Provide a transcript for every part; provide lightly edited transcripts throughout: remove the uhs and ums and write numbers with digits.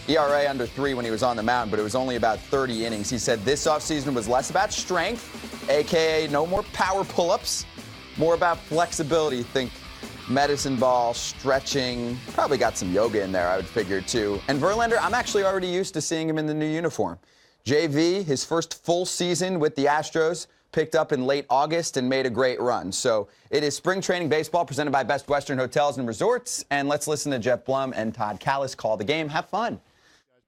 ERA under 3 when he was on the mound, but it was only about 30 innings. He said this offseason was less about strength, a.k.a. no more power pull-ups, more about flexibility. Think medicine ball, stretching, probably got some yoga in there, I would figure, too. And Verlander, I'm actually already used to seeing him in the new uniform. JV, his first full season with the Astros, picked up in late August and made a great run. So it is spring training baseball presented by Best Western Hotels and Resorts. And let's listen to Jeff Blum and Todd Callis call the game. Have fun.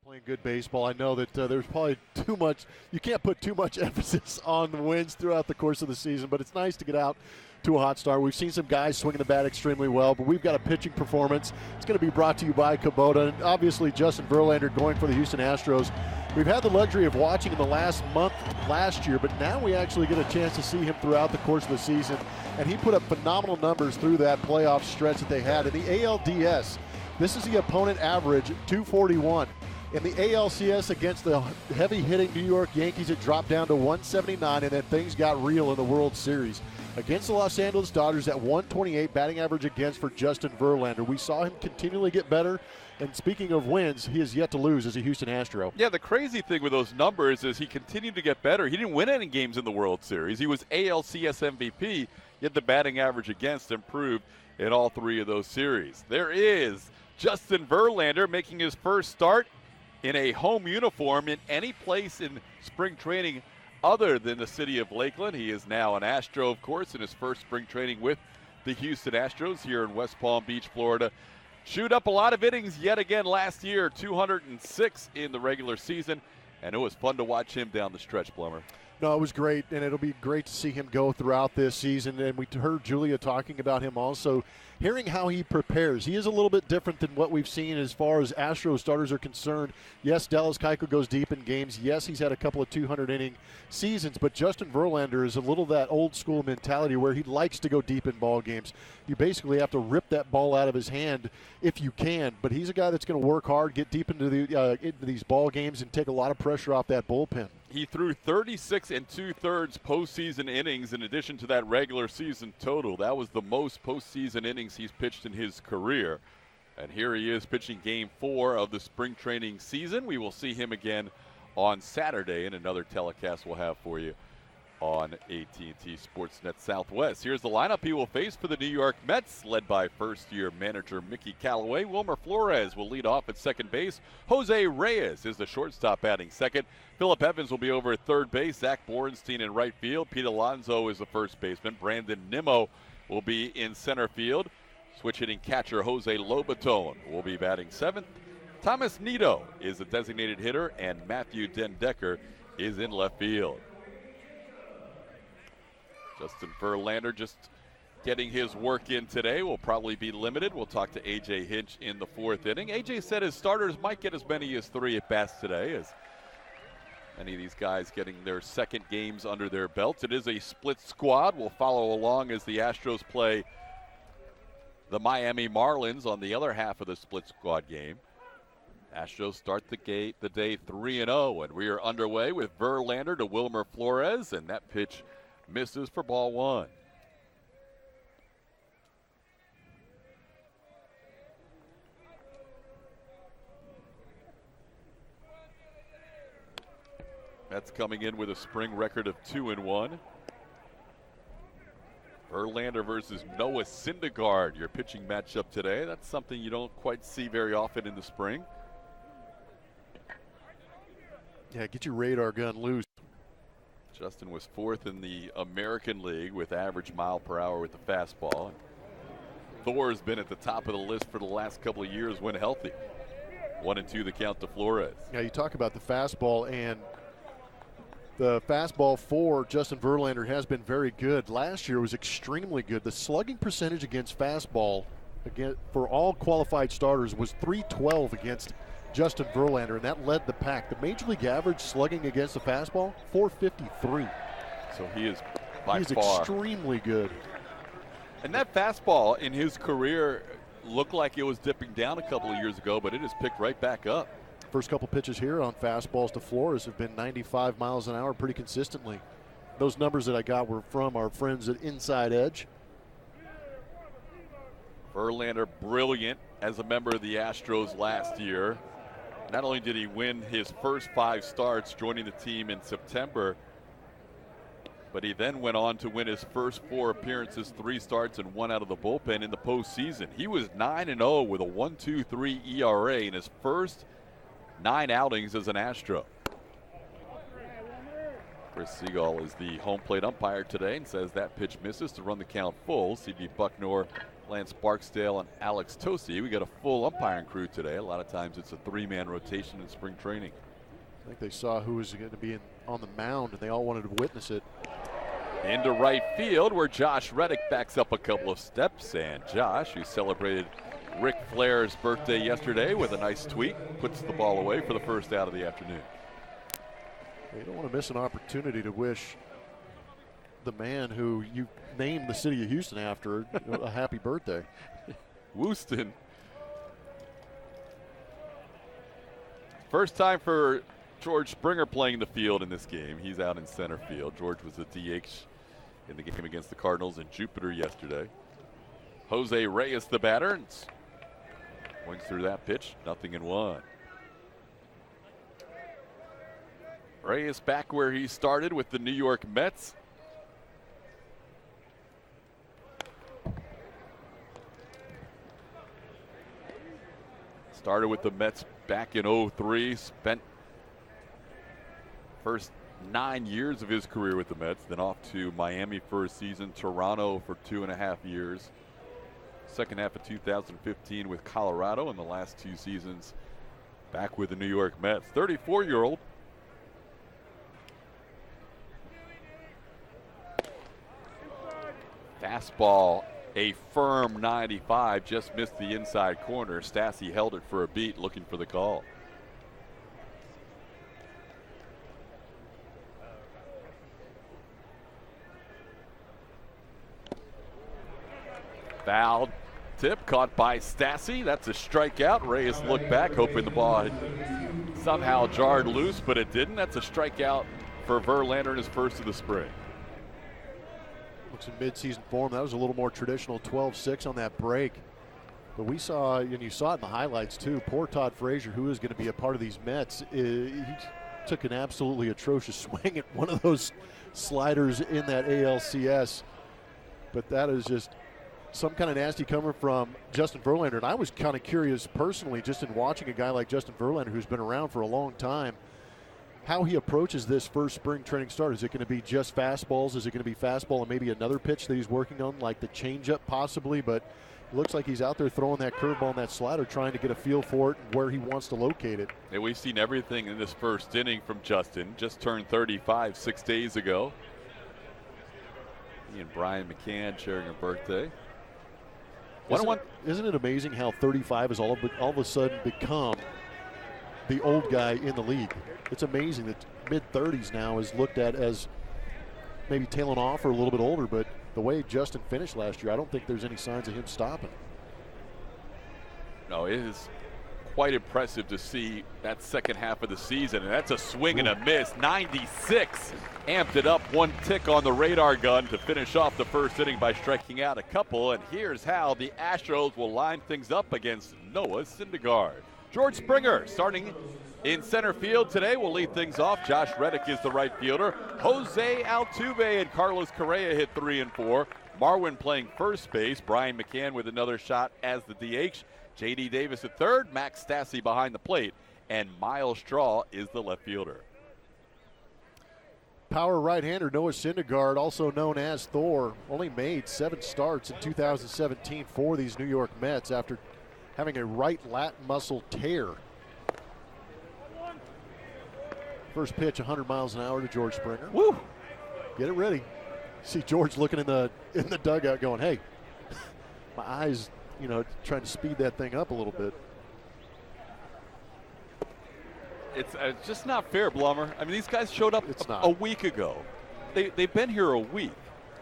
Playing good baseball. I know that there's probably too much, you can't put too much emphasis on the wins throughout the course of the season, but it's nice to get out to a hot start. We've seen some guys swinging the bat extremely well, but we've got a pitching performance. It's going to be brought to you by Kubota, and obviously Justin Verlander going for the Houston Astros. We've had the luxury of watching in the last month last year, but now we actually get a chance to see him throughout the course of the season, and he put up phenomenal numbers through that playoff stretch that they had. In the ALDS, this is the opponent average, 241. In the ALCS against the heavy-hitting New York Yankees, it dropped down to 179, and then things got real in the World Series. Against the Los Angeles Dodgers at 128 batting average against for Justin Verlander. We saw him continually get better, and speaking of wins, he has yet to lose as a Houston Astro. Yeah, the crazy thing with those numbers is he continued to get better. He didn't win any games in the World Series. He was ALCS MVP, yet the batting average against improved in all 3 of those series. There is Justin Verlander making his first start in a home uniform in any place in spring training other than the city of Lakeland. He is now an Astro, of course, in his first spring training with the Houston Astros here in West Palm Beach, Florida. Chewed up a lot of innings yet again last year, 206 in the regular season, and it was fun to watch him down the stretch, Blummer. No, it was great, and it'll be great to see him go throughout this season. And we heard Julia talking about him also, hearing how he prepares. He is a little bit different than what we've seen as far as Astro starters are concerned. Yes, Dallas Keuchel goes deep in games. Yes, he's had a couple of 200-inning seasons, but Justin Verlander is a little that old-school mentality where he likes to go deep in ball games. You basically have to rip that ball out of his hand if you can, but he's a guy that's going to work hard, get deep into these ball games, and take a lot of pressure off that bullpen. He threw 36 2/3 postseason innings in addition to that regular season total. That was the most postseason innings he's pitched in his career. And here he is pitching Game 4 of the spring training season. We will see him again on Saturday in another telecast we'll have for you on AT&T Sportsnet Southwest. Here's the lineup he will face for the New York Mets, led by first-year manager Mickey Callaway. Wilmer Flores will lead off at second base. Jose Reyes is the shortstop batting second. Phillip Evans will be over at third base. Zach Borenstein in right field. Pete Alonso is the first baseman. Brandon Nimmo will be in center field. Switch-hitting catcher Jose Lobaton will be batting seventh. Thomas Nido is the designated hitter, and Matthew Dendecker is in left field. Justin Verlander just getting his work in today. Will probably be limited. We'll talk to A.J. Hinch in the 4th inning. A.J. said his starters might get as many as 3 at-bats today, as many of these guys getting their second games under their belts. It is a split squad. We'll follow along as the Astros play the Miami Marlins on the other half of the split squad game. Astros start the day 3-0, and we are underway with Verlander to Wilmer Flores, and that pitch misses for ball 1. That's coming in with a spring record of 2-1. Verlander versus Noah Syndergaard, your pitching matchup today. That's something you don't quite see very often in the spring. Yeah, get your radar gun loose. Justin was 4th in the American League with average mile per hour with the fastball. Thor's been at the top of the list for the last couple of years when healthy. 1-2 the count to Flores. Yeah, you talk about the fastball, and the fastball for Justin Verlander has been very good. Last year was extremely good. The slugging percentage against fastball for all qualified starters was .312 against Justin Verlander, and that led the pack. The major league average slugging against the fastball, .453. So he is by far extremely good. And that fastball in his career looked like it was dipping down a couple of years ago, but it has picked right back up. First couple pitches here on fastballs to Flores have been 95 miles an hour pretty consistently. Those numbers that I got were from our friends at Inside Edge. Verlander brilliant as a member of the Astros last year. Not only did he win his first 5 starts joining the team in September, but he then went on to win his first 4 appearances, 3 starts, and 1 out of the bullpen in the postseason. He was 9-0 with a 1.23 ERA in his first 9 outings as an Astro. Chris Seagal is the home plate umpire today and says that pitch misses to run the count full. C.B. Bucknor, Lance Barksdale, and Alex Tosi. We got a full umpiring crew today. A lot of times it's a 3-man rotation in spring training. I think they saw who was going to be on the mound, and they all wanted to witness it. Into right field, where Josh Reddick backs up a couple of steps. And Josh, who celebrated Ric Flair's birthday yesterday with a nice tweet, puts the ball away for the first out of the afternoon. You don't want to miss an opportunity to wish the man who you named the city of Houston after a happy birthday. Wooston. First time for George Springer playing the field in this game. He's out in center field. George was the DH in the game against the Cardinals in Jupiter yesterday. Jose Reyes, the batter, swings through that pitch, 0-1. Reyes back where he started with the New York Mets. Started with the Mets back in 2003, spent first 9 years of his career with the Mets, then off to Miami for a season, Toronto for 2.5 years. Second half of 2015 with Colorado, and the last 2 seasons back with the New York Mets. 34-year-old. Fastball, a firm 95, just missed the inside corner. Stassi held it for a beat, looking for the call. Foul tip caught by Stassi. That's a strikeout. Reyes looked back, hoping the ball had somehow jarred loose, but it didn't. That's a strikeout for Verlander in his first of the spring. Looks in midseason form. That was a little more traditional 12-6 on that break. But we saw, and you saw it in the highlights too, poor Todd Frazier, who is going to be a part of these Mets, he took an absolutely atrocious swing at one of those sliders in that ALCS. But that is just some kind of nasty coming from Justin Verlander. And I was kind of curious personally, just in watching a guy like Justin Verlander, who's been around for a long time, how he approaches this first spring training start. Is it going to be just fastballs? Is it going to be fastball and maybe another pitch that he's working on, like the changeup possibly? But it looks like he's out there throwing that curveball and that slider, trying to get a feel for it and where he wants to locate it. And we've seen everything in this first inning from Justin. Just turned 35 6 days ago. He and Brian McCann sharing a birthday. Isn't it amazing how 35 has all of a sudden become the old guy in the league? It's amazing that mid-30s now is looked at as maybe tailing off or a little bit older, but the way Justin finished last year, I don't think there's any signs of him stopping. No, it is quite impressive to see that second half of the season, and that's a swing and a miss. 96, amped it up one tick on the radar gun to finish off the first inning by striking out a couple, and here's how the Astros will line things up against Noah Syndergaard. George Springer starting in center field today will lead things off. Josh Reddick is the right fielder. Jose Altuve and Carlos Correa hit 3 and 4. Marwin playing first base. Brian McCann with another shot as the DH. J.D. Davis at third. Max Stassi behind the plate. And Miles Straw is the left fielder. Power right-hander Noah Syndergaard, also known as Thor, only made 7 starts in 2017 for these New York Mets after having a right lat muscle tear. First pitch, 100 miles an hour to George Springer. Woo! Get it ready. See George looking in the dugout going, hey, my eyes, trying to speed that thing up a little bit. It's just not fair, Blummer. I mean, these guys showed up a week ago. They've been here a week.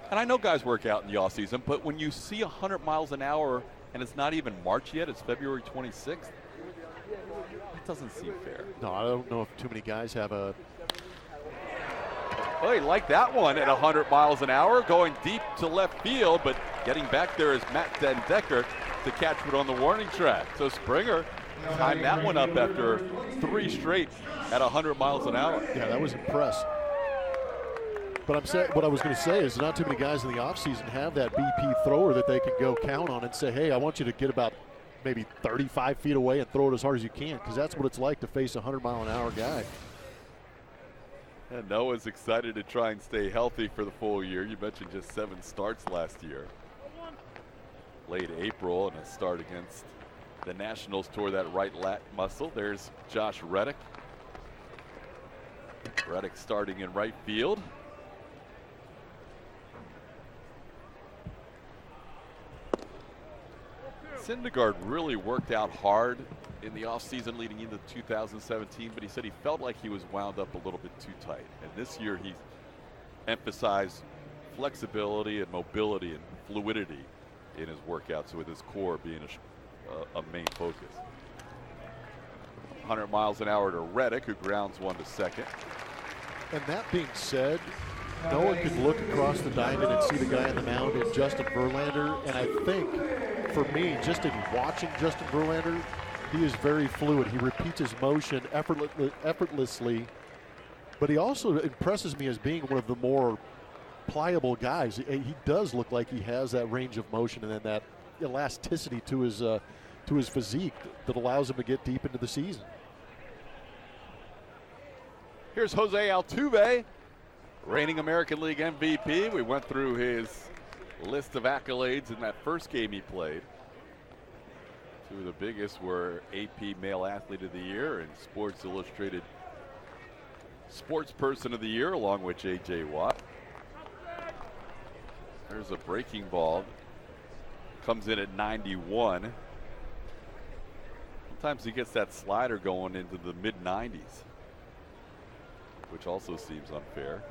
And I know guys work out in the offseason, but when you see 100 miles an hour and it's not even March yet, it's February 26th, that doesn't seem fair. No, I don't know if too many guys have a... Oh, he liked that one at 100 miles an hour, going deep to left field, but getting back there is Matt Den Decker to catch it on the warning track. So Springer timed that one up after 3 straight at 100 miles an hour. Yeah, that was impressive. But what I was going to say is not too many guys in the offseason have that BP thrower that they can go count on and say, hey, I want you to get about maybe 35 feet away and throw it as hard as you can, because that's what it's like to face a 100-mile-an-hour guy. And Noah's excited to try and stay healthy for the full year. You mentioned just 7 starts last year. Late April and a start against the Nationals, tore that right lat muscle. There's Josh Reddick. Reddick starting in right field. Syndergaard really worked out hard in the offseason leading into 2017, but he said he felt like he was wound up a little bit too tight. And this year he emphasized flexibility and mobility and fluidity in his workouts, with his core being a main focus. 100 miles an hour to Reddick, who grounds one to second. And that being said, no one can look across the diamond and see the guy on the mound in Justin Verlander. And I think, for me, just in watching Justin Verlander, he is very fluid. He repeats his motion effortlessly. But he also impresses me as being one of the more pliable guys. He does look like he has that range of motion and then that elasticity to his physique that allows him to get deep into the season. Here's Jose Altuve, reigning American League MVP. We went through his list of accolades in that first game he played. 2 of the biggest were AP Male Athlete of the Year and Sports Illustrated Sports Person of the Year, along with J.J. Watt. There's a breaking ball. Comes in at 91. Sometimes he gets that slider going into the mid-90s, which also seems unfair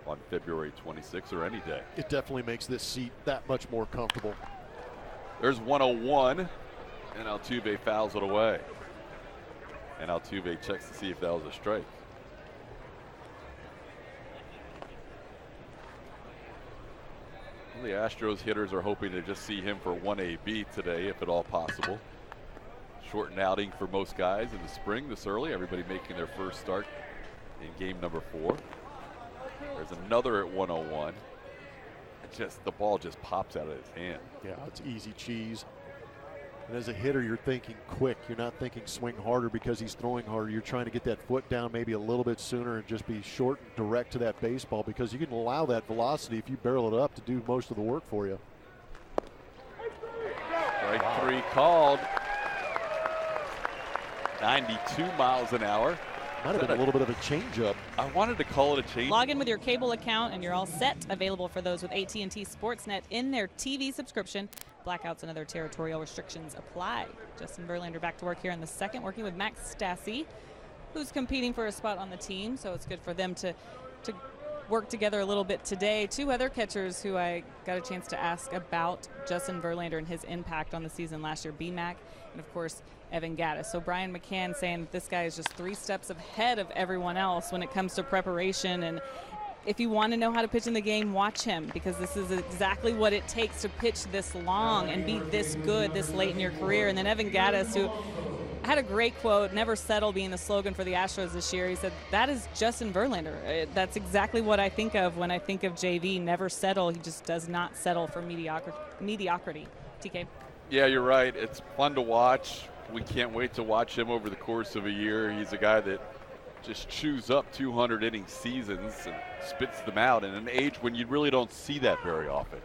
on February 26th or any day. It definitely makes this seat that much more comfortable. There's 101, and Altuve fouls it away. And Altuve checks to see if that was a strike. The Astros hitters are hoping to just see him for one AB today, if at all possible. Shortened outing for most guys in the spring this early. Everybody making their first start in game number 4. There's another at 101. The ball just pops out of his hand. Yeah, it's easy cheese. And as a hitter, you're thinking quick. You're not thinking swing harder because he's throwing harder. You're trying to get that foot down maybe a little bit sooner and just be short and direct to that baseball, because you can allow that velocity if you barrel it up to do most of the work for you. Strike 3 called. 92 miles an hour. Might have been a little bit of a changeup. I wanted to call it a change. Log in with your cable account and you're all set. Available for those with AT&T Sportsnet in their TV subscription. Blackouts and other territorial restrictions apply. Justin Verlander back to work here in the second, working with Max Stassi, who's competing for a spot on the team. So it's good for them to work together a little bit today. 2 other catchers who I got a chance to ask about Justin Verlander and his impact on the season last year, BMAC, and of course Evan Gattis. So Brian McCann saying that this guy is just 3 steps ahead of everyone else when it comes to preparation. And if you want to know how to pitch in the game, watch him, because this is exactly what it takes to pitch this long and be this good this late in your career. And then Evan Gattis, who had a great quote, "Never settle" being the slogan for the Astros this year. He said, that is Justin Verlander. That's exactly what I think of when I think of JV. Never settle. He just does not settle for mediocrity. TK. Yeah, you're right. It's fun to watch. We can't wait to watch him over the course of a year. He's a guy that just chews up 200 inning seasons and spits them out in an age when you really don't see that very often.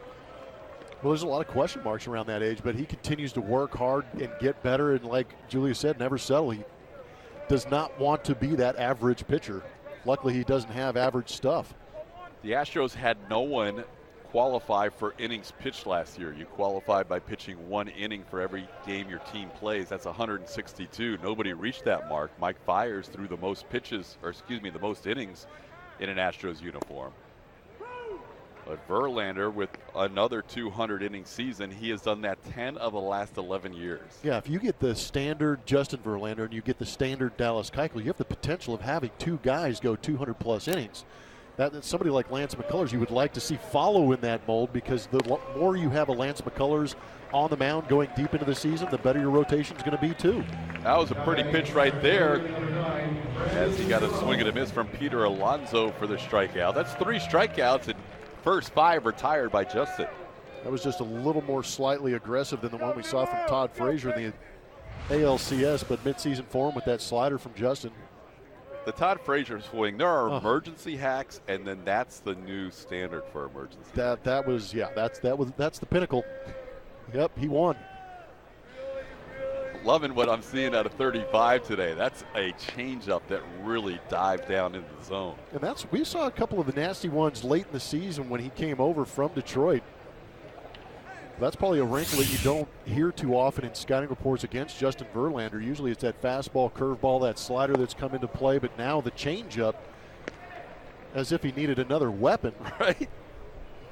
Well, there's a lot of question marks around that age, but he continues to work hard and get better. And like Julia said, never settle. He does not want to be that average pitcher. Luckily, he doesn't have average stuff. The Astros had no one qualify for innings pitched last year. You qualified by pitching 1 inning for every game your team plays. That's 162. Nobody reached that mark. Mike Fiers threw the most the most innings in an Astros uniform. But Verlander, with another 200 inning season, he has done that 10 of the last 11 years. Yeah, if you get the standard Justin Verlander and you get the standard Dallas Keuchel, you have the potential of having 2 guys go 200 plus innings. that somebody like Lance McCullers you would like to see follow in that mold, because the more you have a Lance McCullers on the mound going deep into the season, the better your rotation is going to be too. That was a pretty pitch right there, as he got a swing and a miss from Peter Alonso for the strikeout. That's 3 strikeouts, and first 5 retired by Justin. That was just a little more slightly aggressive than the one we saw from Todd Frazier in the ALCS, but midseason form with that slider from Justin. The Todd Frazier swing, there are emergency hacks, and then that's the new standard for emergency. That's the pinnacle. Yep, he won. Loving what I'm seeing out of 35 today. That's a changeup that really dived down into the zone. And we saw a couple of the nasty ones late in the season when he came over from Detroit. That's probably a wrinkle that you don't hear too often in scouting reports against Justin Verlander. Usually it's that fastball, curveball, that slider that's come into play, but now the changeup, as if he needed another weapon. Right.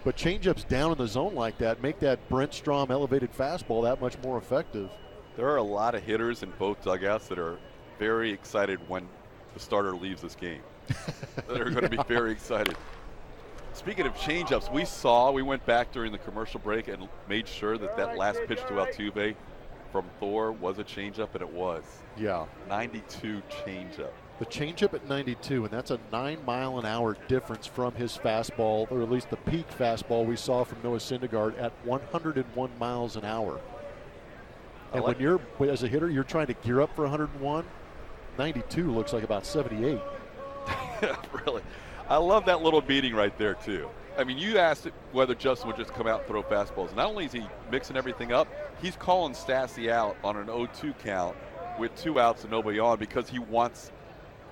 But changeups down in the zone like that make that Brent Strom elevated fastball that much more effective. There are a lot of hitters in both dugouts that are very excited when the starter leaves this game. They're going to be very excited. Speaking of changeups, we went back during the commercial break and made sure that last pitch to Altuve from Thor was a changeup, and it was. Yeah. 92 changeup. The changeup at 92, and that's a 9-mile-an-hour difference from his fastball, or at least the peak fastball we saw from Noah Syndergaard at 101 miles an hour. And when you're, as a hitter, you're trying to gear up for 101, 92 looks like about 78. Really. I love that little beating right there, too. I mean, you asked whether Justin would just come out and throw fastballs. Not only is he mixing everything up, he's calling Stassi out on an 0-2 count with 2 outs and nobody on because he wants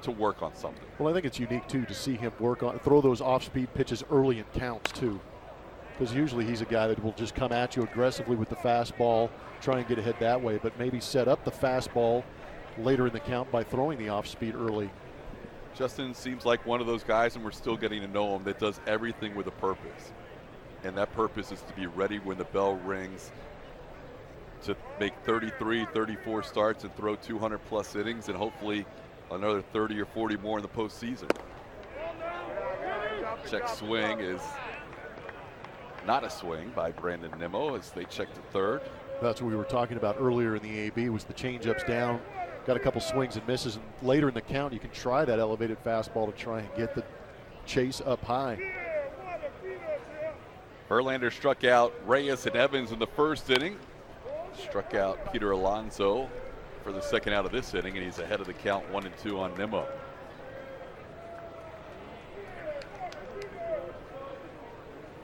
to work on something. Well, I think it's unique, too, to see him throw those off-speed pitches early in counts, too. Because usually he's a guy that will just come at you aggressively with the fastball, try and get ahead that way, but maybe set up the fastball later in the count by throwing the off-speed early. Justin seems like one of those guys, and we're still getting to know him, that does everything with a purpose. And that purpose is to be ready when the bell rings, to make 33, 34 starts and throw 200-plus innings, and hopefully another 30 or 40 more in the postseason. Check swing is not a swing by Brandon Nimmo as they check to third. That's what we were talking about earlier in the AB, was the changeups down. Got a couple swings and misses, and later in the count you can try that elevated fastball to try and get the chase up high. Verlander struck out Reyes and Evans in the first inning. Struck out Peter Alonso for the second out of this inning, and he's ahead of the count 1-2 on Nimmo.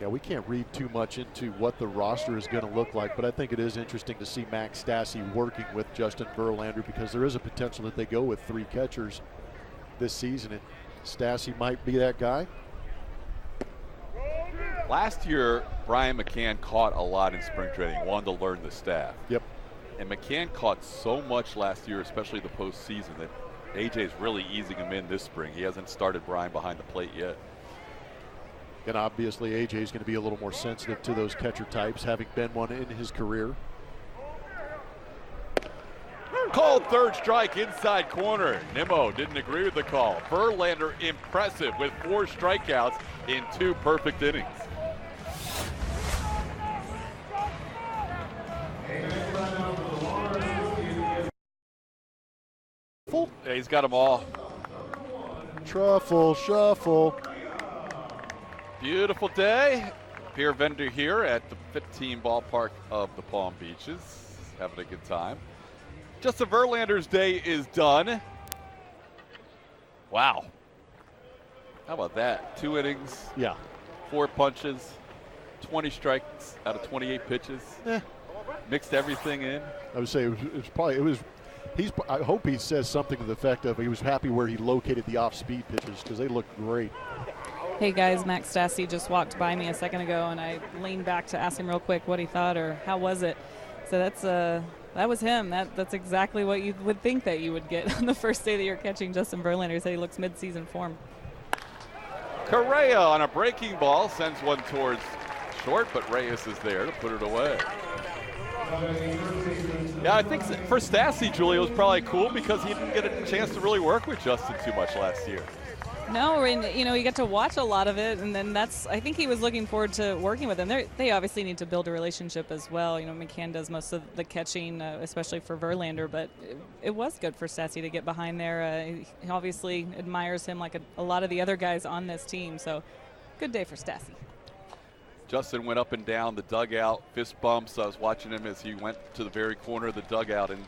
Yeah, we can't read too much into what the roster is going to look like, but I think it is interesting to see Max Stassi working with Justin Verlander, because there is a potential that they go with 3 catchers this season, and Stassi might be that guy. Last year, Brian McCann caught a lot in spring training, wanted to learn the staff. Yep. And McCann caught so much last year, especially the postseason, that AJ is really easing him in this spring. He hasn't started Brian behind the plate yet. And obviously AJ is going to be a little more sensitive to those catcher types, having been one in his career. Called third strike inside corner. Nimmo didn't agree with the call. Verlander impressive with 4 strikeouts in 2 perfect innings. Yeah, he's got them all. Truffle, shuffle. Beautiful day. Beer vendor here at the 15 ballpark of the Palm Beaches. Having a good time. Justin Verlander's day is done. Wow. How about that? 2 innings. Yeah. 4 punches. 20 strikes out of 28 pitches. Mixed everything in. I would say I hope he says something to the effect of he was happy where he located the off-speed pitches, because they looked great. Hey guys, Max Stassi just walked by me a second ago, and I leaned back to ask him real quick what he thought or how was it. So that was him. That's exactly what you would think that you would get on the first day that you're catching Justin Verlander. He said he looks mid-season form. Correa on a breaking ball sends one towards short, but Reyes is there to put it away. Yeah, I think for Stassi, Julie, it was probably cool because he didn't get a chance to really work with Justin too much last year. No, and you get to watch a lot of it, and then I think he was looking forward to working with them. They obviously need to build a relationship as well. McCann does most of the catching, especially for Verlander, but it was good for Stassi to get behind there. He obviously admires him like a lot of the other guys on this team, so good day for Stassi. Justin went up and down the dugout, fist bumps. I was watching him as he went to the very corner of the dugout, and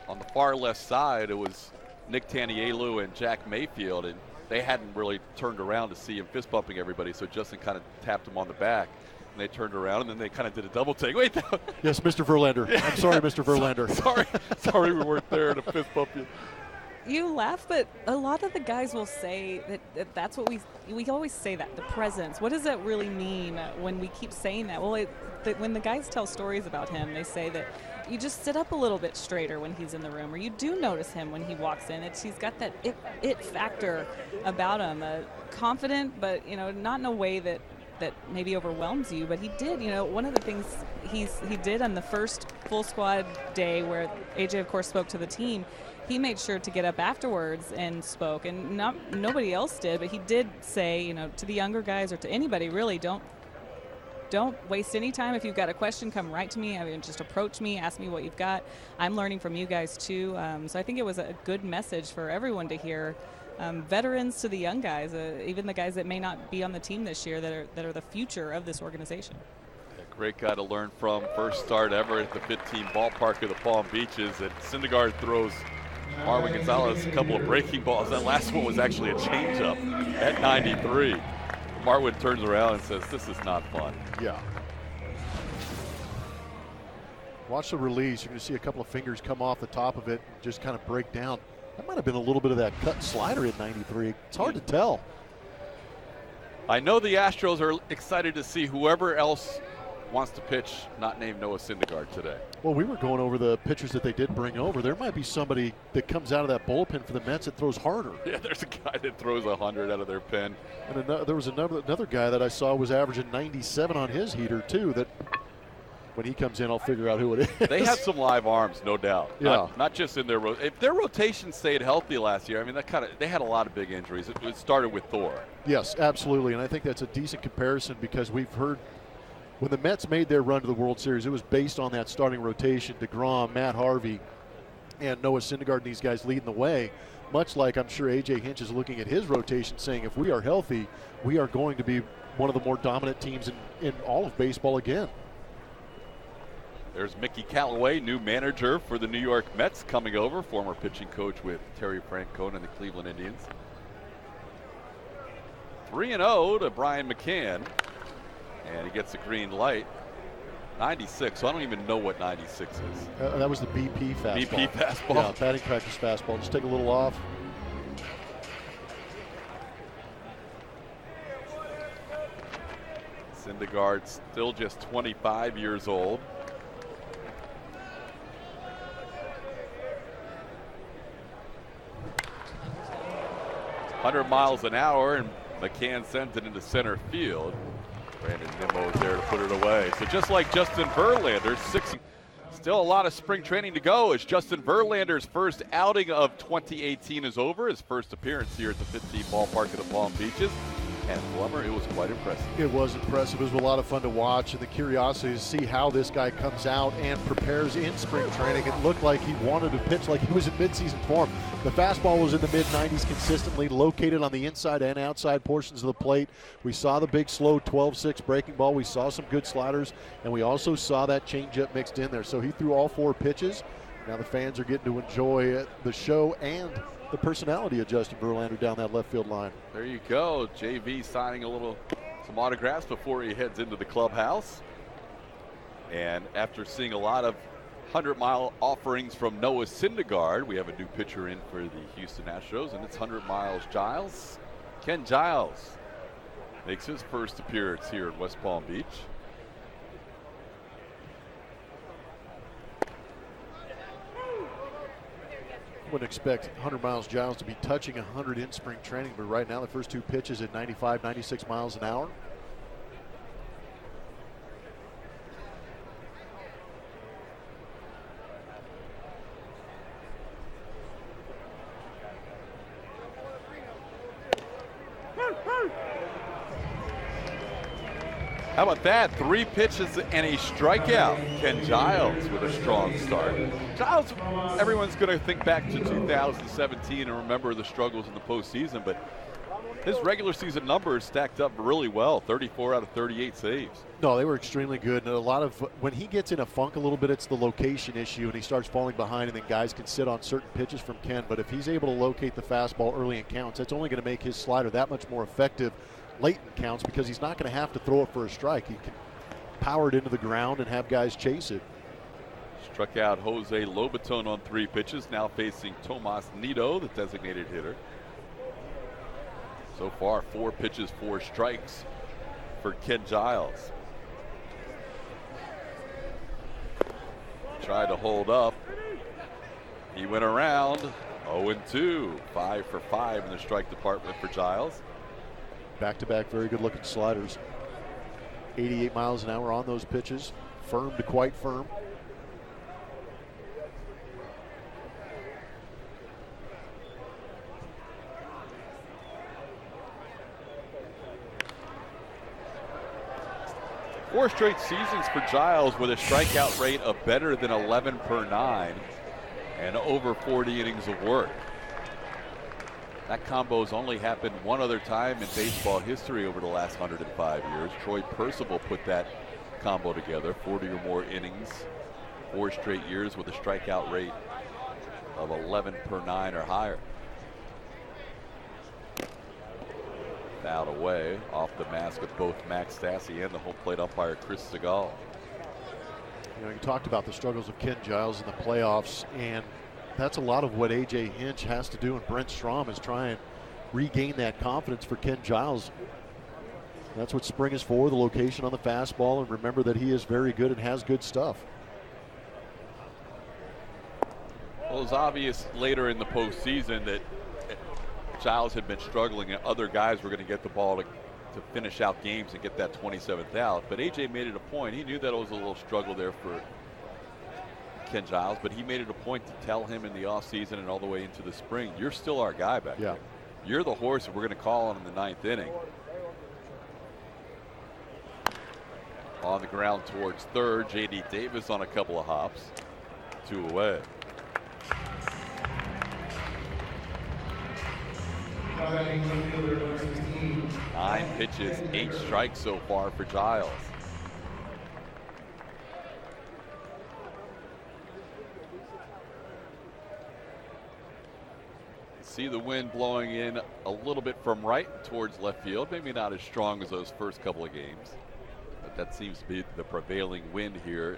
on the far left side, it was Nick Tanielu and Jack Mayfield, and they hadn't really turned around to see him fist bumping everybody, so Justin kind of tapped him on the back, and they turned around, and then they kind of did a double take. Wait, yes, Mr. Verlander. Yeah. I'm sorry, Mr. Verlander. Sorry, we weren't there to fist bump you. You laugh, but a lot of the guys will say that's what we always say, that the presence. What does that really mean when we keep saying that? Well, when the guys tell stories about him, they say that you just sit up a little bit straighter when he's in the room, or you do notice him when he walks in. He's got that it factor about him, confident, but not in a way that maybe overwhelms you. But he did, one of the things he did on the first full squad day, where AJ of course spoke to the team, he made sure to get up afterwards and spoke, and nobody else did, but he did say, to the younger guys, or to anybody really, don't waste any time. If you've got a question, come right to me. I mean, just approach me, ask me what you've got. I'm learning from you guys too. So I think it was a good message for everyone to hear. Veterans to the young guys, even the guys that may not be on the team this year, that are the future of this organization. Great guy to learn from. First start ever at the 15 ballpark of the Palm Beaches. And Syndergaard throws Marwin Gonzalez a couple of breaking balls. That last one was actually a changeup at 93. Marwin turns around and says, "This is not fun." Yeah. Watch the release. You're going to see a couple of fingers come off the top of it and just kind of break down. That might have been a little bit of that cut slider at 93. It's hard to tell. I know the Astros are excited to see whoever else wants to pitch, not named Noah Syndergaard today. Well, we were going over the pitchers that they did bring over. There might be somebody that comes out of that bullpen for the Mets that throws harder. Yeah, there's a guy that throws 100 out of their pen. And there was another guy that I saw was averaging 97 on his heater, too, that when he comes in, I'll figure out who it is. They have some live arms, no doubt. Yeah. Not just in their if their rotation stayed healthy last year. I mean, they had a lot of big injuries. It started with Thor. Yes, absolutely, and I think that's a decent comparison because we've heard when the Mets made their run to the World Series, it was based on that starting rotation: DeGrom, Matt Harvey, and Noah Syndergaard, and these guys leading the way. Much like I'm sure A.J. Hinch is looking at his rotation, saying if we are healthy, we are going to be one of the more dominant teams in all of baseball again. There's Mickey Callaway, new manager for the New York Mets, coming over, former pitching coach with Terry Francona and the Cleveland Indians. 3-0 to Brian McCann, and he gets a green light. 96, so I don't even know what 96 is. That was the BP fastball. BP fastball. Yeah, batting practice fastball. Just take a little off. Syndergaard still just 25 years old. ...100 miles an hour, and McCann sends it into center field. Brandon Nimmo is there to put it away. So just like Justin Verlander, still a lot of spring training to go as Justin Verlander's first outing of 2018 is over. His first appearance here at the 15 ballpark of the Palm Beaches. And Plummer, it was quite impressive. It was impressive. It was a lot of fun to watch, and the curiosity to see how this guy comes out and prepares in spring training. It looked like he wanted to pitch like he was in midseason form. The fastball was in the mid-90s consistently, located on the inside and outside portions of the plate. We saw the big, slow 12-6 breaking ball. We saw some good sliders, and we also saw that changeup mixed in there. So he threw all 4 pitches. Now the fans are getting to enjoy the show and the personality of Justin Verlander down that left field line. There you go. JV signing some autographs before he heads into the clubhouse. And after seeing a lot of 100-mile offerings from Noah Syndergaard, we have a new pitcher in for the Houston Astros, and it's 100 Miles Giles. Ken Giles makes his first appearance here in West Palm Beach. Wouldn't expect 100 Miles Giles to be touching 100 in spring training, but right now the first 2 pitches at 95, 96 miles an hour. How about that? 3 pitches and a strikeout. Ken Giles with a strong start. Giles, everyone's going to think back to 2017 and remember the struggles in the postseason, but his regular season numbers stacked up really well. 34 out of 38 saves. No, they were extremely good. And a lot of, when he gets in a funk a little bit, it's the location issue, and he starts falling behind, and then guys can sit on certain pitches from Ken. But if he's able to locate the fastball early in counts, that's only going to make his slider that much more effective late in counts, because he's not going to have to throw it for a strike. He can power it into the ground and have guys chase it. Struck out Jose Lobaton on 3 pitches, now facing Tomas Nido, the designated hitter. So far, 4 pitches, 4 strikes for Ken Giles. Tried to hold up. He went around. 0-2, 5 for 5 in the strike department for Giles. Back-to-back very good-looking sliders. 88 miles an hour on those pitches. Firm to quite firm. Four straight seasons for Giles with a strikeout rate of better than 11 per 9 and over 40 innings of work. That combo's only happened one other time in baseball history over the last 105 years. Troy Percival put that combo together, 40 or more innings, 4 straight years with a strikeout rate of 11 per 9 or higher. Fouled away off the mask of both Max Stassi and the home plate umpire Chris Segal. You know, you talked about the struggles of Ken Giles in the playoffs, and that's a lot of what A.J. Hinch has to do, and Brent Strom is trying to regain that confidence for Ken Giles. That's what spring is for, the location on the fastball, and remember that he is very good and has good stuff. Well, it was obvious later in the postseason that Giles had been struggling and other guys were going to get the ball to finish out games and get that 27th out. But A.J. made it a point. He knew that it was a little struggle there for Ken Giles, but he made it a point to tell him in the offseason and all the way into the spring, you're still our guy back there. You're the horse that we're going to call on in the 9th inning. On the ground towards third, J.D. Davis on a couple of hops. 2 away. Nine pitches, 8 strikes so far for Giles. See the wind blowing in a little bit from right towards left field. Maybe not as strong as those first couple of games, but that seems to be the prevailing wind here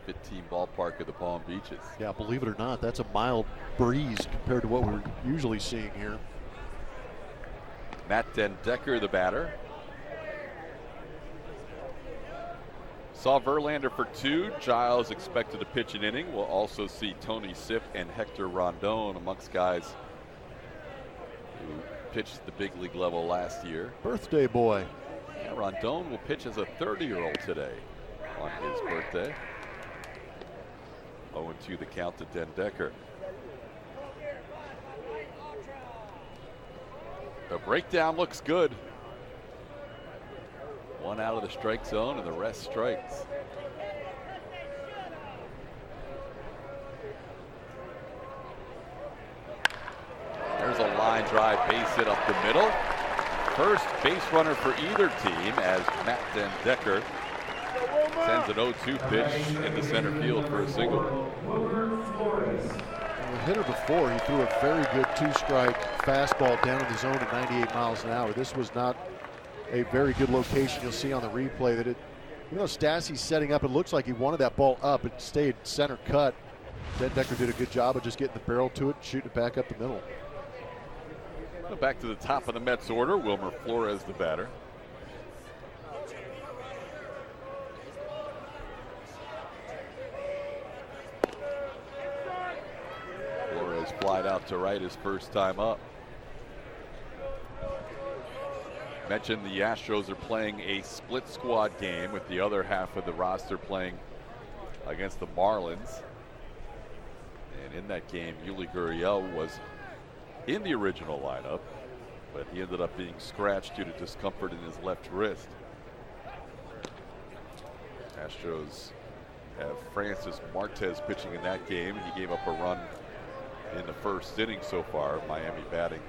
at 15 ballpark of the Palm Beaches. Yeah, believe it or not, that's a mild breeze compared to what we're usually seeing here. Matt Den Decker, the batter. Saw Verlander for 2. Giles expected to pitch an inning. We'll also see Tony Sipp and Hector Rondon amongst guys who pitched at the big league level last year. Birthday boy. Yeah, Rondon will pitch as a 30-year-old today on his birthday. 0-2 the count to Den Decker. The breakdown looks good. 1 out of the strike zone and the rest strikes. There's a line drive base hit up the middle. First base runner for either team as Matt Den Decker sends an 0-2 pitch into center field for a single. The hitter before, he threw a very good 2-strike fastball down in the zone at 98 miles an hour. This was not a very good location. You'll see on the replay that it, even though Stassi's setting up, it looks like he wanted that ball up. It stayed center cut. Den Decker did a good job of just getting the barrel to it, shooting it back up the middle. Back to the top of the Mets order, Wilmer Flores, the batter. Flores flied out to right his first time up. Mentioned the Astros are playing a split squad game with the other half of the roster playing against the Marlins. And in that game, Yuli Gurriel was in the original lineup. but he ended up being scratched due to discomfort in his left wrist. Astros have Francis Marquez pitching in that game. He gave up a run in the first inning so far. Miami batting,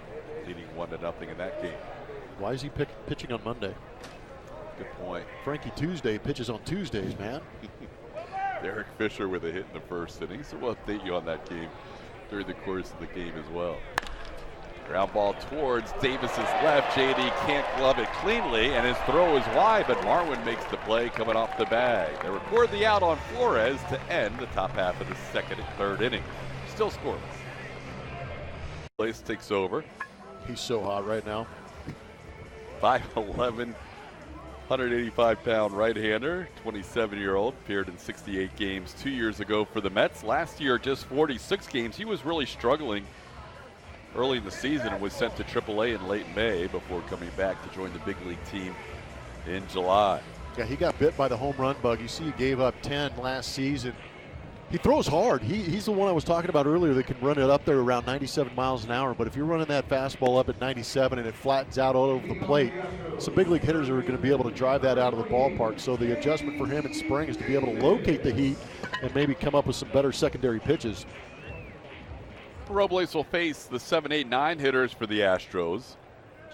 leading 1-0 in that game. Why is he pitching on Monday? Good point. Frankie Tuesday pitches on Tuesdays, man. Derek Fisher with a hit in the first inning, so we'll update you on that game during the course of the game as well. Ground ball towards Davis's left. JD can't glove it cleanly, and his throw is wide, but Marwin makes the play coming off the bag. They record the out on Flores to end the top half of the second and third inning. Still scoreless. Place takes over. He's so hot right now. 5'11", 185-pound right-hander, 27-year-old, appeared in 68 games 2 years ago for the Mets. Last year, just 46 games. He was really struggling early in the season and was sent to AAA in late May before coming back to join the big league team in July. Yeah, he got bit by the home run bug. You see he gave up 10 last season. He throws hard. He's the one I was talking about earlier that can run it up there around 97 miles an hour. But if you're running that fastball up at 97 and it flattens out all over the plate, some big league hitters are going to be able to drive that out of the ballpark. So the adjustment for him in spring is to be able to locate the heat and maybe come up with some better secondary pitches. Robles will face the 7, 8, 9 hitters for the Astros.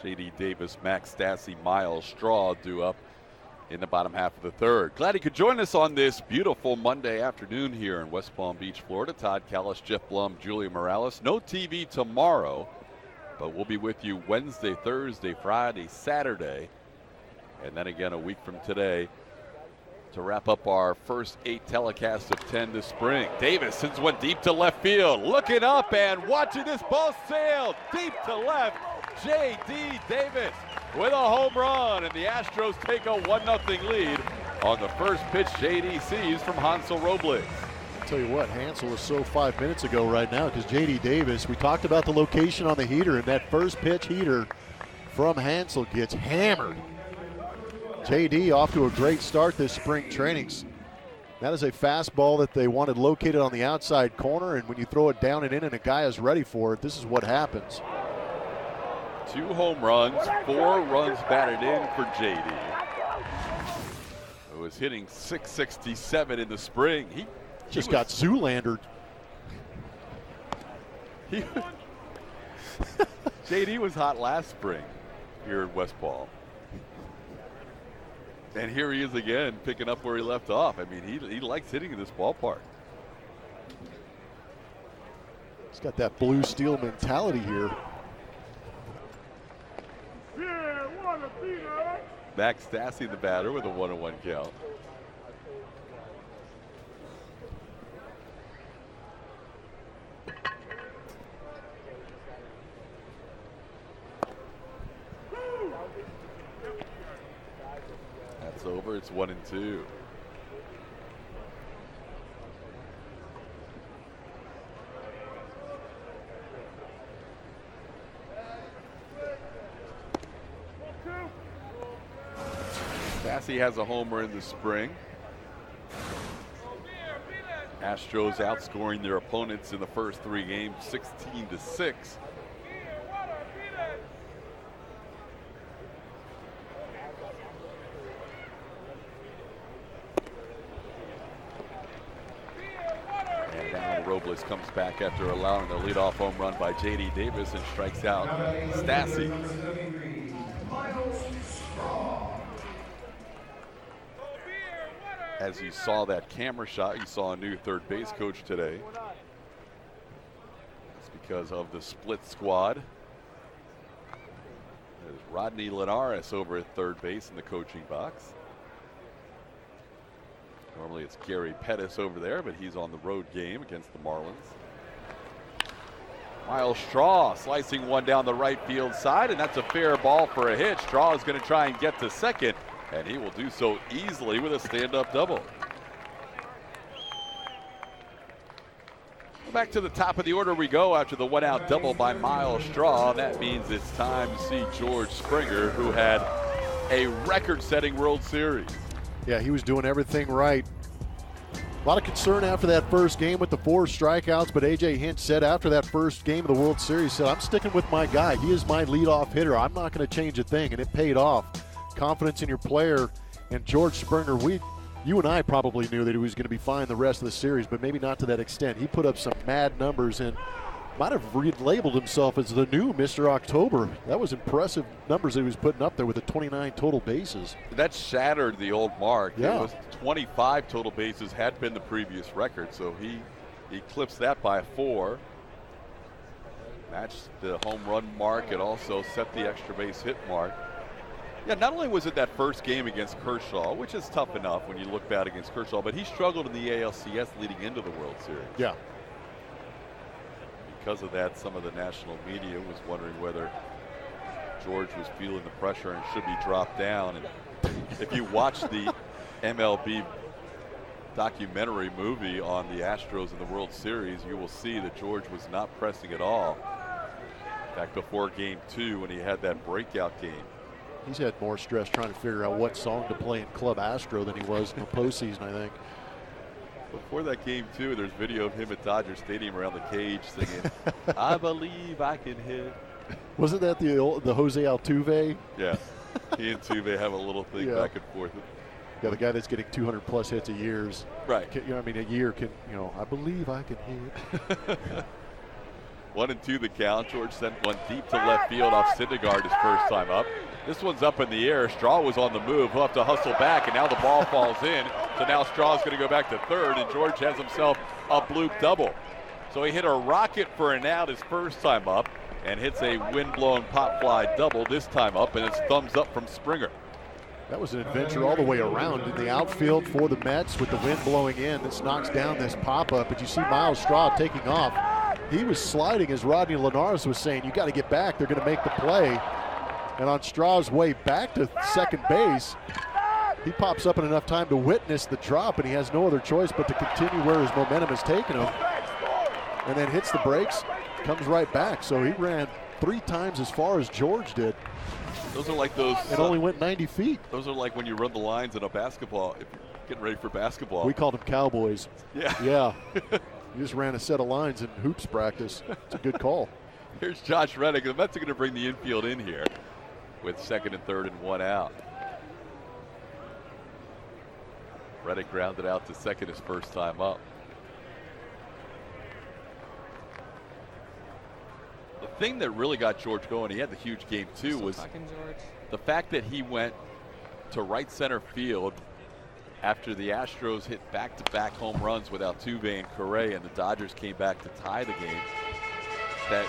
J.D. Davis, Max Stassi, Miles Straw due up in the bottom half of the third. Glad he could join us on this beautiful Monday afternoon here in West Palm Beach, Florida. Todd Callis, Jeff Blum, Julia Morales. No TV tomorrow, but we'll be with you Wednesday, Thursday, Friday, Saturday, and then again a week from today to wrap up our first 8 telecasts of 10 this spring. Davis sends one deep to left field. Looking up and watching this ball sail deep to left. J.D. Davis with a home run, and the Astros take a 1-0 lead on the first pitch J.D. sees from Hansel Robles. I'll tell you what, Hansel was so 5 minutes ago right now because J.D. Davis, we talked about the location on the heater, and that first pitch heater from Hansel gets hammered. J.D. off to a great start this spring trainings. That is a fastball that they wanted located on the outside corner, and when you throw it down and in and a guy is ready for it, this is what happens. 2 home runs, 4 runs batted in for J.D. Who was hitting .667 in the spring. He just got Zoolandered. J.D. was hot last spring here in West Palm. And here he is again, picking up where he left off. I mean, he likes hitting in this ballpark. He's got that blue steel mentality here. Max Stassi, the batter, with a 1-1 count. That's over. It's 1-2. Stassi has a homer in the spring. Astros outscoring their opponents in the first 3 games 16-6. And now Robles comes back after allowing the leadoff home run by J.D. Davis and strikes out Stassi. As you saw that camera shot, you saw a new third base coach today. That's because of the split squad. There's Rodney Linares over at third base in the coaching box. Normally it's Gary Pettis over there, but he's on the road game against the Marlins. Miles Straw slicing one down the right field side, and that's a fair ball for a hit. Straw is going to try and get to second, and he will do so easily with a stand-up double. Back to the top of the order we go after the one-out double by Miles Straw. And that means it's time to see George Springer, who had a record-setting World Series. Yeah, he was doing everything right. A lot of concern after that first game with the 4 strikeouts, but A.J. Hinch said after that first game of the World Series, said, I'm sticking with my guy. He is my leadoff hitter. I'm not going to change a thing, and it paid off. Confidence in your player. And George Springer, you and I probably knew that he was going to be fine the rest of the series, but maybe not to that extent. He put up some mad numbers and might have relabeled himself as the new Mr. October. That was impressive numbers that he was putting up there with the 29 total bases. That shattered the old mark. Yeah. It was 25 total bases had been the previous record, so he eclipsed that by 4. Matched the home run mark. It also set the extra base hit mark. Yeah, not only was it that first game against Kershaw, which is tough enough when you look bad against Kershaw, but he struggled in the ALCS leading into the World Series. Yeah. Because of that, some of the national media was wondering whether George was feeling the pressure and should be dropped down. And if you watch the MLB documentary movie on the Astros in the World Series, you will see that George was not pressing at all. Back before Game 2 when he had that breakout game. He's had more stress trying to figure out what song to play in Club Astro than he was in the postseason, I think. Before that Game 2, there's video of him at Dodger Stadium around the cage singing, I believe I can hit. Wasn't that the Jose Altuve? Yeah. He and Tuve have a little thing back and forth. Yeah, the guy that's getting 200-plus hits a year. Right. A year can, I believe I can hit. 1-2 the count. George sent one deep to left field off Syndergaard his first time up. This one's up in the air. Straw was on the move. He'll have to hustle back, and now the ball falls in. So now Straw's going to go back to third, and George has himself a bloop double. So he hit a rocket for an out his first time up and hits a wind-blown pop fly double this time up, and it's thumbs up from Springer. That was an adventure all the way around in the outfield for the Mets with the wind blowing in. This knocks down this pop-up, but you see Miles Straw taking off. He was sliding, as Rodney Linares was saying, you got to get back. They're going to make the play. And on Straw's way back to second base, he pops up in enough time to witness the drop, and he has no other choice but to continue where his momentum has taken him. And then hits the brakes, comes right back. So he ran 3 times as far as George did. Those are like those. It only went 90 feet. Those are like when you run the lines in a basketball, if you're getting ready for basketball. We called them cowboys. Yeah. Yeah. You just ran a set of lines in hoops practice. It's a good call. Here's Josh Reddick. The Mets are going to bring the infield in here with second and third and one out. Reddick grounded out to second his first time up. The thing that really got George going, he had the huge Game 2, was the fact that he went to right center field after the Astros hit back-to-back home runs with Altuve and Correa, and the Dodgers came back to tie the game. That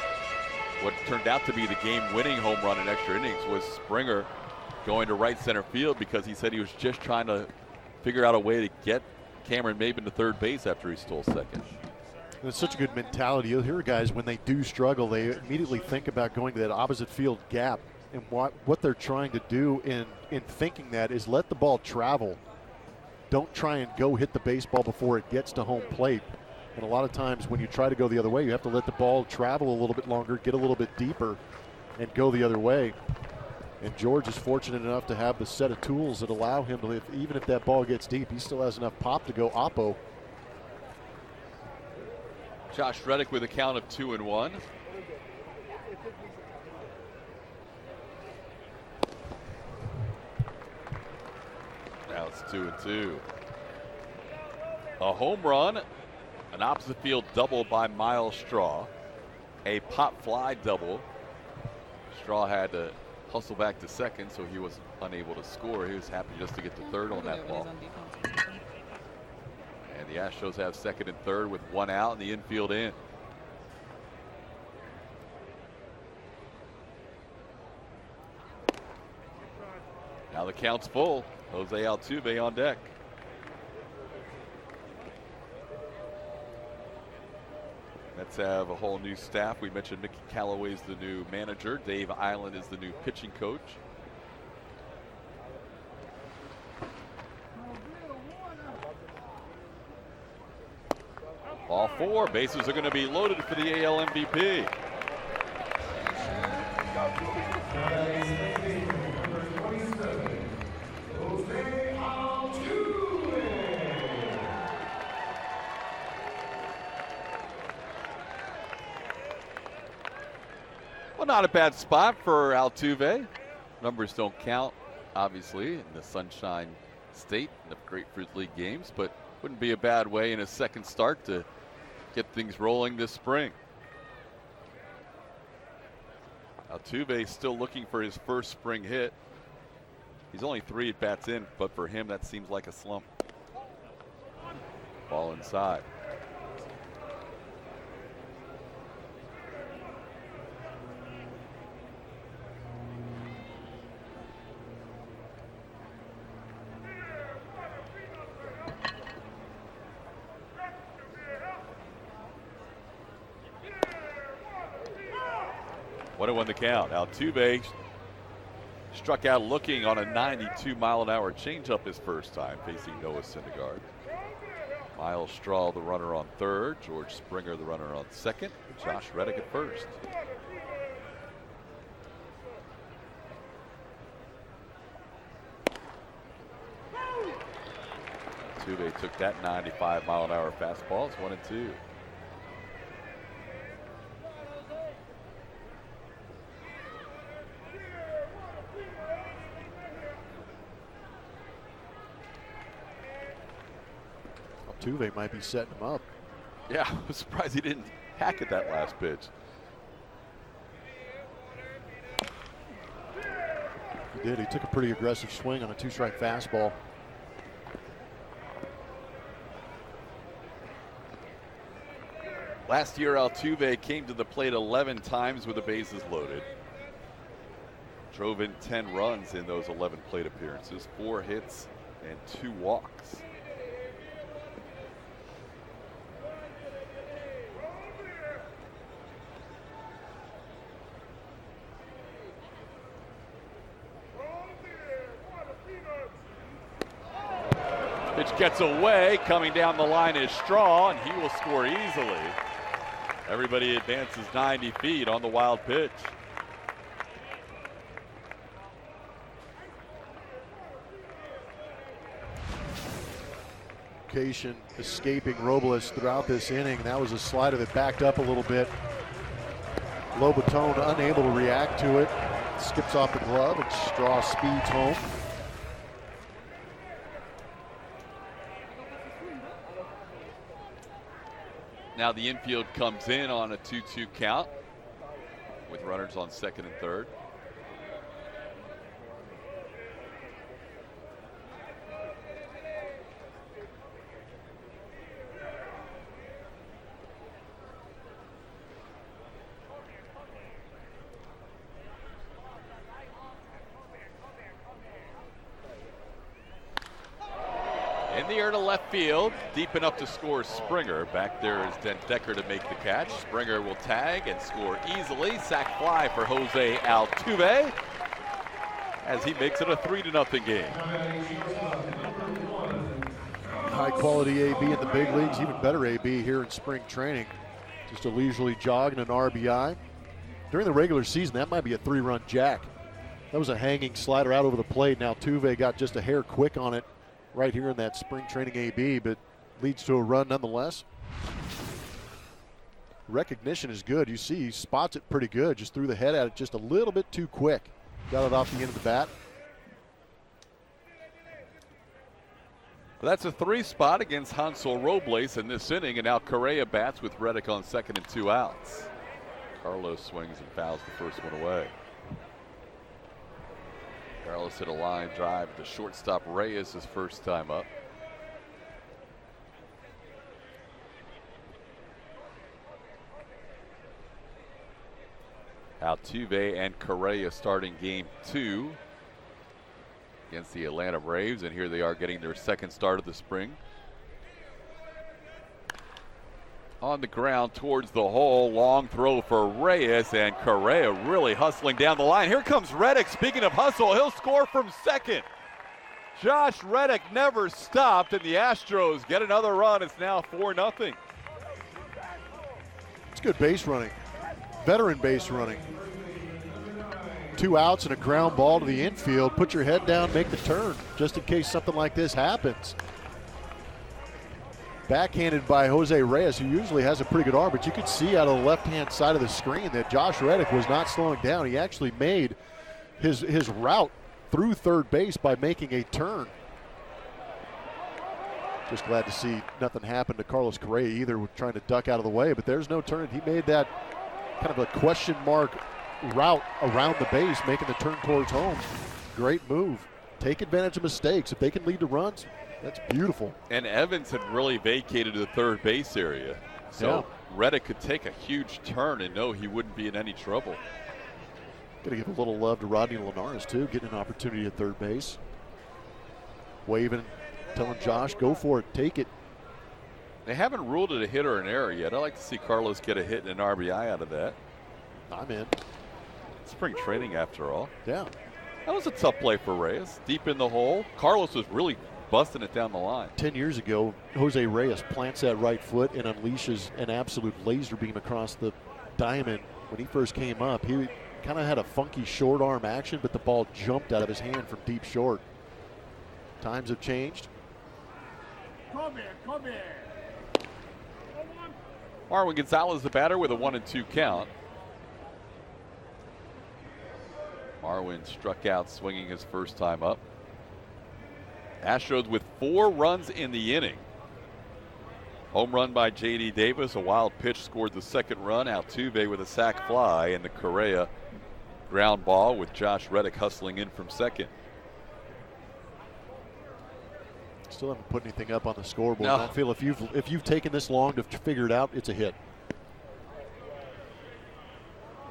what turned out to be the game-winning home run in extra innings was Springer going to right center field, because he said he was just trying to figure out a way to get Cameron Maben to third base after he stole second. It's such a good mentality. You'll hear guys, when they do struggle, they immediately think about going to that opposite field gap. And what they're trying to do in thinking that is let the ball travel. Don't try and go hit the baseball before it gets to home plate. And a lot of times when you try to go the other way, you have to let the ball travel a little bit longer, get a little bit deeper, and go the other way. And George is fortunate enough to have the set of tools that allow him to, even if that ball gets deep, he still has enough pop to go oppo. Josh Reddick with a count of 2-1. Now it's 2-2. A home run, an opposite field double by Miles Straw, a pop fly double. Straw had to hustle back to second, so he was unable to score. He was happy just to get to third on that ball. And the Astros have second and third with one out and the infield in. Now the count's full. Jose Altuve on deck. Mets have a whole new staff. We mentioned Mickey Callaway's the new manager. Dave Island is the new pitching coach. All 4 bases are going to be loaded for the AL MVP. Well, not a bad spot for Altuve. Numbers don't count, obviously, in the Sunshine State of Grapefruit League games, but wouldn't be a bad way in a second start to get things rolling this spring. Altuve still looking for his first spring hit. He's only 3 at-bats in, but for him that seems like a slump. Ball inside. One and one the count. Altuve struck out looking on a 92-mile-an-hour changeup his first time, facing Noah Syndergaard. Miles Straw, the runner on third. George Springer, the runner on second. Josh Reddick at first. Altuve took that 95-mile-an-hour fastball. It's 1-2. Altuve might be setting him up. Yeah, I was surprised he didn't hack at that last pitch. He did. He took a pretty aggressive swing on a 2-strike fastball. Last year, Altuve came to the plate 11 times with the bases loaded. Drove in 10 runs in those 11 plate appearances, 4 hits and 2 walks. Pitch gets away, coming down the line is Straw, and he will score easily. Everybody advances 90 feet on the wild pitch. Location escaping Robles throughout this inning. That was a slider that backed up a little bit. Lobaton unable to react to it. Skips off the glove and Straw speeds home. Now the infield comes in on a 2-2 count with runners on second and third. In the air to left field, deep enough to score Springer. Back there is Dent Decker to make the catch. Springer will tag and score easily. Sac fly for Jose Altuve as he makes it a 3-0 game. High quality AB in the big leagues, even better AB here in spring training. Just a leisurely jog and an RBI. During the regular season, that might be a 3-run jack. That was a hanging slider out over the plate. Now Altuve got just a hair quick on it right here in that spring training AB, but leads to a run nonetheless. Recognition is good. You see he spots it pretty good. Just threw the head at it just a little bit too quick. Got it off the end of the bat. Well, that's a 3 spot against Hansel Robles in this inning, and now Correa bats with Reddick on second and 2 outs. Carlos swings and fouls the first one away. Carlos hit a line drive to shortstop Reyes his first time up. Altuve and Correa starting game 2 against the Atlanta Braves, and here they are getting their second start of the spring. On the ground towards the hole, long throw for Reyes, and Correa really hustling down the line. Here comes Reddick. Speaking of hustle, he'll score from second. Josh Reddick never stopped, and the Astros get another run. It's now 4-0. It's good base running, veteran base running. 2 outs and a ground ball to the infield. Put your head down, make the turn, just in case something like this happens. backhanded by Jose Reyes, who usually has a pretty good arm, but you could see out of the left-hand side of the screen that Josh Reddick was not slowing down. He actually made his route through third base by making a turn. Just glad to see nothing happen to Carlos Correa either, with trying to duck out of the way, but there's no turn. He made that kind of a question mark route around the base, making the turn towards home. Great move. Take advantage of mistakes. If they can lead to runs, that's beautiful. And Evans had really vacated the third base area. So Reddick could take a huge turn and know he wouldn't be in any trouble. Got to give a little love to Rodney Linares, too, getting an opportunity at third base. Waving, telling Josh, go for it, take it. They haven't ruled it a hit or an error yet. I'd like to see Carlos get a hit and an RBI out of that. I'm in. Spring training, after all. Yeah. That was a tough play for Reyes. Deep in the hole. Carlos was really busting it down the line. 10 years ago, Jose Reyes plants that right foot and unleashes an absolute laser beam across the diamond. When he first came up, he kind of had a funky short arm action, but the ball jumped out of his hand from deep short. Times have changed. Come here. Marwin Gonzalez, the batter, with a 1-2 count. Marwin struck out swinging his first time up. Astros with 4 runs in the inning. Home run by J.D. Davis. A wild pitch scored the second run. Altuve with a sac fly, and the Correa ground ball with Josh Reddick hustling in from second. Still haven't put anything up on the scoreboard. No. I feel if you've taken this long to figure it out, it's a hit.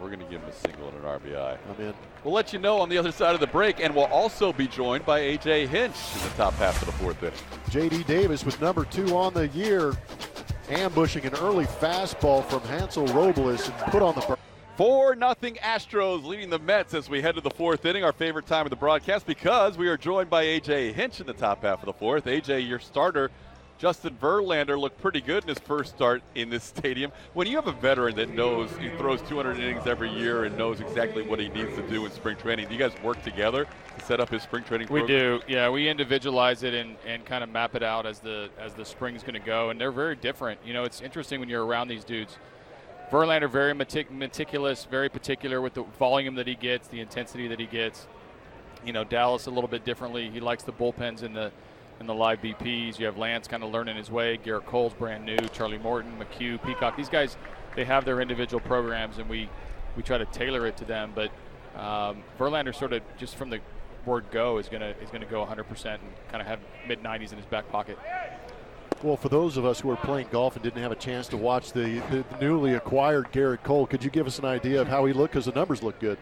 We're going to give him a single and an RBI. I'm in. We'll let you know on the other side of the break, and we'll also be joined by A.J. Hinch in the top half of the fourth inning. J.D. Davis with number 2 on the year, ambushing an early fastball from Hansel Robles and put on the 4-0 Astros leading the Mets as we head to the fourth inning, our favorite time of the broadcast, because we are joined by A.J. Hinch in the top half of the fourth. A.J., your starter, Justin Verlander, looked pretty good in his first start in this stadium. When you have a veteran that knows he throws 200 innings every year and knows exactly what he needs to do in spring training, do you guys work together to set up his spring training program? We do, yeah. We individualize it and kind of map it out as the spring's going to go, and they're very different. You know, it's interesting when you're around these dudes. Verlander, very meticulous, very particular with the volume that he gets, the intensity that he gets. You know, Dallas a little bit differently. He likes the bullpens and the live BPs. You have Lance kind of learning his way. Garrett Cole's brand new. Charlie Morton, McHugh, Peacock. These guys, they have their individual programs, and we try to tailor it to them. But Verlander sort of just from the word go is gonna go 100% and kind of have mid-90s in his back pocket. Well, for those of us who are playing golf and didn't have a chance to watch the newly acquired Garrett Cole, could you give us an idea of how he looked? Because the numbers look good.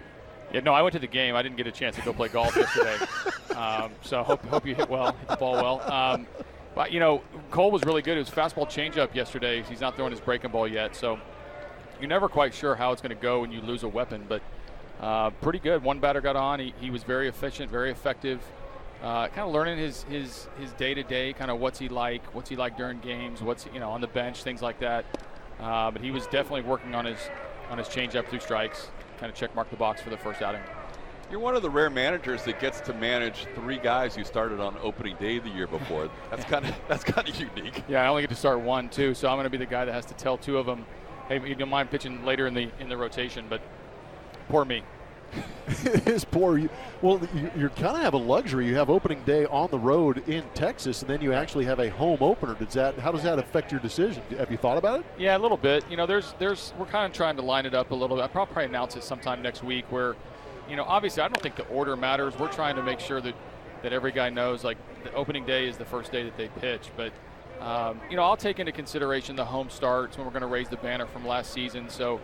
Yeah, no, I went to the game. I didn't get a chance to go play golf yesterday. So hope you hit the ball well. But, you know, Cole was really good. It was fastball changeup yesterday. He's not throwing his breaking ball yet. So you're never quite sure how it's going to go when you lose a weapon. But pretty good. One batter got on. He was very efficient, very effective. Kind of learning his day-to-day, kind of what's he like during games, what's, you know, on the bench, things like that. But he was definitely working on his changeup through strikes, kind of check mark the box for the first outing. You're one of the rare managers that gets to manage 3 guys who started on opening day the year before. That's kind of unique. Yeah, I only get to start 1 too, so I'm going to be the guy that has to tell 2 of them, hey, you don't mind pitching later in the rotation, but poor me. It is poor. Well, you kind of have a luxury. You have opening day on the road in Texas, and then you actually have a home opener. How does that affect your decision? Have you thought about it? Yeah, a little bit. You know, we're kind of trying to line it up a little bit. I'll probably announce it sometime next week where, you know, obviously I don't think the order matters. We're trying to make sure that every guy knows, like, the opening day is the first day that they pitch. But, you know, I'll take into consideration the home starts when we're going to raise the banner from last season. So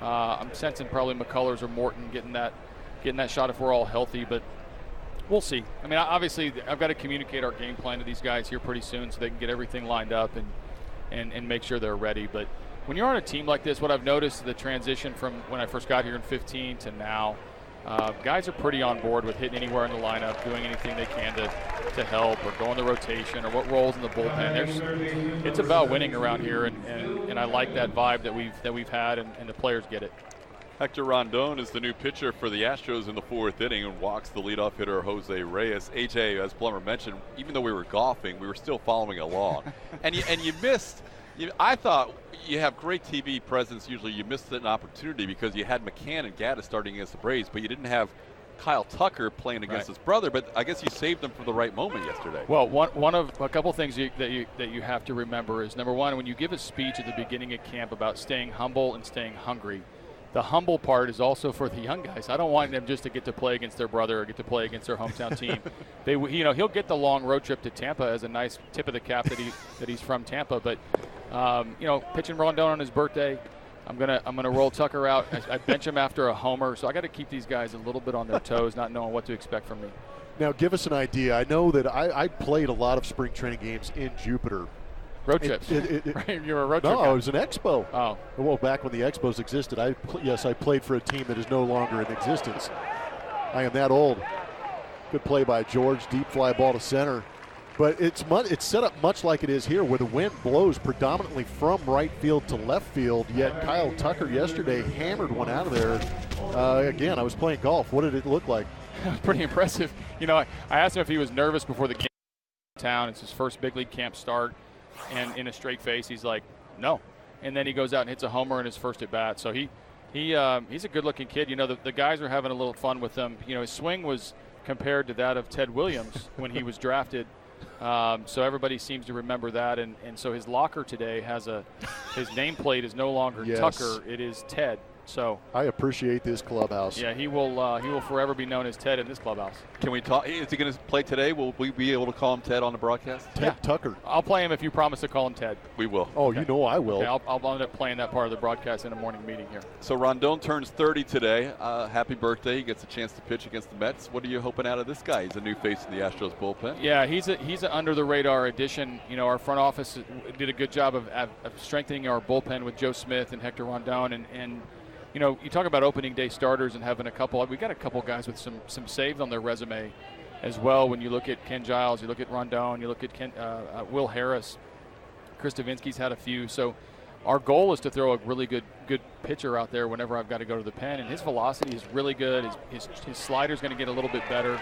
I'm sensing probably McCullers or Morton getting that shot if we're all healthy, but we'll see. I mean, obviously I've got to communicate our game plan to these guys here pretty soon so they can get everything lined up and make sure they're ready. But when you're on a team like this, what I've noticed is the transition from when I first got here in 15 to now, guys are pretty on board with hitting anywhere in the lineup, doing anything they can to help or go in the rotation or what roles in the bullpen. It's about winning around here, and I like that vibe that we've had, and the players get it. Hector Rondon is the new pitcher for the Astros in the 4th inning and walks the leadoff hitter Jose Reyes. AJ, as Plummer mentioned, even though we were golfing, we were still following along. and you missed. I thought you have great TV presence. Usually you missed an opportunity because you had McCann and Gaddis starting against the Braves, but you didn't have Kyle Tucker playing against his brother. But I guess you saved him for the right moment yesterday. Well, one of a couple things that you have to remember is, number one, when you give a speech at the beginning of camp about staying humble and staying hungry, the humble part is also for the young guys. I don't want them just to get to play against their brother or get to play against their hometown team. He'll get the long road trip to Tampa as a nice tip of the cap that he's from Tampa. But pitching Rondon on his birthday, I'm gonna roll Tucker out. I bench him after a homer, so I got to keep these guys a little bit on their toes, not knowing what to expect from me. Now, give us an idea. I know that I played a lot of spring training games in Jupiter. Road trips. Right? You're a road trip No, guy. it was an expo. Oh. Well, back when the expos existed, I played for a team that is no longer in existence. I am that old. Good play by George, deep fly ball to center. But it's set up much like it is here, where the wind blows predominantly from right field to left field, yet Kyle Tucker yesterday hammered one out of there. Again, I was playing golf. What did it look like? It was pretty impressive. I asked him if he was nervous before the camp in town. It's his first big league camp start. And in a straight face, he's like, no. And then he goes out and hits a homer in his first at bat. So he's a good-looking kid. The guys are having a little fun with him. His swing was compared to that of Ted Williams when he was drafted. So everybody seems to remember that. And so his locker today has his nameplate is no longer Tucker. It is Ted. So I appreciate this clubhouse. Yeah, he will forever be known as Ted in this clubhouse. Can we talk? Is he going to play today? Will we be able to call him Ted on the broadcast? Ted Tucker. I'll play him if you promise to call him Ted. We will. Oh, okay. You know I will. Okay, I'll end up playing that part of the broadcast in a morning meeting here. So Rondon turns 30 today. Happy birthday. He gets a chance to pitch against the Mets. What are you hoping out of this guy? He's a new face in the Astros bullpen. Yeah, he's an under-the-radar addition. Our front office did a good job of strengthening our bullpen with Joe Smith and Hector Rondon. And you talk about opening day starters and having a couple. We got a couple guys with some saves on their resume as well. When you look at Ken Giles, you look at Rondon, you look at Will Harris, Chris Davinsky's had a few. So our goal is to throw a really good pitcher out there whenever I've got to go to the pen. And his velocity is really good. His slider's going to get a little bit better.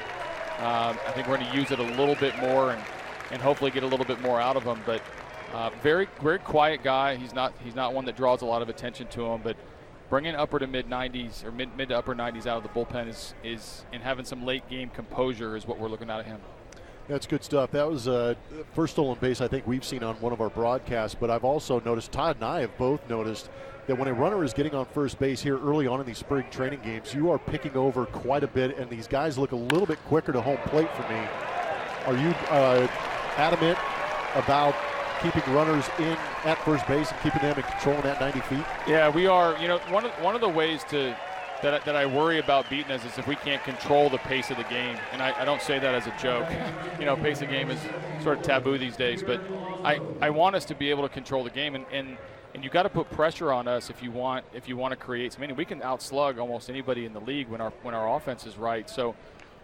I think we're going to use it a little bit more and hopefully get a little bit more out of him. But very, very quiet guy. He's not one that draws a lot of attention to him, but bringing upper to mid 90s or mid to upper 90s out of the bullpen is and having some late game composure is what we're looking at of him. That's good stuff. That was first stolen base I think we've seen on one of our broadcasts, but I've also noticed, Todd and I have both noticed, that when a runner is getting on first base here early on in these spring training games, you are picking over quite a bit, and these guys look a little bit quicker to home plate for me. Are you adamant about keeping runners in at first base and keeping them in control in that 90 feet? Yeah, we are. One of the ways that I worry about beating us is if we can't control the pace of the game. And I don't say that as a joke. Pace of game is sort of taboo these days. But I want us to be able to control the game. And you got to put pressure on us if you want to create some. We can outslug almost anybody in the league when our offense is right. So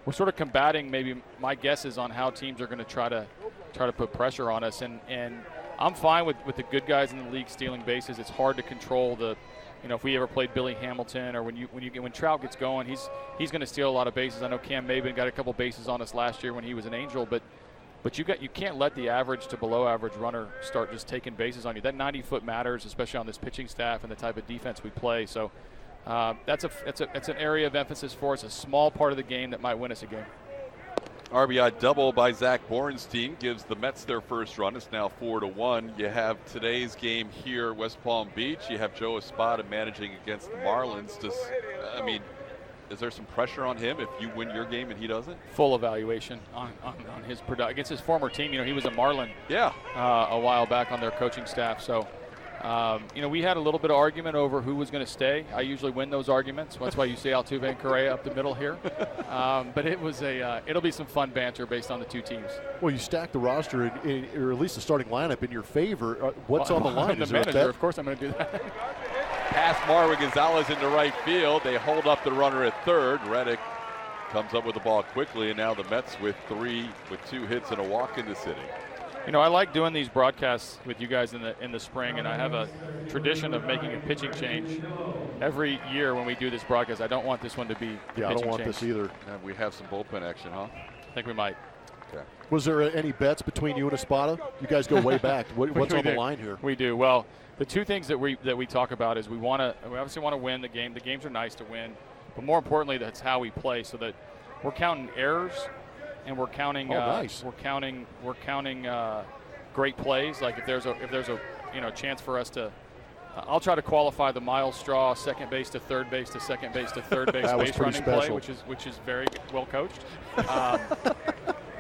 we're sort of combating maybe my guesses on how teams are going to try to put pressure on us. And I'm fine with the good guys in the league stealing bases. It's hard to control the. If we ever played Billy Hamilton, or when Trout gets going, he's going to steal a lot of bases. I know Cam Maben got a couple bases on us last year when he was an Angel, but you can't let the average to below average runner start just taking bases on you. That 90-foot matters, especially on this pitching staff and the type of defense we play. So that's an area of emphasis for us. A small part of the game that might win us a game. RBI double by Zach Bourne's team gives the Mets their first run. It's now 4-1. You have today's game here, West Palm Beach. You have Joe Espada managing against the Marlins. Is there some pressure on him if you win your game and he doesn't? Full evaluation on his production against his former team. He was a Marlin. Yeah. A while back on their coaching staff. So. We had a little bit of argument over who was going to stay. I usually win those arguments. That's why you see Altuve and Correa up the middle here. But it'll be some fun banter based on the two teams. Well, you stack the roster, or at least the starting lineup, in your favor. What's on the line? I'm the manager. Of course I'm going to do that. Pass Marwin Gonzalez into right field. They hold up the runner at third. Reddick comes up with the ball quickly, and now the Mets with 2 hits and a walk in this inning. I like doing these broadcasts with you guys in the spring, and I have a tradition of making a pitching change every year when we do this broadcast, I don't want this one to be the I don't pitching want change. this either. And we have some bullpen action, huh? I think we might. Okay. Was there any bets between you and Espada? You guys go way back. What's We on the do. line here? We do. Well, the two things that we talk about is we obviously want to win the game. The games are nice to win, but more importantly, that's how we play. So that we're counting errors, and we're counting. Nice. We're counting great plays. Like if there's a chance for us to. I'll try to qualify the Miles Straw second base to third base to second base to third base That was base pretty running special. play, which is very well coached.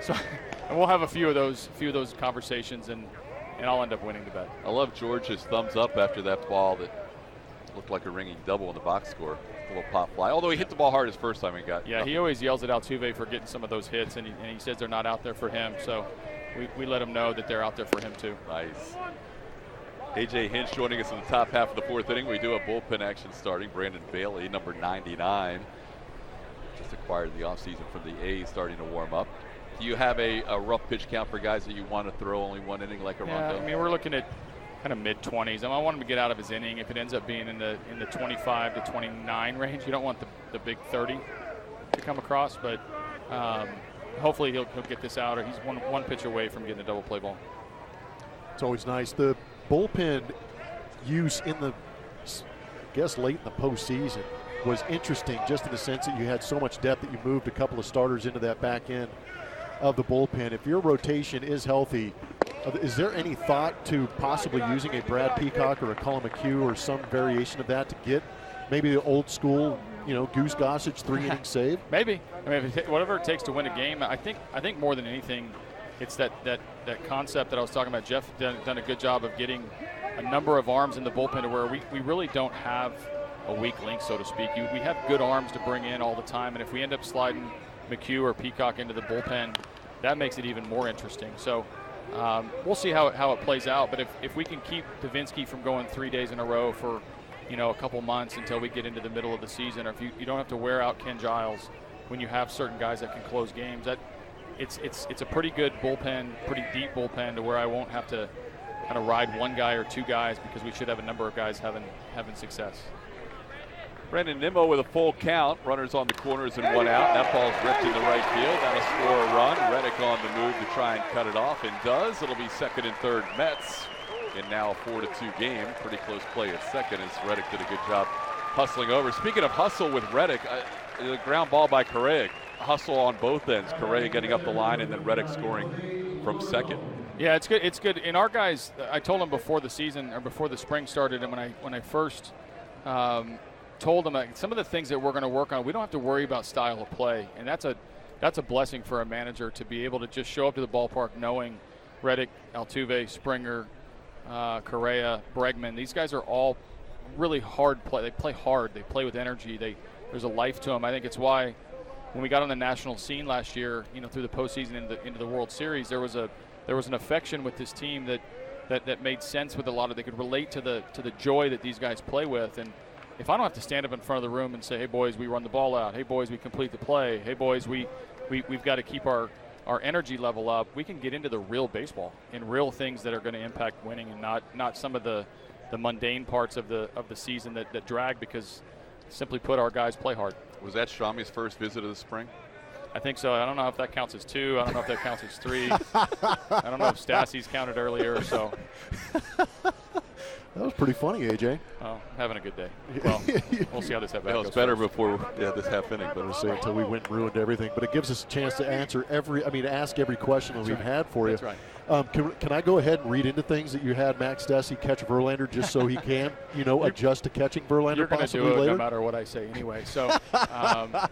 So, and we'll have a few of those conversations, and I'll end up winning the bet. I love George's thumbs up after that ball that looked like a ringing double in the box score. A little pop fly. Although he hit the ball hard his first time he got. Yeah, he always yells at Altuve for getting some of those hits, and he says they're not out there for him. So we let him know that they're out there for him too. Nice. A.J. Hinch joining us in the top half of the fourth inning. We do have bullpen action starting. Brandon Bailey, number 99, just acquired in the offseason from the A's, starting to warm up. Do you have a rough pitch count for guys that you want to throw only one inning like a Yeah, Rondo? I mean, we're looking at kind of mid-20s. I want him to get out of his inning. If it ends up being in the 25 to 29 range, you don't want the big 30 to come across, but hopefully he'll get this out, or he's one pitch away from getting a double play ball. It's always nice. The bullpen use in the, I guess, late in the postseason was interesting, just in the sense that you had so much depth that you moved a couple of starters into that back end of the bullpen. If your rotation is healthy, is there any thought to possibly using a Brad Peacock or a Colin McHugh or some variation of that to get maybe the old school, Goose Gossage 3-inning save? Maybe. I mean, whatever it takes to win a game. I think more than anything, it's that concept that I was talking about. Jeff done a good job of getting a number of arms in the bullpen to where we really don't have a weak link, so to speak. We have good arms to bring in all the time, and if we end up sliding McHugh or Peacock into the bullpen, that makes it even more interesting. So we'll see how it plays out. But if we can keep Davinsky from going 3 days in a row for a couple months until we get into the middle of the season, or if you don't have to wear out Ken Giles when you have certain guys that can close games, that it's a pretty good bullpen, pretty deep bullpen, to where I won't have to kind of ride one guy or two guys, because we should have a number of guys having success. Brandon Nimmo with a full count. Runners on the corners and one out. That ball's ripped into right field. That'll score a run. Reddick on the move to try and cut it off, and does. It'll be second and third Mets. And now a 4-2 game. Pretty close play at second as Reddick did a good job hustling over. Speaking of hustle with Reddick, the ground ball by Correa. Hustle on both ends. Correa getting up the line, and then Reddick scoring from second. Yeah, it's good. It's good. And our guys, I told them before the season, or before the spring started, and when I first told them some of the things that we're going to work on, we don't have to worry about style of play, and that's a blessing for a manager, to be able to just show up to the ballpark knowing Reddick, Altuve, Springer, Correa, Bregman. These guys are all really hard play. They play hard. They play with energy. There's a life to them. I think it's why when we got on the national scene last year, through the postseason into the World Series, there was an affection with this team that made sense with a lot of. They could relate to the joy that these guys play with. And if I don't have to stand up in front of the room and say, "Hey boys, we run the ball out. Hey boys, we complete the play. Hey boys, we've got to keep our energy level up," we can get into the real baseball and real things that are going to impact winning, and not some of the mundane parts of the season that drag, because simply put, our guys play hard. Was that Strami's first visit of the spring? I think so. I don't know if that counts as 2. I don't know if that counts as 3. I don't know if Stassi's counted earlier. So That was pretty funny, AJ. oh, having a good day. Well, we'll see how this half It was goes better first. before this half inning. But say until we went and ruined everything. But it gives us a chance to ask every question that we've had for you. That's right. Can I go ahead and read into things that you had Max Stassi catch Verlander, just so he can, adjust to catching Verlander You're going to possibly do it later? no matter what I say anyway. So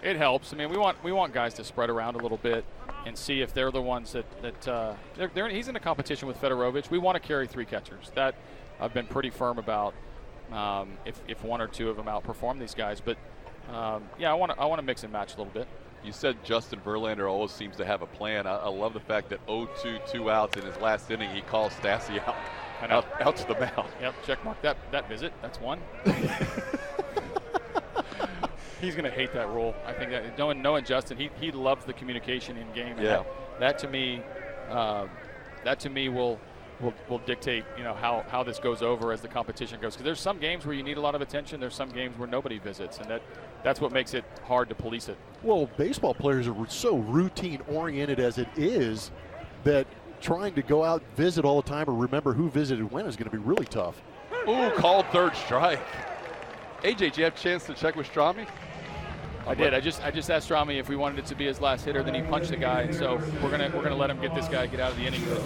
it helps. I mean, we want guys to spread around a little bit and see if they're the ones that he's in a competition with Fedorovich. We want to carry 3 catchers. That I've been pretty firm about. If one or two of them outperform these guys, but I want to mix and match a little bit. You said Justin Verlander always seems to have a plan. I love the fact that 0-2, 2 outs in his last inning, he calls Stassi out to the mound. Yep, check mark that visit. That's 1. He's going to hate that rule. I think that knowing Justin, he loves the communication in game. And Yeah. that to me will will dictate, how this goes over as the competition goes. Because there's some games where you need a lot of attention. There's some games where nobody visits, and that's what makes it hard to police it. Well, baseball players are so routine-oriented as it is that trying to go out and visit all the time or remember who visited when is going to be really tough. Ooh, called third strike. AJ, did you have a chance to check with Strami? I did. I just asked Strami if we wanted it to be his last hitter. Then he punched the guy, and so we're gonna let him get this guy get out of the inning. But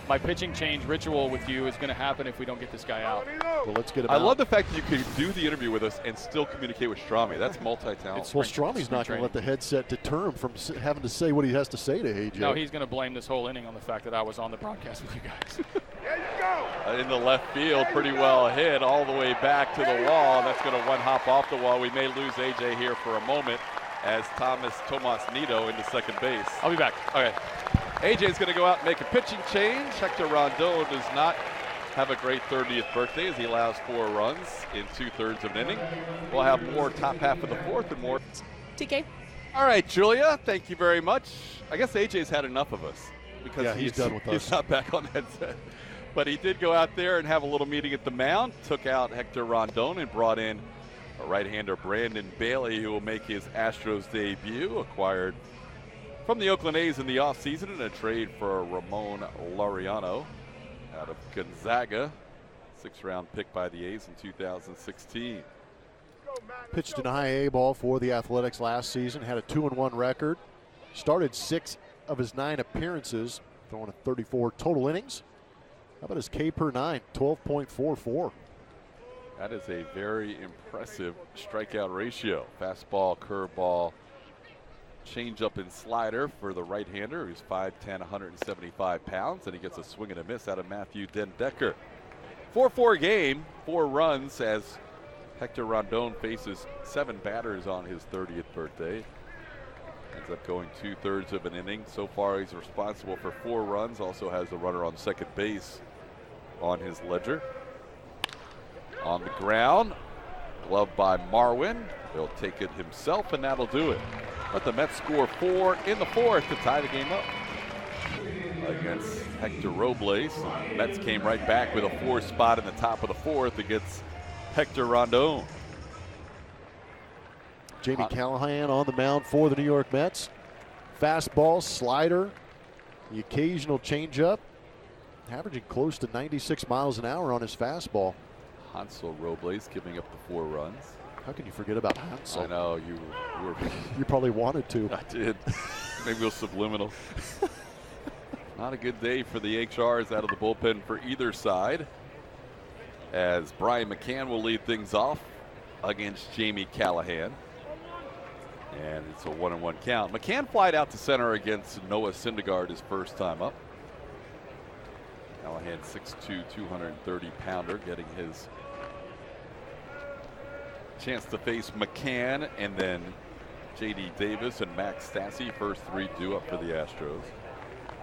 my pitching change ritual with you is going to happen if we don't get this guy out. Well, let's get him I out. love the fact that you could do the interview with us and still communicate with Strami. That's multi-talent. Well, Strami's not going to let the headset deter him from having to say what he has to say to AJ. No, he's going to blame this whole inning on the fact that I was on the broadcast with you guys. There you go. In the left field, pretty well hit all the way back to the wall. That's going to one hop off the wall. We may lose AJ here for a moment as Tomas Nido into second base. I'll be back. Okay. AJ's going to go out and make a pitching change. Hector Rondon does not have a great 30th birthday as he allows 4 runs in 2/3 of an inning. We'll have more top half of the fourth and more. TK. All right, Julia, thank you very much. I guess AJ's had enough of us because he's done with us. He's not back on that set. But he did go out there and have a little meeting at the mound, took out Hector Rondon and brought in a right-hander, Brandon Bailey, who will make his Astros debut, acquired from the Oakland A's in the offseason in a trade for Ramon Laureano out of Gonzaga, 6th-round pick by the A's in 2016. Pitched an high A ball for the Athletics last season, had a 2-1 record, started 6 of his 9 appearances, throwing at 34 total innings. How about his K per 9, 12.44? That is a very impressive strikeout ratio. Fastball, curveball, changeup and slider for the right-hander who's 5'10", 175 pounds, and he gets a swing and a miss out of Matthew Dendecker. 4-4 game, 4 runs as Hector Rondon faces 7 batters on his 30th birthday. Ends up going 2/3 of an inning. So far he's responsible for 4 runs, also has the runner on second base on his ledger. On the ground, glove by Marwin. He'll take it himself, and that'll do it. But the Mets score 4 in the 4th to tie the game up against Hector Robles. The Mets came right back with a 4 spot in the top of the 4th against Hector Rondon. Jamie Callahan on the mound for the New York Mets. Fastball, slider, the occasional changeup, averaging close to 96 miles an hour on his fastball. Hansel Robles giving up the 4 runs. How can you forget about Hansel? I know, you were. You probably wanted to. I did. Maybe it was subliminal. Not a good day for the HRs out of the bullpen for either side, as Brian McCann will lead things off against Jamie Callahan. And it's a 1-1 count. McCann flied out to center against Noah Syndergaard his first time up. Callahan 6'2", 230-pounder, getting his chance to face McCann, and then J.D. Davis and Max Stassi, first 3 due up for the Astros.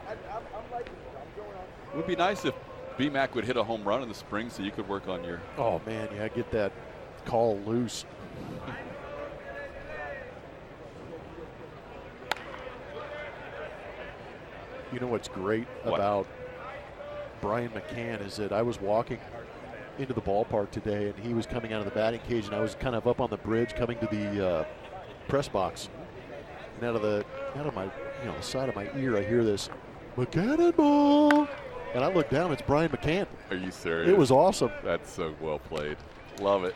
It would be nice if B-Mac would hit a home run in the spring so you could work on your... Oh, man, yeah, get that call loose. You know what's great about Brian McCann is that I was walking into the ballpark today, and he was coming out of the batting cage, and I was kind of up on the bridge coming to the press box. And out of my, the side of my ear, I hear this, McCann ball. And I look down, it's Brian McCann. Are you serious? It was awesome. That's so well played. Love it.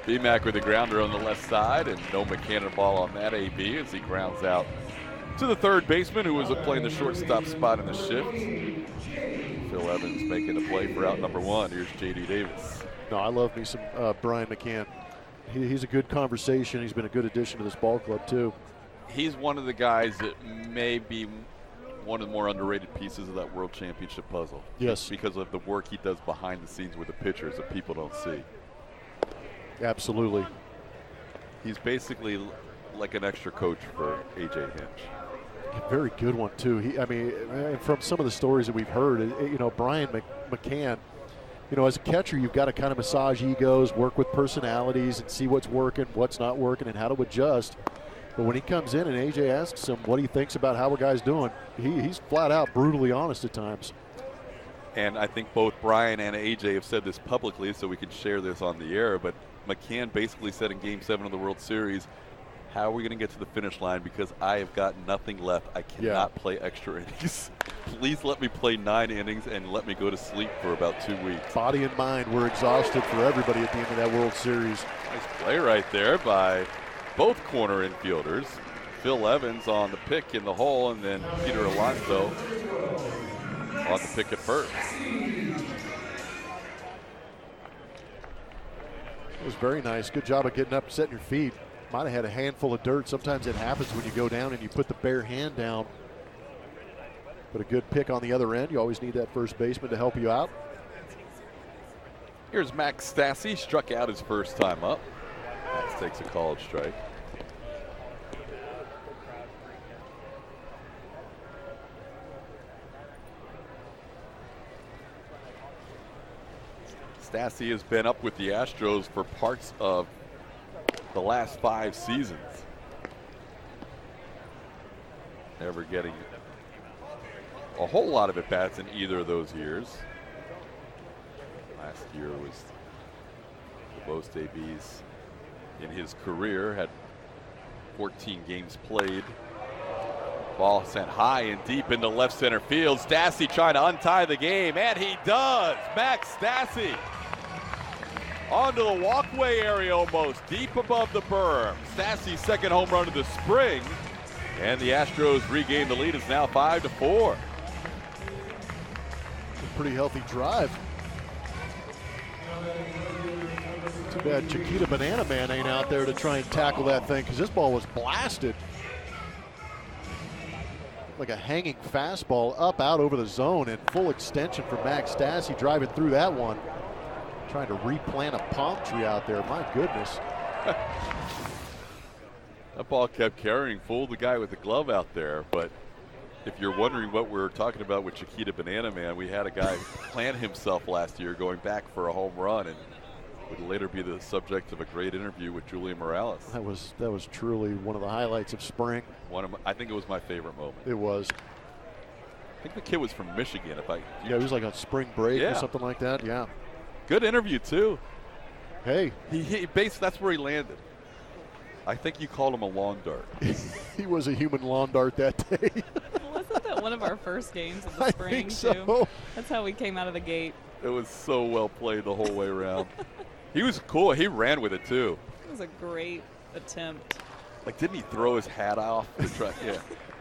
B-Mac with the grounder on the left side, and no McCann ball on that AB as he grounds out to the third baseman, who was playing the shortstop spot in the shift. Phil Evans making a play for out number 1. Here's J.D. Davis. No, I love me some Brian McCann. He's a good conversation. He's been a good addition to this ball club, too. He's one of the guys that may be one of the more underrated pieces of that World Championship puzzle. Yes. Because of the work he does behind the scenes with the pitchers that people don't see. Absolutely. He's basically like an extra coach for A.J. Hinch. A very good one, too. From some of the stories that we've heard, Brian McCann, as a catcher, you've got to kind of massage egos, work with personalities, and see what's working, what's not working, and how to adjust. But when he comes in and AJ asks him what he thinks about how a guy's doing, he's flat out brutally honest at times. and I think both Brian and AJ have said this publicly, so we can share this on the air, but McCann basically said in Game 7 of the World Series, how are we going to get to the finish line because I have got nothing left. I cannot play extra innings. Please let me play 9 innings and let me go to sleep for about 2 weeks. Body and mind were exhausted for everybody at the end of that World Series. Nice play right there by both corner infielders. Phil Evans on the pick in the hole, and then Peter Alonso on the pick at first. It was very nice. Good job of getting up and setting your feet. Might have had a handful of dirt. Sometimes it happens when you go down and you put the bare hand down. But a good pick on the other end. You always need that first baseman to help you out. Here's Max Stassi, struck out his first time up. Max takes a called strike. Stassi has been up with the Astros for parts of the last 5 seasons. Never getting a whole lot of at-bats in either of those years. Last year was the most ABs in his career, had 14 games played. Ball sent high and deep into left center field. Stassi trying to untie the game, and he does. Max Stassi onto the walkway area almost, deep above the berm. Stassi's second home run of the spring, and the Astros regain the lead. It's now 5-4. A pretty healthy drive. Too bad Chiquita Banana Man ain't out there to try and tackle that thing, because this ball was blasted. Like a hanging fastball up out over the zone, and full extension for Max Stassi driving through that one. Trying to replant a palm tree out there. My goodness. That ball kept carrying, fooled the guy with the glove out there. But if you're wondering what we're talking about with Chiquita Banana Man, we had a guy plant himself last year going back for a home run, and would later be the subject of a great interview with Julian Morales. That was truly one of the highlights of spring. I think it was my favorite moment. It was. I think the kid was from Michigan. Yeah, he was like on spring break or something like that. Yeah. Good interview too. Hey, he basically, that's where he landed. I think you called him a lawn dart. He was a human lawn dart that day. Wasn't that one of our first games of the I spring think too? so. That's how we came out of the gate. It was so well played the whole way around. He was cool. He ran with it too. It was a great attempt. Like, didn't he throw his hat off to try? Yeah.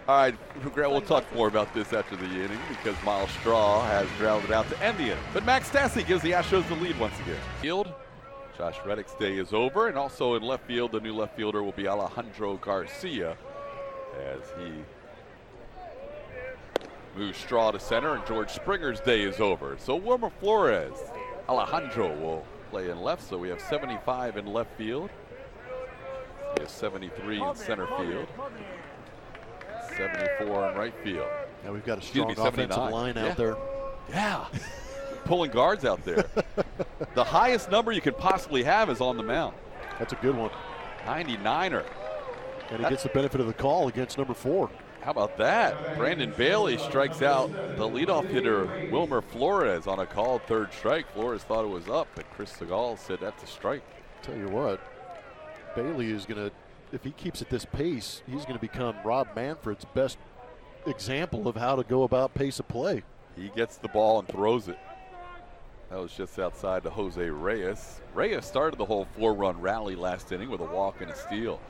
All right, we'll talk more about this after the inning because Miles Straw has grounded out to end the inning. But Max Stassi gives the Astros the lead once again. Field, Josh Reddick's day is over, and also in left field, the new left fielder will be Alejandro Garcia as he moves Straw to center, and George Springer's day is over. So Wilmer Flores, Alejandro will play in left, so we have 75 in left field. We have 73 in center field. 74 in right field. Yeah, we've got a strong offensive line out there. Yeah. Pulling guards out there. The highest number you could possibly have is on the mound. That's a good one. 99er. And he gets the benefit of the call against number 4. How about that? Brandon Bailey strikes out the leadoff hitter, Wilmer Flores, on a called third strike. Flores thought it was up, but Chris Segal said that's a strike. Tell you what, Bailey is going to, if he keeps at this pace, he's going to become Rob Manfred's best example of how to go about pace of play. He gets the ball and throws it. That was just outside to Jose Reyes. Reyes started the whole 4-run rally last inning with a walk and a steal.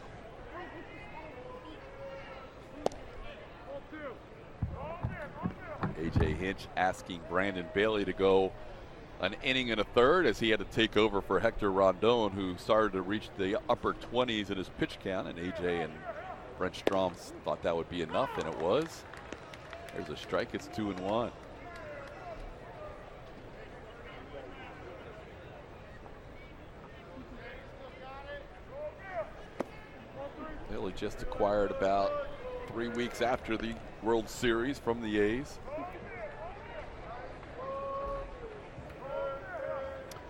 A.J. Hinch asking Brandon Bailey to go an inning and a third as he had to take over for Hector Rondon, who started to reach the upper 20s in his pitch count, and A.J. and Brent Strom thought that would be enough, and it was. There's a strike. It's 2-1. Bailey just acquired about 3 weeks after the World Series from the A's.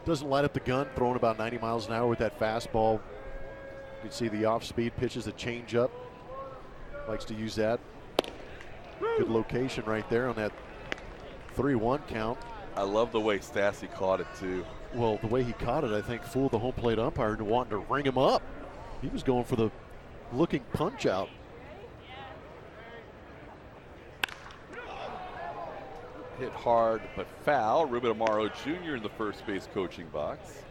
Doesn't light up the gun, throwing about 90 miles an hour with that fastball. You can see the off-speed pitches, the change-up. Likes to use that. Good location right there on that 3-1 count. I love the way Stassi caught it, too. Well, the way he caught it, I think, fooled the home plate umpire into wanting to ring him up. He was going for the looking punch out. Hit hard but foul. Ruben Amaro Jr. in the first base coaching box.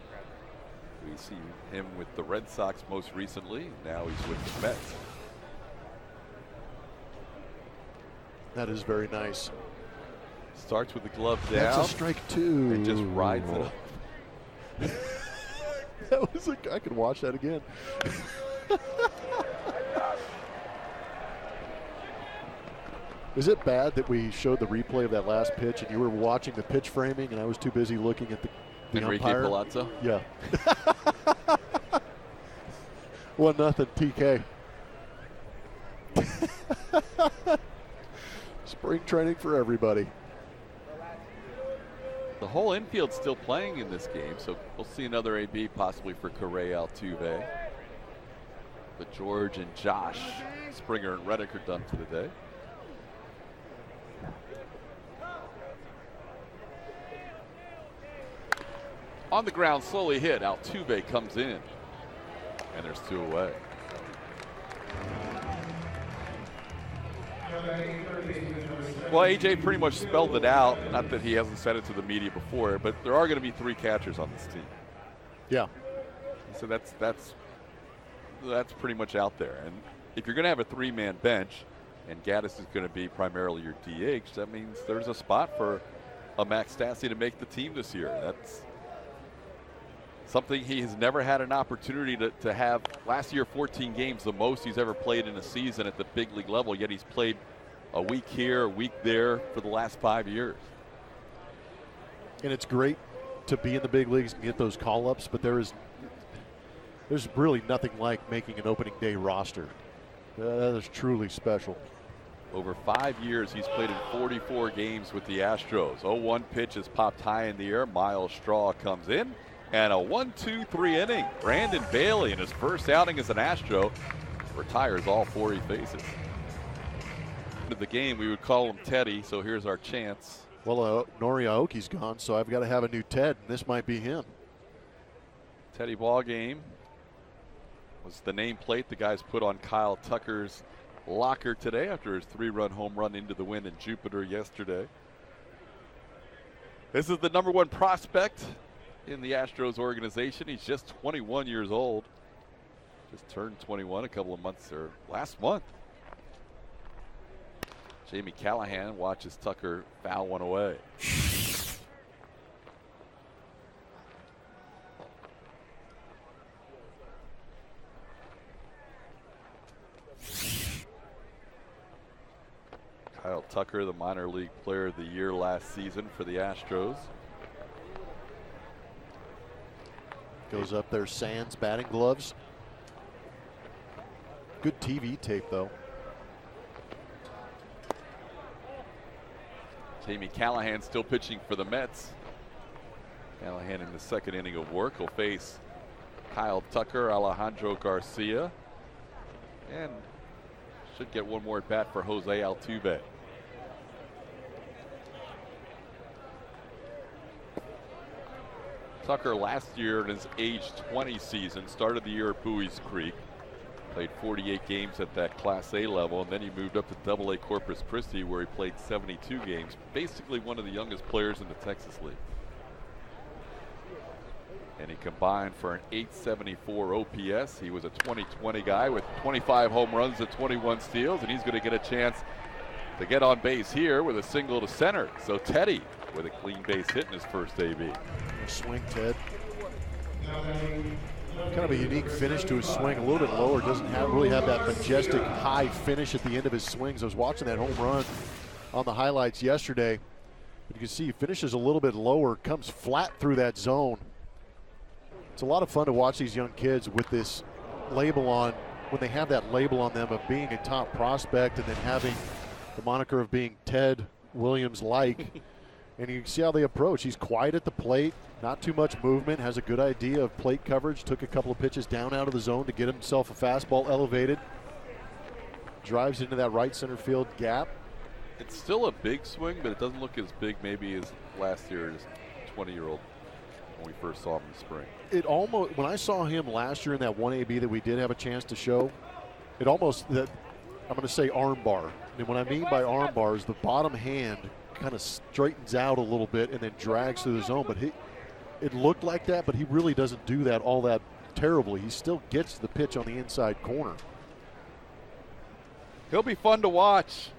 We see him with the Red Sox most recently. Now he's with the Mets. That is very nice. Starts with the glove down. That's a strike 2. And just rides it up. That was I could watch that again. Is it bad that we showed the replay of that last pitch and you were watching the pitch framing and I was too busy looking at the Enrique umpire? Palazzo? Yeah. 1-0 TK. Spring training for everybody. The whole infield's still playing in this game, so we'll see another AB possibly for Correa, Altuve. But George and Josh, Springer and Reddick are done for the day. On the ground, slowly hit. Altuve comes in. And there's 2 away. Well, AJ pretty much spelled it out. Not that he hasn't said it to the media before, but there are going to be 3 catchers on this team. Yeah. So that's pretty much out there. And if you're going to have a 3-man bench, and Gaddis is going to be primarily your DH, that means there's a spot for a Max Stassi to make the team this year. That's something he has never had an opportunity to have. Last year, 14 games, the most he's ever played in a season at the big league level, yet he's played a week here, a week there for the last 5 years. And it's great to be in the big leagues and get those call-ups, but there's really nothing like making an opening day roster. That is truly special. Over 5 years, he's played in 44 games with the Astros. 0-1 pitch is popped high in the air. Miles Straw comes in. And a 1-2-3 inning. Brandon Bailey in his first outing as an Astro retires all 4 he faces. Into the game, we would call him Teddy, so here's our chance. Well, Nori Aoki's gone, so I've got to have a new Ted, and this might be him. Teddy ball game was the nameplate the guys put on Kyle Tucker's locker today after his 3-run home run into the wind in Jupiter yesterday. This is the #1 prospect in the Astros organization. He's just 21 years old. Just turned 21 a couple of months, or last month. Jamie Callahan watches Tucker foul one away. Kyle Tucker, the minor league player of the year last season for the Astros. Goes up there, sans batting gloves. Good TV tape, though. Jamie Callahan still pitching for the Mets. Callahan in the 2nd inning of work will face Kyle Tucker, Alejandro Garcia, and should get one more at bat for Jose Altuve. Tucker last year in his age 20 season started the year at Bowie's Creek. Played 48 games at that Class A level, and then he moved up to Double-A Corpus Christi, where he played 72 games. Basically one of the youngest players in the Texas League. And he combined for an .874 OPS. He was a 2020 guy with 25 home runs and 21 steals, and he's going to get a chance to get on base here with a single to center. So Teddy with a clean base hit in his first AB. Swing, Ted. Kind of a unique finish to his swing, a little bit lower. Doesn't really have that majestic high finish at the end of his swings. I was watching that home run on the highlights yesterday. But you can see he finishes a little bit lower, comes flat through that zone. It's a lot of fun to watch these young kids with this label on, when they have that label on them of being a top prospect and then having the moniker of being Ted Williams-like. And you can see how they approach. He's quiet at the plate, not too much movement, has a good idea of plate coverage, took a couple of pitches down out of the zone to get himself a fastball elevated. Drives into that right center field gap. It's still a big swing, but it doesn't look as big maybe as last year's 20-year-old when we first saw him in the spring. It almost, when I saw him last year in that 1AB that we did have a chance to show, it almost, I'm going to say arm bar. And what I mean by arm bar is the bottom hand kind of straightens out a little bit and then drags through the zone. But it looked like that, but he really doesn't do that all that terribly. He still gets the pitch on the inside corner. He'll be fun to watch.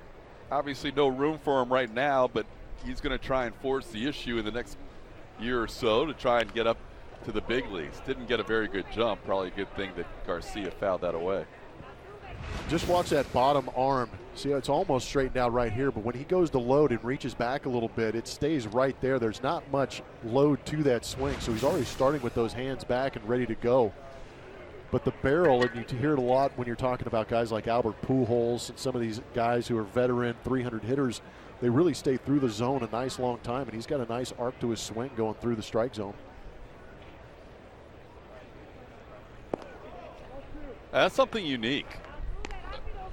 Obviously no room for him right now, but he's going to try and force the issue in the next year or so to try and get up to the big leagues. Didn't get a very good jump. Probably a good thing that Garcia fouled that away. Just watch that bottom arm. See, it's almost straightened out right here, but when he goes to load and reaches back a little bit, it stays right there. There's not much load to that swing, so he's already starting with those hands back and ready to go. But the barrel, and you hear it a lot when you're talking about guys like Albert Pujols and some of these guys who are veteran 300 hitters, they really stay through the zone a nice long time, and he's got a nice arc to his swing going through the strike zone. That's something unique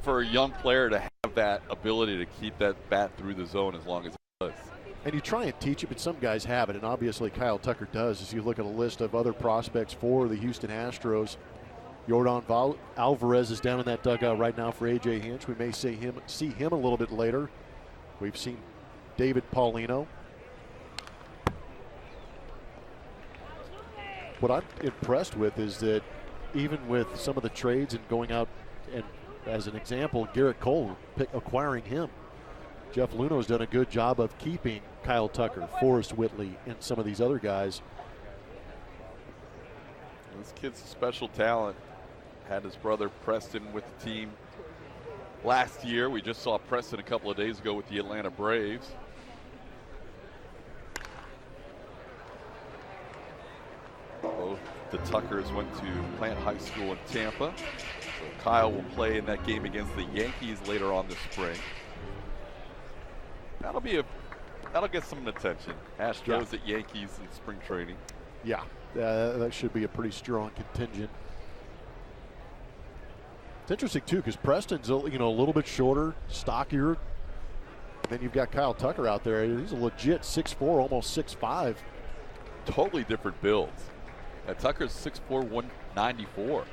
for a young player to have that ability to keep that bat through the zone as long as it does. And you try and teach it, but some guys have it, and obviously Kyle Tucker does. As you look at a list of other prospects for the Houston Astros, Yordan Alvarez is down in that dugout right now for A.J. Hinch. We may see him a little bit later. We've seen David Paulino. What I'm impressed with is that even with some of the trades and going out, and as an example, Garrett Cole acquiring him, Jeff Luno's done a good job of keeping Kyle Tucker, Forrest Whitley, and some of these other guys. This kid's a special talent. Had his brother Preston with the team last year. We just saw Preston a couple of days ago with the Atlanta Braves. Both the Tuckers went to Plant High School in Tampa. So Kyle will play in that game against the Yankees later on this spring. That'll get some attention. Astros at Yankees in spring training. Yeah, that should be a pretty strong contingent. It's interesting too because Preston's a little bit shorter, stockier. And then you've got Kyle Tucker out there. He's a legit 6'4", almost 6'5". Totally different builds. Tucker's 6'4", 194.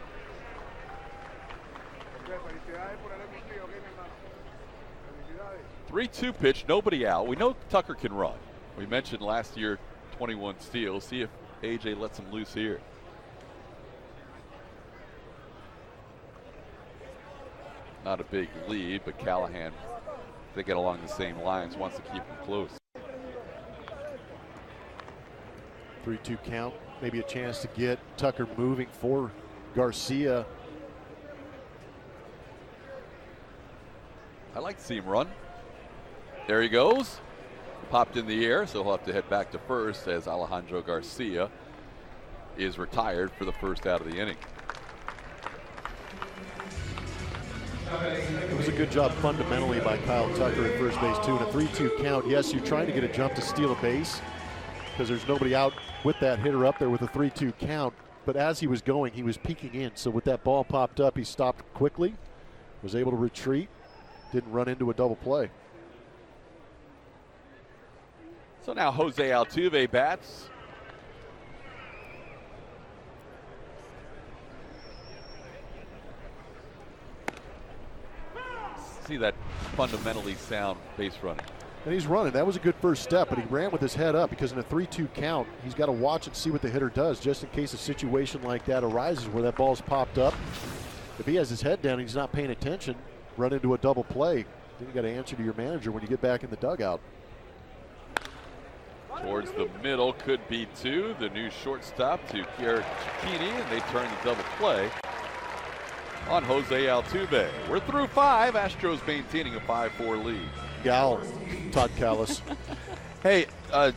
Three-two pitch, nobody out. We know Tucker can run. We mentioned last year 21 steals. See if AJ lets him loose here. Not a big lead, but Callahan, they get along the same lines, wants to keep them close. 3-2 count, maybe a chance to get Tucker moving for Garcia. I like to see him run. There he goes. Popped in the air, so he'll have to head back to first as Alejandro Garcia is retired for the first out of the inning. It was a good job fundamentally by Kyle Tucker at first base too. In a 3-2 count, yes, you're trying to get a jump to steal a base because there's nobody out with that hitter up there with a 3-2 count. But as he was going, he was peeking in. So with that ball popped up, he stopped quickly, was able to retreat, didn't run into a double play. So now Jose Altuve bats. See that fundamentally sound base running. And he's running. That was a good first step, but he ran with his head up because in a 3-2 count, he's got to watch and see what the hitter does just in case a situation like that arises where that ball's popped up. If he has his head down and he's not paying attention, run into a double play, then you got to answer to your manager when you get back in the dugout. Towards the middle, could be two. The new shortstop to Pierre Cicchini, and they turn the double play on Jose Altuve. We're through five. Astros maintaining a 5-4 lead. Gal, Todd Callis. Hey,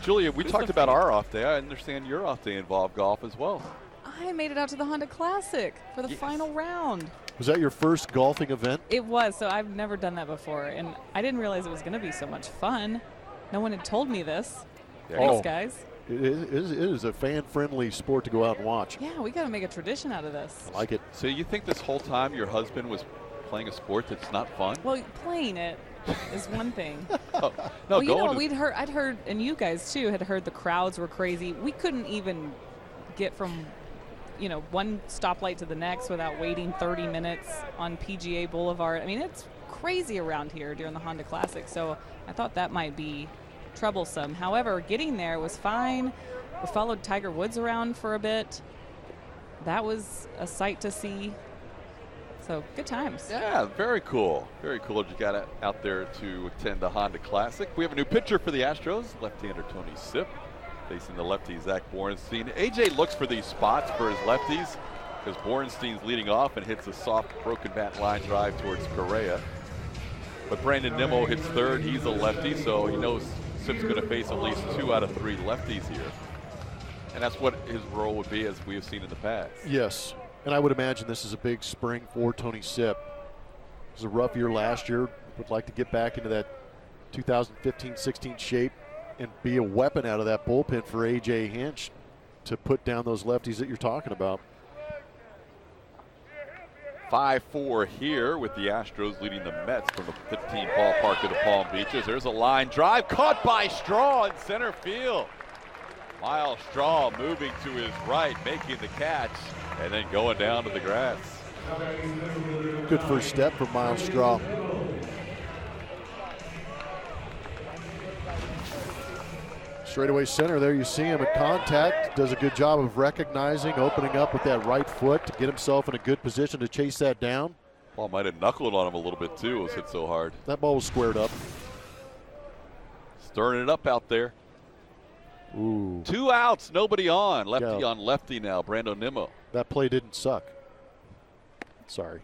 Julia, we talked about our off day. I understand your off day involved golf as well. I made it out to the Honda Classic for the final round. Was that your first golfing event? It was, so I've never done that before, and I didn't realize it was going to be so much fun. No one had told me this. Thanks, guys. It is a fan-friendly sport to go out and watch. Yeah, we got to make a tradition out of this. I like it. So you think this whole time your husband was playing a sport that's not fun? Well, playing it is one thing. No, well, you know, going I'd heard, and you guys too had heard the crowds were crazy. We couldn't even get from, one stoplight to the next without waiting 30 minutes on PGA Boulevard. I mean, it's crazy around here during the Honda Classic, so I thought that might be troublesome. However, getting there was fine. We followed Tiger Woods around for a bit. That was a sight to see. So good times. Yeah, very cool. Very cool if you got out there to attend the Honda Classic. We have a new pitcher for the Astros, left-hander Tony Sipp, facing the lefty Zach Borenstein. AJ looks for these spots for his lefties because Borenstein's leading off and hits a soft broken bat line drive towards Correa. But Brandon Nimmo hits third. He's a lefty, so he knows Sipp's going to face at least 2 out of 3 lefties here. And that's what his role would be, as we have seen in the past. Yes. And I would imagine this is a big spring for Tony Sipp. It was a rough year last year. Would like to get back into that 2015-16 shape and be a weapon out of that bullpen for A.J. Hinch to put down those lefties that you're talking about. 5-4 here with the Astros leading the Mets from the 15 ballpark of the Palm Beaches. There's a line drive caught by Straw in center field. Miles Straw moving to his right, making the catch, and then going down to the grass. Good first step from Miles Straw. Straightaway center, there you see him at contact. Does a good job of recognizing, opening up with that right foot to get himself in a good position to chase that down. Ball might have knuckled on him a little bit too. It was hit so hard. That ball was squared up. Stirring it up out there. Ooh. 2 outs, nobody on. Lefty on lefty now, Brando Nimmo. That play didn't suck. Sorry.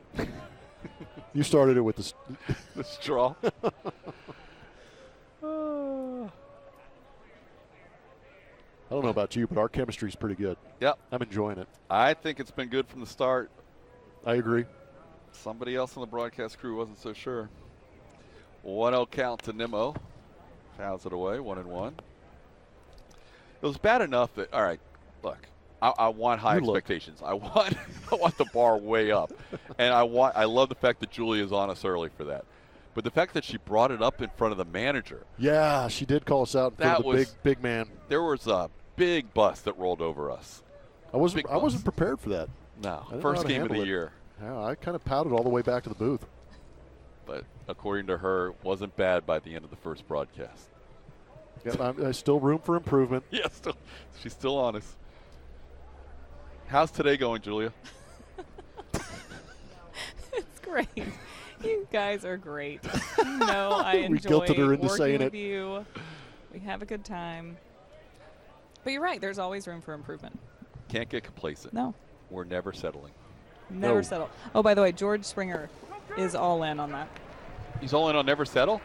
You started it with the straw. I don't know about you, but our chemistry is pretty good. Yep. I'm enjoying it. I think it's been good from the start. I agree. Somebody else on the broadcast crew wasn't so sure. 1-0 count to Nimmo. Fouls it away, 1-1. It was bad enough that, all right, look, I want high expectations. I want the bar way up. And I love the fact that Julia is on us early for that. But the fact that she brought it up in front of the manager. Yeah, she did call us out in front of the big man. There was a big bus that rolled over us. I wasn't prepared for that. No, first game of the year. Yeah, I kind of pouted all the way back to the booth. But according to her, it wasn't bad by the end of the first broadcast. Yeah, there's still room for improvement. Yeah, she's still honest. How's today going, Julia? It's great. You guys are great. You know, I enjoy guilted her into working saying with it. you. We have a good time. But you're right. There's always room for improvement. Can't get complacent. No. We're never settling. Never settle. Oh, by the way, George Springer is all in on that. He's all in on never settle?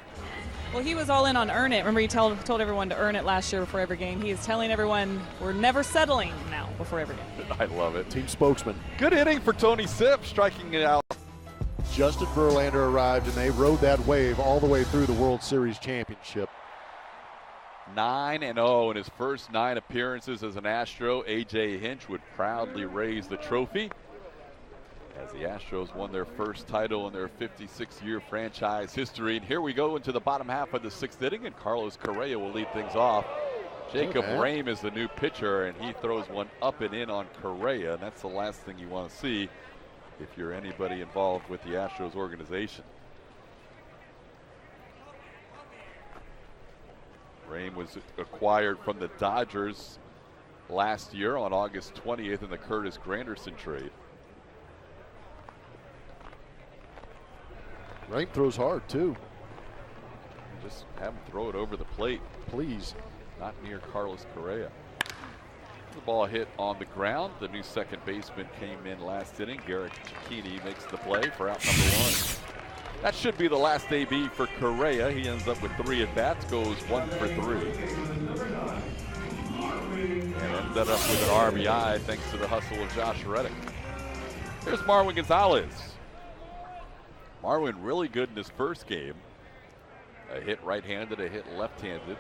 Well, he was all in on earn it. Remember, he told everyone to earn it last year before every game. He is telling everyone we're never settling now before every game. I love it. Team spokesman. Good inning for Tony Sipp, striking it out. Justin Verlander arrived, and they rode that wave all the way through the World Series championship. 9-0 in his first 9 appearances as an Astro. A.J. Hinch would proudly raise the trophy as the Astros won their first title in their 56-year franchise history. And here we go into the bottom half of the 6th inning, and Carlos Correa will lead things off. Jacob Rame is the new pitcher, and he throws one up and in on Correa, and that's the last thing you want to see if you're anybody involved with the Astros organization. Rame was acquired from the Dodgers last year on August 20th in the Curtis Granderson trade. Rame throws hard, too. Just have him throw it over the plate. Please. Not near Carlos Correa. The ball hit on the ground. The new second baseman came in last inning. Garrett Cicchini makes the play for out number 1. That should be the last AB for Correa. He ends up with 3 at-bats, goes 1 for 3. And ended up with an RBI thanks to the hustle of Josh Reddick. Here's Marwin Gonzalez. Marwin really good in his first game. A hit right-handed, a hit left-handed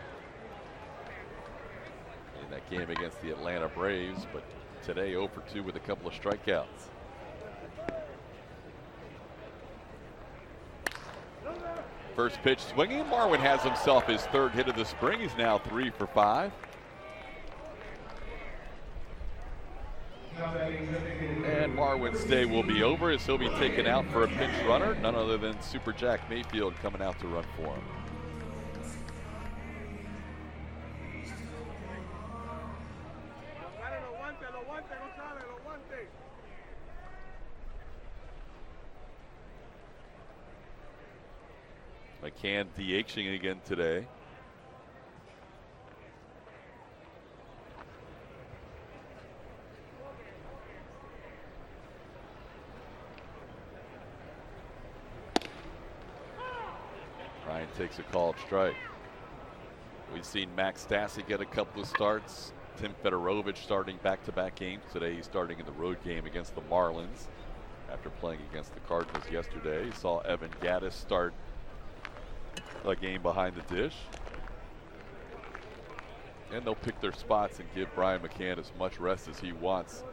in that game against the Atlanta Braves, but today 0 for 2 with a couple of strikeouts. First pitch swinging. Marwin has himself his third hit of the spring. He's now 3 for 5. And Marwin's day will be over as he'll be taken out for a pinch runner. None other than Super Jack Mayfield coming out to run for him. McCann DHing again today. Ryan takes a called strike. We've seen Max Stassi get a couple of starts. Tim Fedorovich starting back-to-back games. Today he's starting in the road game against the Marlins after playing against the Cardinals yesterday. He saw Evan Gattis start a game behind the dish. And they'll pick their spots and give Brian McCann as much rest as he wants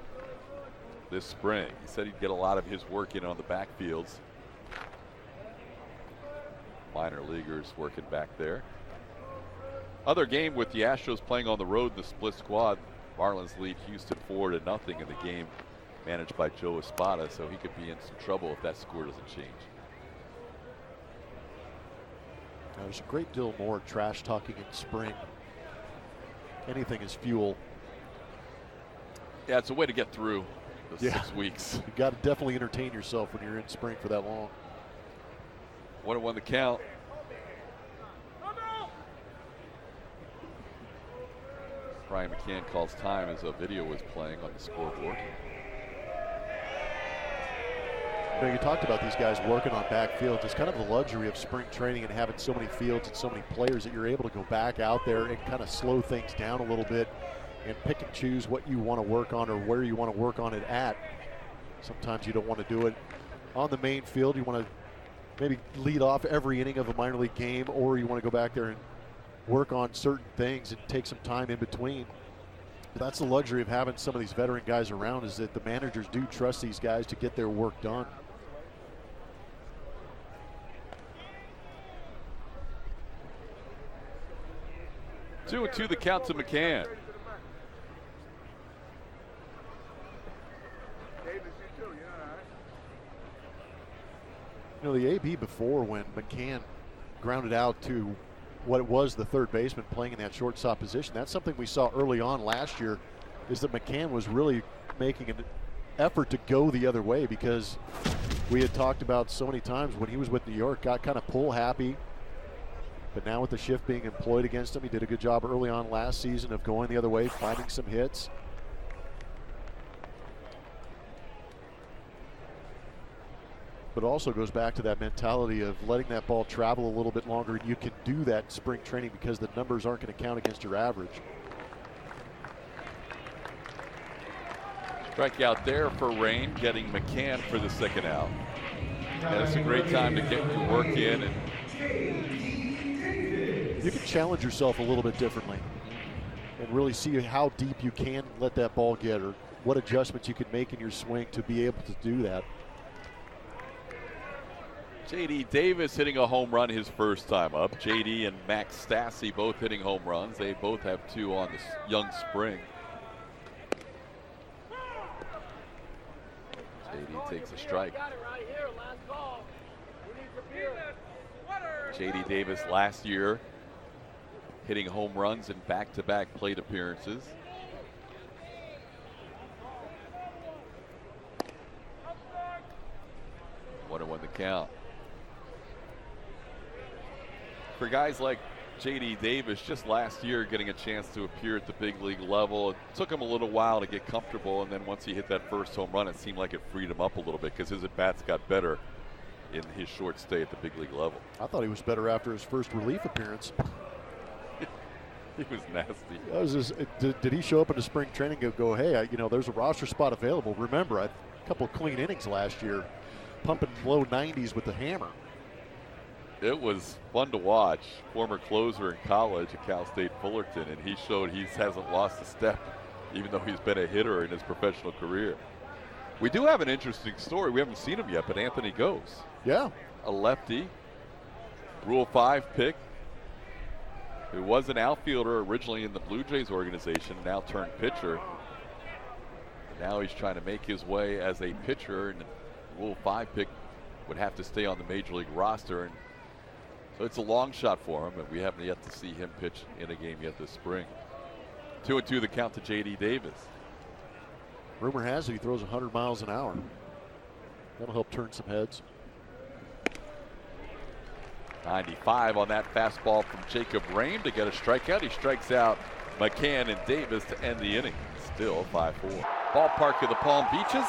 this spring. He said he'd get a lot of his work in on the backfields. Minor leaguers working back there. Other game with the Astros playing on the road, the split squad. Marlins lead Houston 4-0 in the game managed by Joe Espada, so he could be in some trouble if that score doesn't change. Now, there's a great deal more trash talking in spring. Anything is fuel. Yeah, it's a way to get through the 6 weeks. You got to definitely entertain yourself when you're in spring for that long. 1-1 the count. Brian McCann calls time as a video was playing on the scoreboard. You talked about these guys working on backfields. It's kind of the luxury of spring training and having so many fields and so many players that you're able to go back out there and kind of slow things down a little bit and pick and choose what you want to work on or where you want to work on it at. Sometimes you don't want to do it on the main field. You want to maybe lead off every inning of a minor league game, or you want to go back there and work on certain things and take some time in between. But that's the luxury of having some of these veteran guys around, is that the managers do trust these guys to get their work done. Two and two the count to McCann. You know, the AB before, when McCann grounded out to what was the third baseman playing in that shortstop position, that's something we saw early on last year, is that McCann was really making an effort to go the other way, because we had talked about so many times when he was with New York, got kind of pull happy. But now with the shift being employed against him, he did a good job early on last season of going the other way, finding some hits. But it also goes back to that mentality of letting that ball travel a little bit longer. And you can do that in spring training because the numbers aren't going to count against your average. Strikeout there for Rain, getting McCann for the second out. And it's a great time to get your work in. And you can challenge yourself a little bit differently and really see how deep you can let that ball get, or what adjustments you can make in your swing to be able to do that. J.D. Davis hitting a home run his first time up. J.D. and Max Stassi both hitting home runs. They both have 2 on this young spring. J.D. takes a strike. J.D. Davis last year hitting home runs in back-to-back plate appearances. One and one the count. For guys like J.D. Davis, just last year getting a chance to appear at the big league level, it took him a little while to get comfortable, and then once he hit that first home run, it seemed like it freed him up a little bit because his at-bats got better in his short stay at the big league level. I thought he was better after his first relief appearance. He was nasty. Did he show up into spring training and go, hey, there's a roster spot available? Remember, a couple of clean innings last year, pumping low 90s with the hammer. It was fun to watch. Former closer in college at Cal State Fullerton, and he showed he hasn't lost a step, even though he's been a hitter in his professional career. We do have an interesting story. We haven't seen him yet, but Anthony Gose. Yeah. A lefty. Rule 5 pick, who was an outfielder originally in the Blue Jays organization, now turned pitcher. Now he's trying to make his way as a pitcher, and the Rule 5 pick would have to stay on the Major League roster. And so it's a long shot for him, but we haven't yet to see him pitch in a game yet this spring. 2-2 the count to J.D. Davis. Rumor has it he throws 100 miles an hour. That'll help turn some heads. 95 on that fastball from Jacob Rame to get a strikeout. He strikes out McCann and Davis to end the inning. Still 5-4. Ballpark of the Palm Beaches.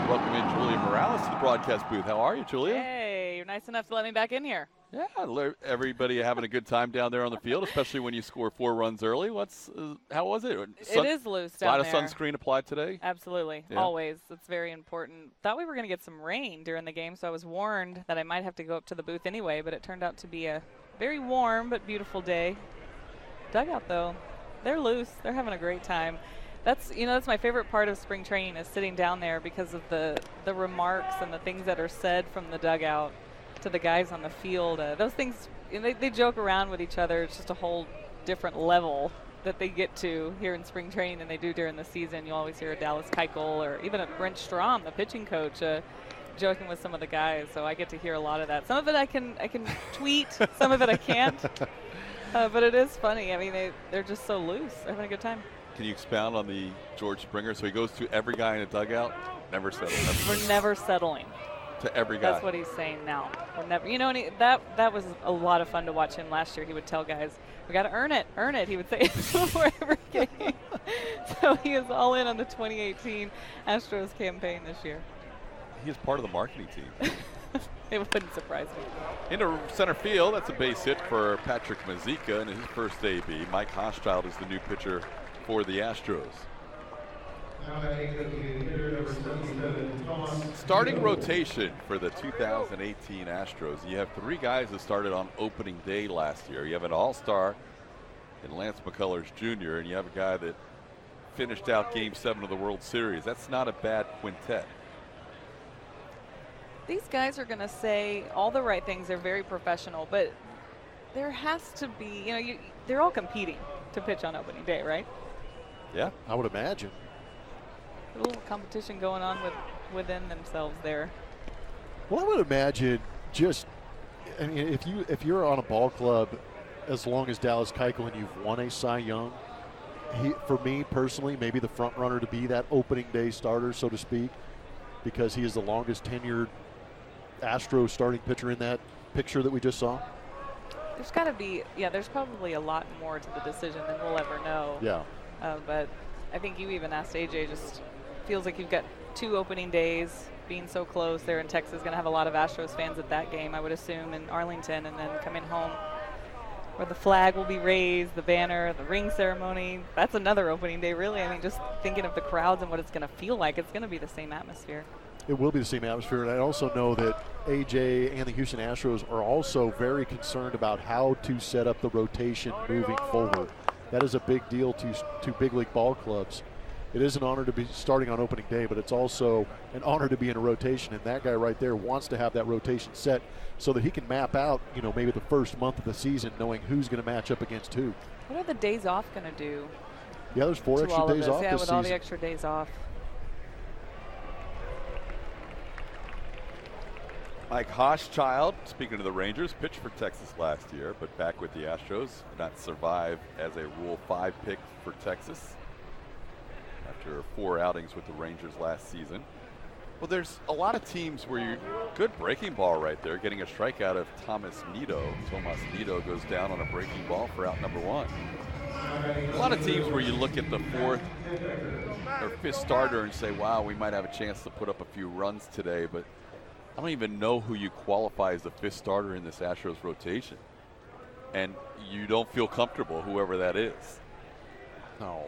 Welcome in Julia Morales to the broadcast booth. How are you, Julia? Hey, you're nice enough to let me back in here. Yeah, everybody having a good time down there on the field, especially when you score 4 runs early. How was it? It is loose down there. A lot of sunscreen applied today? Absolutely. Yeah. Always. It's very important. Thought we were going to get some rain during the game, so I was warned that I might have to go up to the booth anyway, but it turned out to be a very warm but beautiful day. Dugout, though, they're loose. They're having a great time. That's my favorite part of spring training is sitting down there because of the remarks and the things that are said from the dugout to the guys on the field. Those things, they joke around with each other. It's just a whole different level that they get to here in spring training than they do during the season. You always hear a Dallas Keuchel or even a Brent Strom, the pitching coach, joking with some of the guys. So I get to hear a lot of that. Some of it I can tweet, some of it I can't. But it is funny. I mean, they're just so loose. They're having a good time. Can you expound on the George Springer? So he goes to every guy in a dugout, never settling. We're never settling. To every guy. That's what he's saying now. We're never. And that was a lot of fun to watch him last year. He would tell guys, "We got to earn it, earn it." He would say before every game. So he is all in on the 2018 Astros campaign this year. He is part of the marketing team. It wouldn't surprise me. Into center field, that's a base hit for Patrick Mazeika in his first AB. Mike Hochschild is the new pitcher for the Astros. Starting rotation for the 2018 Astros. You have 3 guys that started on opening day last year. You have an all-star in Lance McCullers Jr., and you have a guy that finished out Game 7 of the World Series. That's not a bad quintet. These guys are going to say all the right things. They're very professional, but there has to be, they're all competing to pitch on opening day, right? Yeah, I would imagine. A little competition going on within themselves there. Well, I would imagine if you're on a ball club as long as Dallas Keuchel and you've won a Cy Young, for me personally, maybe the front runner to be that opening day starter, so to speak, because he is the longest tenured Astro starting pitcher in that picture that we just saw. There's got to be, there's probably a lot more to the decision than we'll ever know. Yeah. But I think you even asked AJ, just feels like you've got 2 opening days being so close. They're in Texas, going to have a lot of Astros fans at that game, I would assume, in Arlington, and then coming home where the flag will be raised, the banner, the ring ceremony. That's another opening day, really. I mean, just thinking of the crowds and what it's going to feel like, it's going to be the same atmosphere. It will be the same atmosphere, and I also know that AJ and the Houston Astros are also very concerned about how to set up the rotation moving forward. That is a big deal to big league ball clubs. It is an honor to be starting on opening day, but it's also an honor to be in a rotation, and that guy right there wants to have that rotation set so that he can map out, maybe the first month of the season knowing who's going to match up against who. What are the days off going to do? Yeah, there's 4 extra days off this season. Yeah, with all the extra days off. Mike Hochschild, speaking of the Rangers, pitched for Texas last year, but back with the Astros. Did not survive as a Rule 5 pick for Texas after 4 outings with the Rangers last season. Well, there's a lot of teams where you're good breaking ball right there, getting a strikeout of Tomas Nido. Tomas Nido goes down on a breaking ball for out number 1. A lot of teams where you look at the 4th or 5th starter and say, wow, we might have a chance to put up a few runs today, but I don't even know who you qualify as the 5th starter in this Astros rotation. And you don't feel comfortable, whoever that is. No.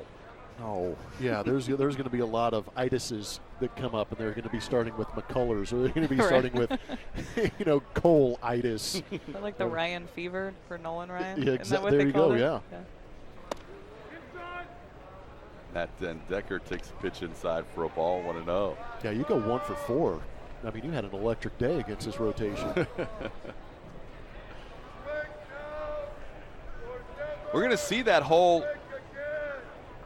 Yeah, there's going to be a lot of itises that come up, and they're going to be starting with McCullers, or they're going to be starting with, Cole-itis. Like the Ryan fever for Nolan Ryan? Yeah, exactly. There you go, yeah. Matt Den Decker takes a pitch inside for a ball, 1-0. Yeah, you go 1 for 4. I mean, you had an electric day against this rotation. We're going to see that whole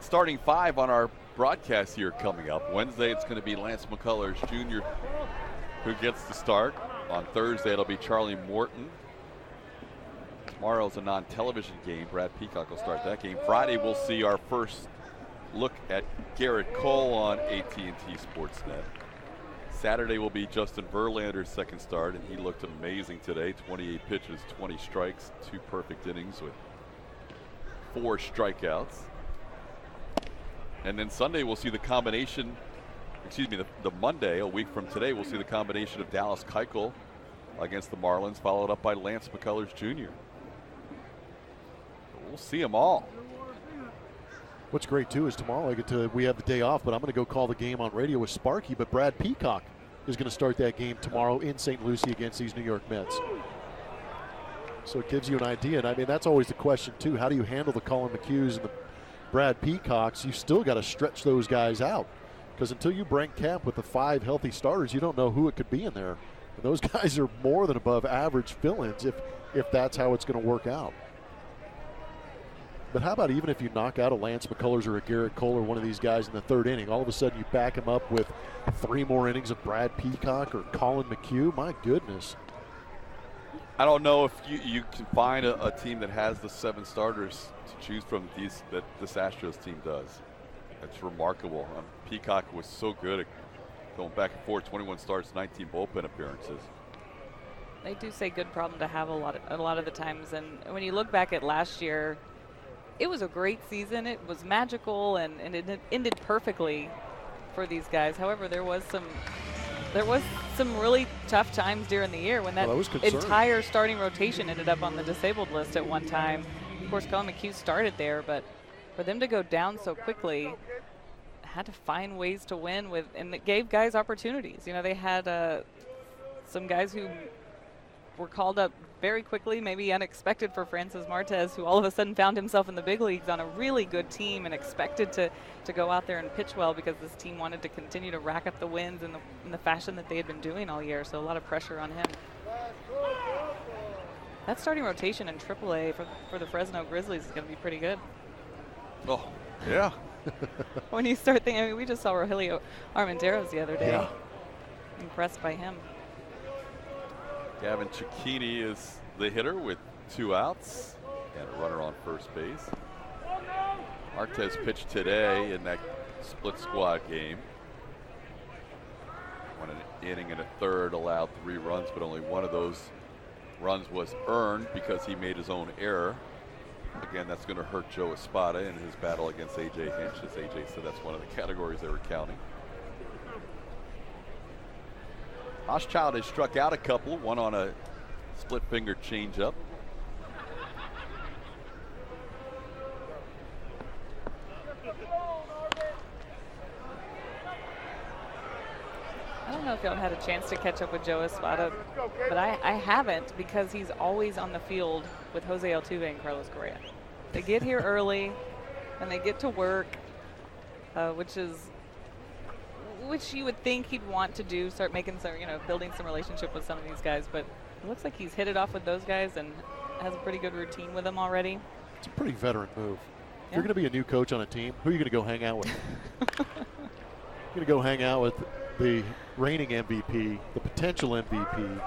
starting 5 on our broadcast here coming up. Wednesday, it's going to be Lance McCullers Jr. who gets the start. On Thursday, it'll be Charlie Morton. Tomorrow's a non-television game. Brad Peacock will start that game. Friday, we'll see our first look at Garrett Cole on AT&T Sportsnet. Saturday will be Justin Verlander's second start, and he looked amazing today. 28 pitches, 20 strikes, 2 perfect innings with 4 strikeouts. And then Sunday we'll see the combination, the Monday, a week from today, we'll see the combination of Dallas Keuchel against the Marlins, followed up by Lance McCullers Jr. We'll see them all. What's great, too, is tomorrow we have the day off, but I'm going to go call the game on radio with Sparky. But Brad Peacock is going to start that game tomorrow in St. Lucie against these New York Mets. So it gives you an idea. And, I mean, that's always the question, too. How do you handle the Colin McHughs and the Brad Peacocks? You still got to stretch those guys out. Because until you break camp with the 5 healthy starters, you don't know who it could be in there. And those guys are more than above average fill-ins if that's how it's going to work out. But how about even if you knock out a Lance McCullers or a Garrett Cole or one of these guys in the 3rd inning, all of a sudden you back him up with 3 more innings of Brad Peacock or Colin McHugh? My goodness. I don't know if you can find a team that has the 7 starters to choose from that this Astros team does. It's remarkable. Peacock was so good at going back and forth, 21 starts, 19 bullpen appearances. They do say good problem to have a lot of the times. And when you look back at last year, it was a great season. It was magical, and it ended perfectly for these guys. However, there was some really tough times during the year when that entire starting rotation ended up on the disabled list at one time. Of course, Colin McHugh started there, but for them to go down so quickly, had to find ways to win and it gave guys opportunities. You know, they had some guys who were called up very quickly, maybe unexpected for Francis Martes, who all of a sudden found himself in the big leagues on a really good team and expected to go out there and pitch well because this team wanted to continue to rack up the wins in the fashion that they had been doing all year. So a lot of pressure on him. That starting rotation in AAA for the Fresno Grizzlies is going to be pretty good. Oh, yeah. When you start thinking, I mean, we just saw Rogelio Armenteros the other day. Yeah. Impressed by him. Gavin Cicchini is the hitter with 2 outs and a runner on first base. Martes pitched today in that split squad game. 1 inning and a third, allowed 3 runs, but only one of those runs was earned because he made his own error. Again, that's going to hurt Joe Espada in his battle against A.J. Hinch, as A.J. said that's one of the categories they were counting. Hochschild has struck out a couple, one on a split finger changeup. I don't know if y'all had a chance to catch up with Joe Espada, but I haven't, because he's always on the field with Jose Altuve and Carlos Correa. They get here early and they get to work, which you would think he'd want to do, start making some, building some relationship with some of these guys. But it looks like he's hit it off with those guys and has a pretty good routine with them already. It's a pretty veteran move. If you're going to be a new coach on a team, who are you going to go hang out with? You're going to go hang out with the reigning MVP, the potential MVP.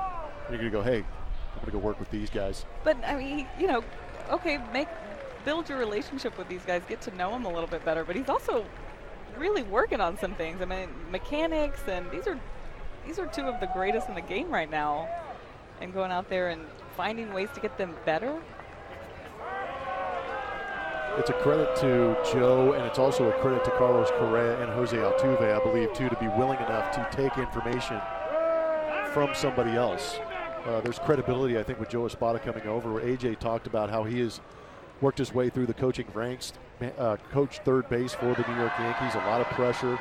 You're going to go, hey, I'm going to go work with these guys. But, I mean, okay, build your relationship with these guys, get to know them a little bit better. But he's also really working on some things. I mean, mechanics, and these are 2 of the greatest in the game right now. And going out there and finding ways to get them better. It's a credit to Joe, and it's also a credit to Carlos Correa and Jose Altuve, I believe, too, to be willing enough to take information from somebody else. There's credibility, I think, with Joe Espada coming over. AJ talked about how he has worked his way through the coaching ranks, coached third base for the New York Yankees, a lot of pressure.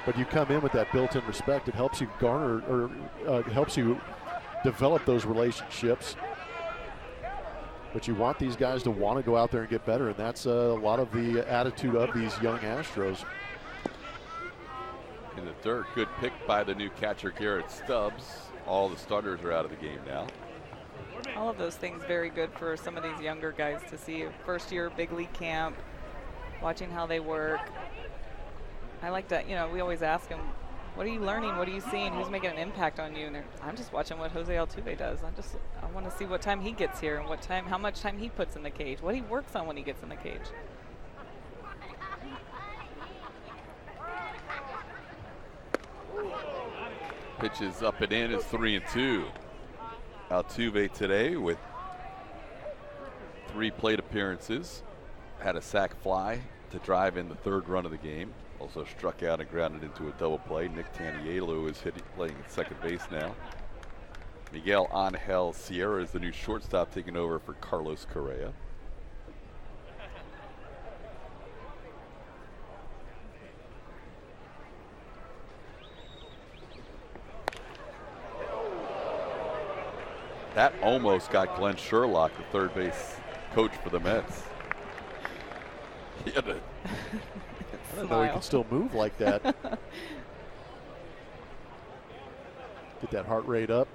But you come in with that built-in respect, it helps you garner or helps you develop those relationships. But you want these guys to want to go out there and get better, and that's a lot of the attitude of these young Astros. In the third, good pick by the new catcher Garrett Stubbs. All the starters are out of the game now. All of those things very good for some of these younger guys to see. First year big league camp, watching how they work. I like that, we always ask them, what are you learning? What are you seeing? Who's making an impact on you? And I'm just watching what Jose Altuve does. I want to see what time he gets here and how much time he puts in the cage, what he works on when he gets in the cage. Pitches up and in is 3-2. Altuve today with 3 plate appearances. Had a sac fly to drive in the 3rd run of the game. Also struck out and grounded into a double play. Nick Tanielo is playing at second base now. Miguel Angel Sierra is the new shortstop, taking over for Carlos Correa. That almost got Glenn Sherlock, the third base coach for the Mets. He had a I didn't know he could still move like that. Get that heart rate up.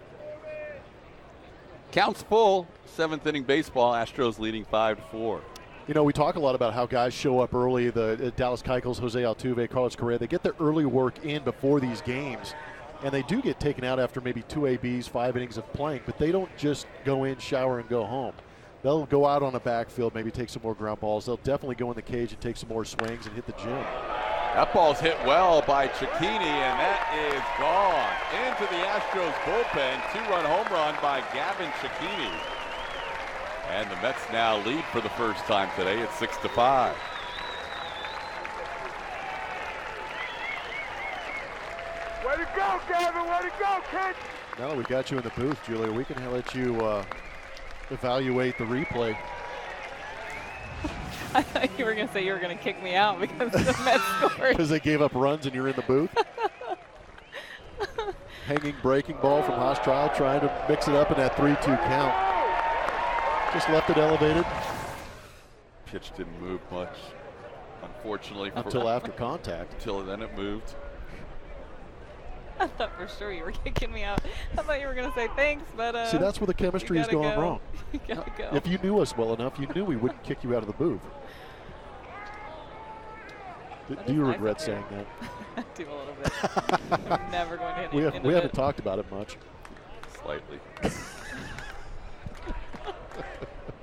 Counts full. 7th inning baseball. Astros leading 5-4. We talk a lot about how guys show up early. The Dallas Keuchels, Jose Altuve, Carlos Correa, they get their early work in before these games. And they do get taken out after maybe 2 ABs, 5 innings of playing, but they don't just go in, shower, and go home. They'll go out on a backfield, maybe take some more ground balls. They'll definitely go in the cage and take some more swings and hit the gym. That ball's hit well by Cecchini, and that is gone into the Astros bullpen. 2-run home run by Gavin Cecchini. And the Mets now lead for the first time today at 6-5. Way to go, Gavin! Way to go, kid! Now that we got you in the booth, Julia, we can let you evaluate the replay. I thought you were going to say you were going to kick me out because the Mets scored. Because they gave up runs and you're in the booth. Hanging breaking ball from Hostrile, trying to mix it up in that 3-2 count. Just left it elevated. Pitch didn't move much, unfortunately. Until after contact. Until then it moved. I thought for sure you were kicking me out. I thought you were going to say thanks, but see, that's where the chemistry has gone wrong. You gotta go. If you knew us well enough, you knew we wouldn't kick you out of the booth. Do you regret saying that? I do a little bit. I'm never going to hit we haven't talked about it much. Slightly.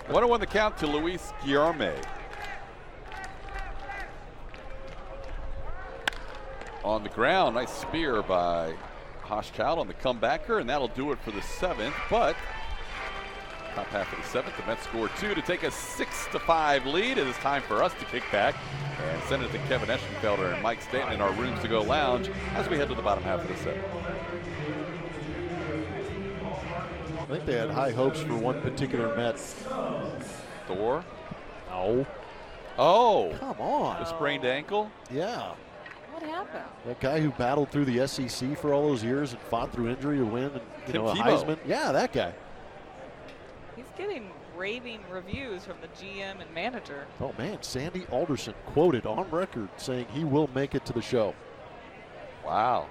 1-1 the count to Luis Guillorme. On the ground, nice spear by Hostchild on the comebacker, and that'll do it for the 7th. But top half of the 7th, the Mets score 2 to take a 6-5 lead. It is time for us to kick back and send it to Kevin Eschenfelder and Mike Stanton in our Rooms to Go lounge as we head to the bottom half of the 7th. I think they had high hopes for one particular Met. Thor? No. Oh. Come on. The sprained ankle? Yeah. What happened? That guy who battled through the SEC for all those years and fought through injury to win, and Tim a Tebow. Heisman. Yeah, that guy. He's getting raving reviews from the GM and manager. Oh man, Sandy Alderson quoted on record saying he will make it to the show. Wow.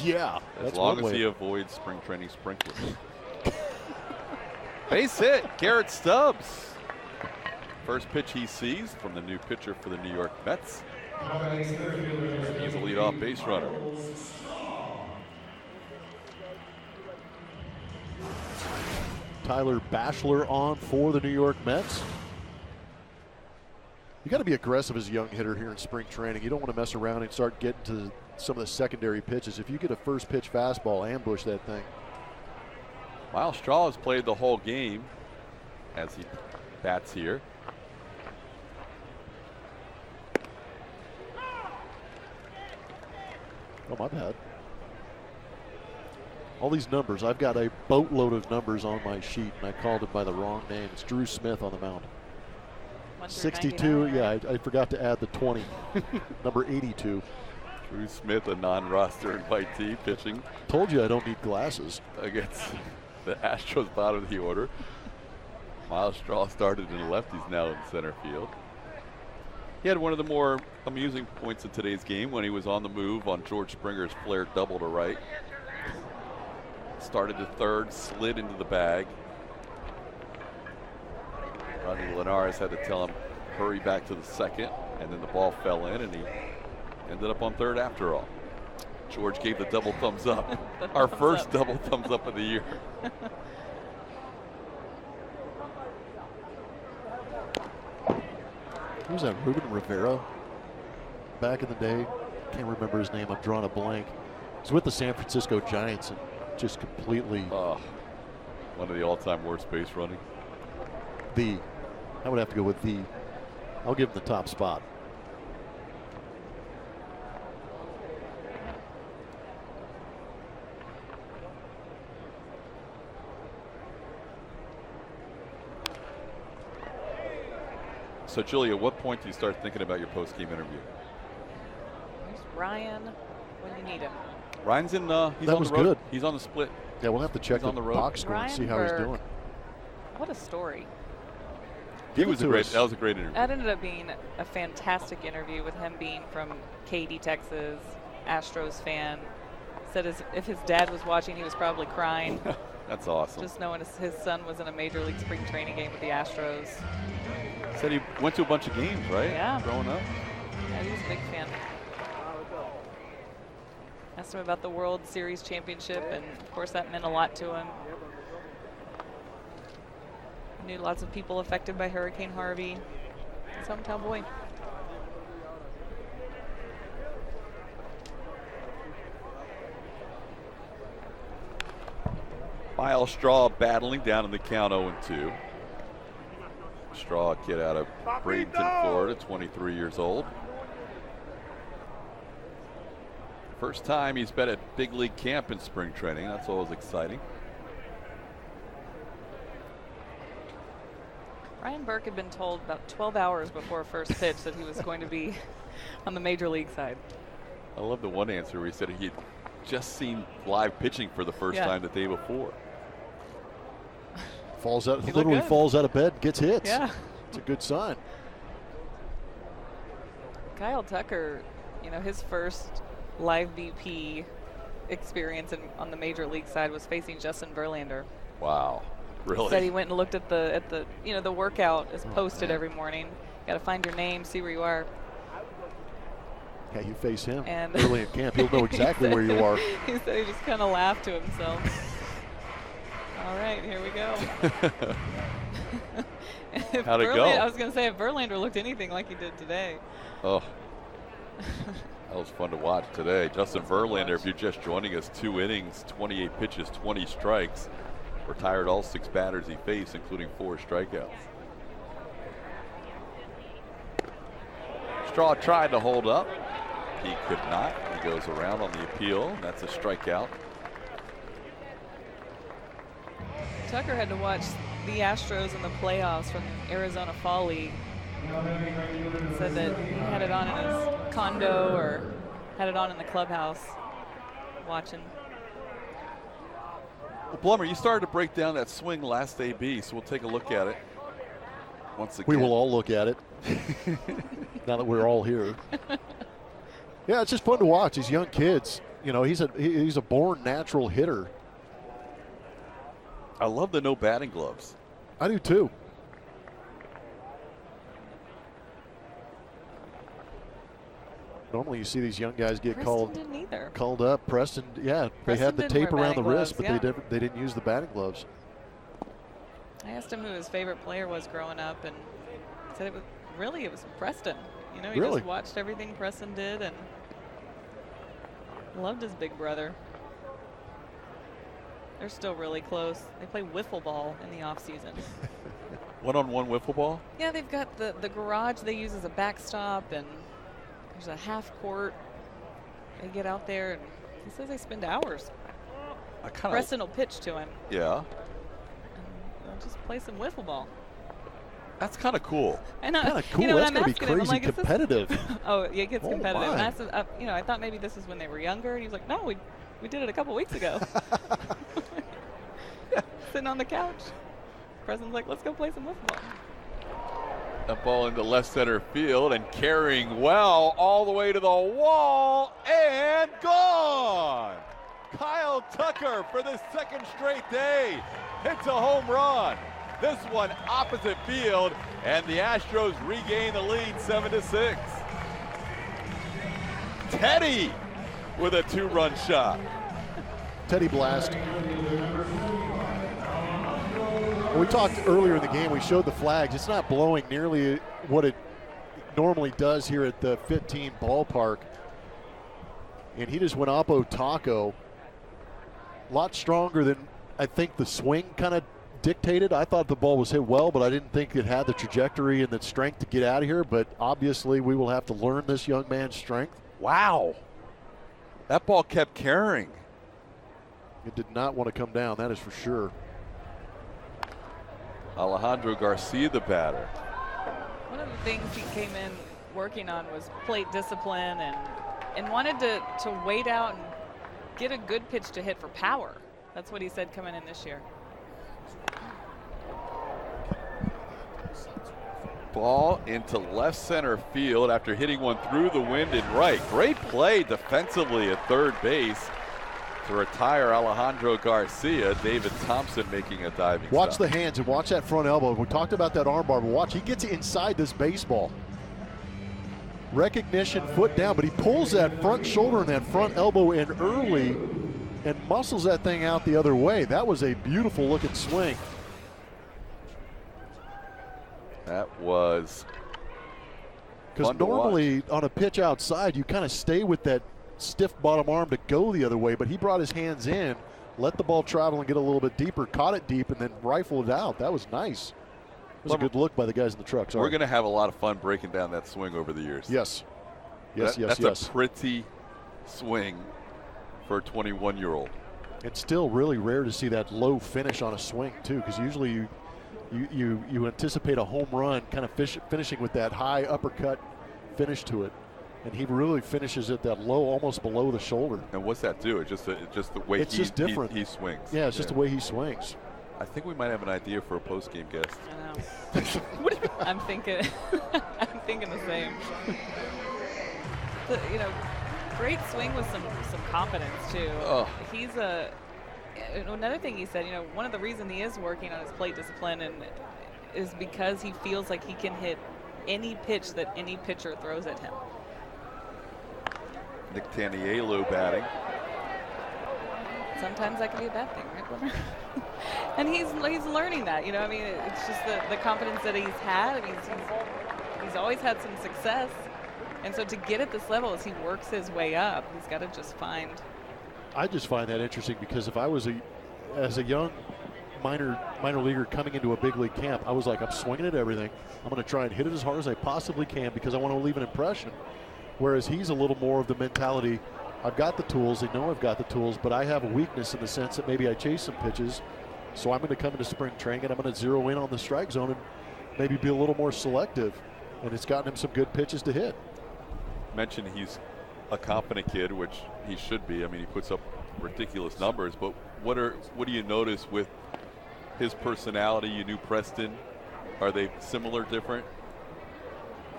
Yeah, As long as he avoids spring training sprinklers. Base hit, Garrett Stubbs. First pitch he sees from the new pitcher for the New York Mets. He's a leadoff base runner. Tyler Bachelor on for the New York Mets. You got to be aggressive as a young hitter here in spring training. You don't want to mess around and start getting to some of the secondary pitches. If you get a first pitch fastball, ambush that thing. Miles Straw has played the whole game as he bats here. Oh, my bad. All these numbers. I've got a boatload of numbers on my sheet, and I called it by the wrong name. It's Drew Smith on the mound. 62. Yeah, I forgot to add the 20. Number 82. Drew Smith, a non-roster invitee, pitching. Told you I don't need glasses. Against the Astros bottom of the order. Miles Straw started in the left. He's now in center field. He had one of the more amusing points in today's game when he was on the move on George Springer's flare double to right. Started to third, slid into the bag, Rodney Linares had to tell him, hurry back to the second, and then the ball fell in, and he ended up on third after all. George gave the double thumbs up. Our first double thumbs up of the year. Who was that, Ruben Rivera? Back in the day, can't remember his name. I'm drawing a blank. He's with the San Francisco Giants and just completely. One of the all-time worst base running. I would have to go with I'll give him the top spot. So, Julie, at what point do you start thinking about your post-game interview? There's Ryan when you need him. Ryan's in. He's that on the road. was good. He's on the split. Yeah, we'll have to check on the the road. box score and see how he's doing. What a story. That was a great interview. That ended up being a fantastic interview with him being from Katy, Texas, Astros fan. Said if his dad was watching, he was probably crying. That's awesome. Just knowing his son was in a major league spring training game with the Astros. Said he went to a bunch of games, right? Yeah. Growing up. Yeah, he was a big fan. Asked him about the World Series championship, and of course that meant a lot to him. Knew lots of people affected by Hurricane Harvey. He's a hometown boy. Miles Straw battling down in the count 0-2. Straw, a kid out of Bradenton, Florida, 23 years old. First time he's been at big league camp in spring training. That's always exciting. Ryan Burke had been told about 12 hours before first pitch that he was going to be on the major league side. I love the one answer where he said he'd just seen live pitching for the first time the day before. Literally falls out of bed, gets hits. Yeah. It's a good sign. Kyle Tucker, his first live BP experience on the major league side was facing Justin Verlander. Wow. Really? Said he went and looked at the the workout is posted every morning. Got to find your name, see where you are. Yeah, you face him and early in camp. He'll know exactly where you are. He said he just kind of laughed to himself. All right, here we go. How'd it go? I was going to say, if Verlander looked anything like he did today. Oh, that was fun to watch today. Justin Verlander, if you're just joining us, 2 innings, 28 pitches, 20 strikes. Retired all 6 batters he faced, including 4 strikeouts. Straw tried to hold up. He could not. He goes around on the appeal. That's a strikeout. Tucker had to watch the Astros in the playoffs from Arizona Fall League. Said that he had it on in his condo or had it on in the clubhouse watching. Well, Blummer, you started to break down that swing last AB, so we'll take a look at it once again. We will all look at it now that we're all here. Yeah, it's just fun to watch these young kids. He's a born natural hitter. I love the no batting gloves. I do too. Normally you see these young guys get called up. Preston, they had the tape around the wrist, but they didn't use the batting gloves. I asked him who his favorite player was growing up, and he said it was Preston. He just watched everything Preston did and loved his big brother. They're still really close. They play wiffle ball in the off season. One-on-one wiffle ball? Yeah, they've got the garage they use as a backstop, and there's a half court. They get out there, and he says they spend hours. Preston will pitch to him. Yeah. And they'll just play some wiffle ball. That's kind of cool. Kind of cool. That's going to be crazy competitive. Oh, yeah, it gets competitive. And I said, I thought maybe this is when they were younger. And he was like, no, we did it a couple weeks ago. Sitting on the couch. Preston's like, let's go play some wiffle ball. That ball into left center field and carrying well all the way to the wall and gone. Kyle Tucker for the second straight day hits a home run. This one opposite field, and the Astros regain the lead 7-6. Teddy with a 2-run shot. Teddy Blast. We talked earlier in the game, we showed the flags. It's not blowing nearly what it normally does here at the 15 ballpark. And he just went oppo taco. A lot stronger than I think the swing kind of dictated. I thought the ball was hit well, but I didn't think it had the trajectory and the strength to get out of here. But obviously we will have to learn this young man's strength. Wow. That ball kept carrying. It did not want to come down, that is for sure. Alejandro Garcia, the batter. One of the things he came in working on was plate discipline and wanted to wait out and get a good pitch to hit for power. That's what he said coming in this year. Ball into left center field after hitting one through the wind and right. Great play defensively at third base to retire Alejandro Garcia. David Thompson making a diving Watch stop. the hands and watch that front elbow. We talked about that arm bar, but watch, he gets inside this baseball. Recognition, foot down, but he pulls that front shoulder and that front elbow in early and muscles that thing out the other way. That was a beautiful looking swing. That was because normally on a pitch outside, you kind of stay with that stiff bottom arm to go the other way, but he brought his hands in, let the ball travel and get a little bit deeper, caught it deep, and then rifled it out. That was nice. It was a good look by the guys in the truck. Sorry. We're going to have a lot of fun breaking down that swing over the years. Yes. That's a pretty swing for a 21-year-old. It's still really rare to see that low finish on a swing, too, because usually you anticipate a home run kind of finishing with that high uppercut finish to it. And he really finishes at that low, almost below the shoulder. And what's that do? It's just the way it's just different. He swings. Yeah, it's just the way he swings. I think we might have an idea for a post-game guest. I know. I'm thinking the same. Great swing with some confidence too. Oh. He's another thing he said. One of the reasons he is working on his plate discipline is because he feels like he can hit any pitch that any pitcher throws at him. Nick Tanielu batting. Sometimes that can be a bad thing, right, Wilmer? And he's learning that. It's just the confidence that he's had. He's always had some success, and so to get at this level as he works his way up, he's got to just find. I just find that interesting because if I was as a young minor leaguer coming into a big league camp, I was like, I'm swinging at everything. I'm going to try and hit it as hard as I possibly can because I want to leave an impression. Whereas he's a little more of the mentality, I've got the tools, they know I've got the tools, but I have a weakness in the sense that maybe I chase some pitches, so I'm going to come into spring training and I'm going to zero in on the strike zone and maybe be a little more selective, and it's gotten him some good pitches to hit. Mentioned he's a confident kid, which he should be. I mean, he puts up ridiculous numbers, but what do you notice with his personality? You knew Preston. Are they similar, different?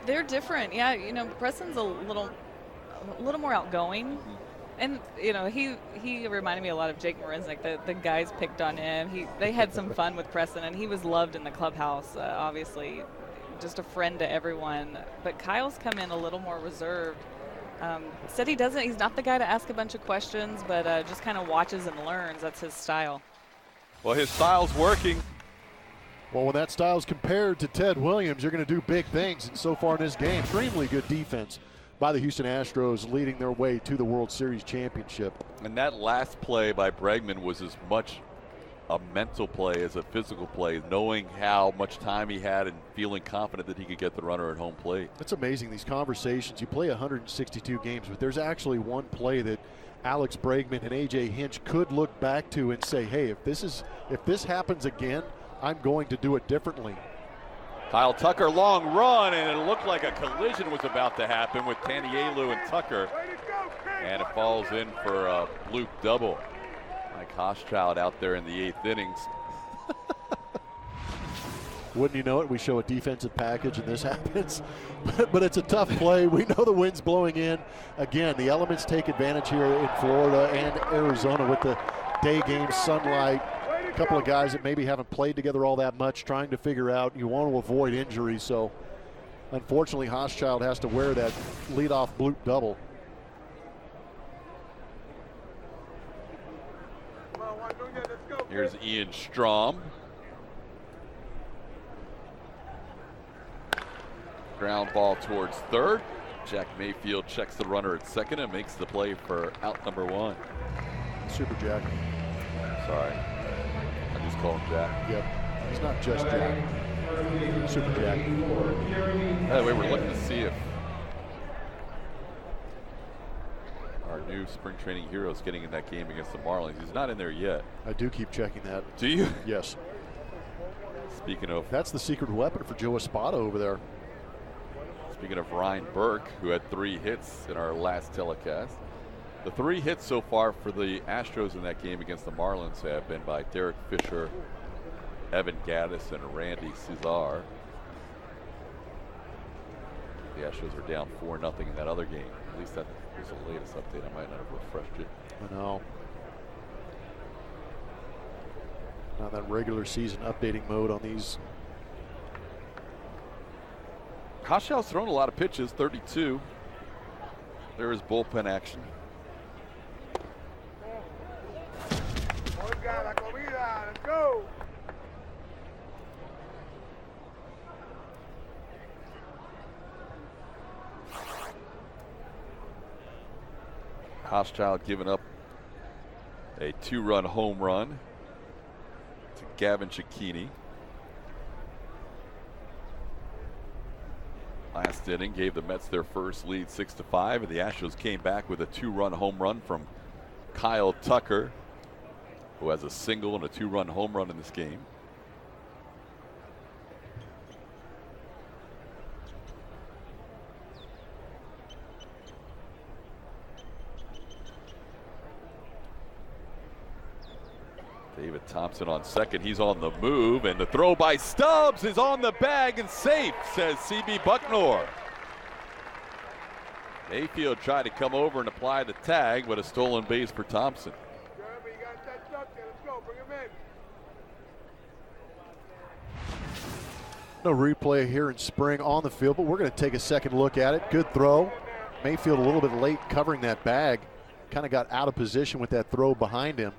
They're different, yeah. Preston's a little more outgoing, and he reminded me a lot of Jake Marinsnik. The guys picked on him. They had some fun with Preston, and he was loved in the clubhouse. Obviously, just a friend to everyone. But Kyle's come in a little more reserved. Said he's not the guy to ask a bunch of questions, but just kind of watches and learns. That's his style. Well, his style's working. Well, when that style's compared to Ted Williams, you're going to do big things. And so far in this game, extremely good defense by the Houston Astros, leading their way to the World Series championship. And that last play by Bregman was as much a mental play as a physical play, knowing how much time he had and feeling confident that he could get the runner at home plate. It's amazing, these conversations. You play 162 games, but there's actually one play that Alex Bregman and A.J. Hinch could look back to and say, hey, if this happens again, I'm going to do it differently. Kyle Tucker, long run, and it looked like a collision was about to happen with Tanielu and Tucker. And it falls in for a Luke double. Mike Hochschild out there in the 8th innings. Wouldn't you know it, we show a defensive package and this happens. But it's a tough play. We know the wind's blowing in. Again, the elements take advantage here in Florida and Arizona with the day game sunlight. a couple of guys that maybe haven't played together all that much, trying to figure out. You want to avoid injury, so unfortunately Hochschild has to wear that leadoff bloop double. Here's Ian Strom. Ground ball towards third. Jack Mayfield checks the runner at second and makes the play for out number 1. Super Jack. Sorry. I just call him Jack. Yep. He's not just Jack. Super Jack. By the way, we're looking to see if our new spring training hero is getting in that game against the Marlins. He's not in there yet. I do keep checking that. Do you? Yes. Speaking of, that's the secret weapon for Joe Espada over there. Speaking of Ryan Burke, who had 3 hits in our last telecast. The 3 hits so far for the Astros in that game against the Marlins have been by Derek Fisher, Evan Gaddis, and Randy Cesar. The Astros are down 4-0 in that other game. At least that was the latest update. I might not have refreshed it. I know. On that regular season updating mode on these. Hochschild's thrown a lot of pitches, 32. There is bullpen action. Let's go. Hochschild giving up a 2-run home run to Gavin Cicchini. Last inning gave the Mets their first lead 6-5, and the Astros came back with a 2-run home run from Kyle Tucker, who has a single and a 2-run home run in this game. David Thompson on second. He's on the move, and the throw by Stubbs is on the bag and safe, says CB Bucknor. Mayfield tried to come over and apply the tag, but a stolen base for Thompson. Jeremy, you got that duck there. Let's go. Bring him in. No replay here in spring on the field, but we're going to take a second look at it. Good throw. Mayfield a little bit late covering that bag. Kind of got out of position with that throw behind him.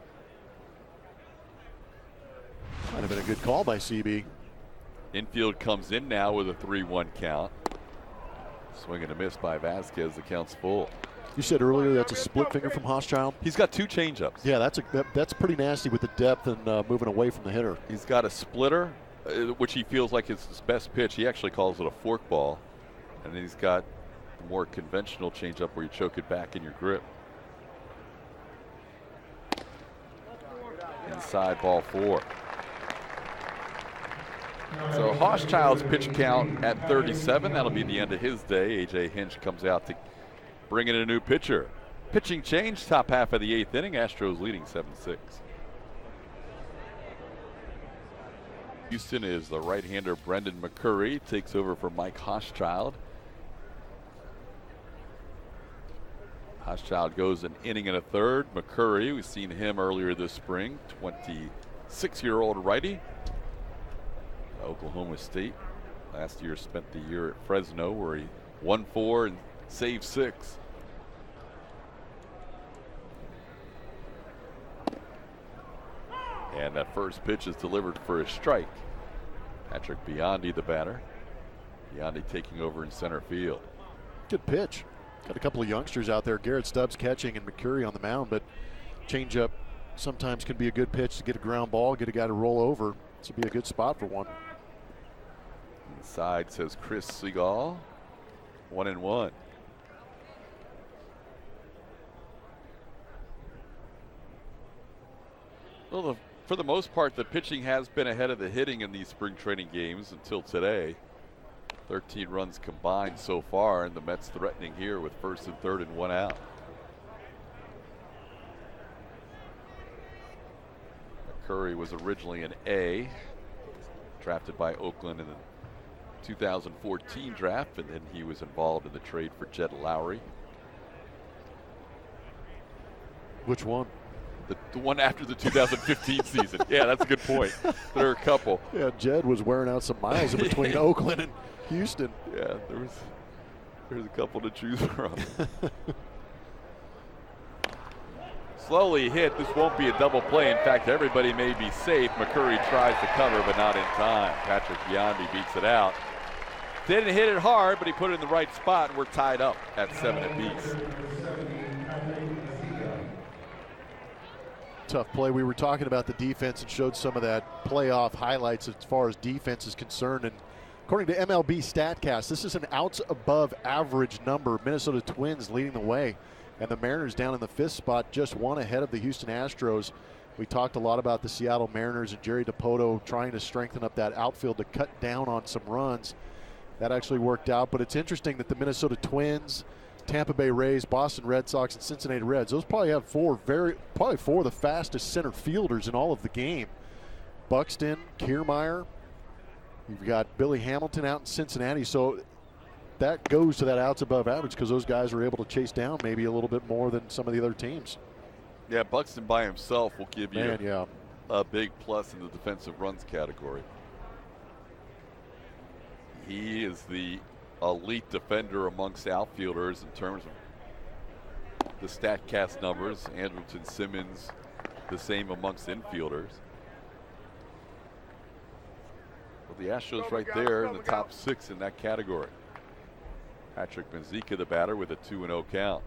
Might have been a good call by CB. Infield comes in now with a 3-1 count. Swing and a miss by Vasquez. The count's full. You said earlier that's a split finger from Hochschild. He's got 2 changeups. Yeah, that's pretty nasty with the depth and moving away from the hitter. He's got a splitter, which he feels like is his best pitch. He actually calls it a fork ball. And then he's got the more conventional changeup where you choke it back in your grip. Inside ball 4. So Hochschild's pitch count at 37. That'll be the end of his day. A.J. Hinch comes out to bring in a new pitcher. Pitching change, top half of the 8th inning. Astros leading 7-6. Houston is the right-hander Brendan McCurry. Takes over for Mike Hochschild. Hochschild goes an inning and a third. McCurry, we've seen him earlier this spring. 26-year-old righty. Oklahoma State. Last year spent the year at Fresno where he won 4 and saved 6. And that first pitch is delivered for a strike. Patrick Biondi, the batter. Biondi taking over in center field. Good pitch. Got a couple of youngsters out there. Garrett Stubbs catching and McCurry on the mound, but changeup sometimes can be a good pitch to get a ground ball, get a guy to roll over. This would be a good spot for one. Inside says Chris Seagal. 1-1. Well, for the most part, the pitching has been ahead of the hitting in these spring training games until today. 13 runs combined so far, and the Mets threatening here with first and third and 1 out. Curry was originally an A, drafted by Oakland in the 2014 draft, and then he was involved in the trade for Jed Lowry. Which one? The one after the 2015 season. Yeah, that's a good point. There are a couple. Yeah, Jed was wearing out some miles in between Oakland and Houston. Yeah, there's a couple to choose from. Slowly hit. This won't be a double play. In fact, everybody may be safe. McCurry tries to cover, but not in time. Patrick Biondi beats it out. Didn't hit it hard, but he put it in the right spot, and we're tied up at 7 apiece. Tough play. We were talking about the defense and showed some of that playoff highlights as far as defense is concerned. And according to MLB StatCast, this is an outs above average number. Minnesota Twins leading the way. And the Mariners down in the 5th spot, just one ahead of the Houston Astros. We talked a lot about the Seattle Mariners and Jerry DiPoto trying to strengthen up that outfield to cut down on some runs. That actually worked out. But it's interesting that the Minnesota Twins, Tampa Bay Rays, Boston Red Sox, and Cincinnati Reds, those probably have four of the fastest center fielders in all of the game. Buxton, Kiermaier, you've got Billy Hamilton out in Cincinnati. So that goes to that outs above average because those guys are able to chase down maybe a little bit more than some of the other teams. Yeah, Buxton by himself will give you yeah, a big plus in the defensive runs category. He is the elite defender amongst outfielders in terms of the StatCast numbers. Andrelton Simmons, the same amongst infielders. Well, the Astros right there in the top 6 in that category. Patrick Mazeika, the batter, with a 2-0 count.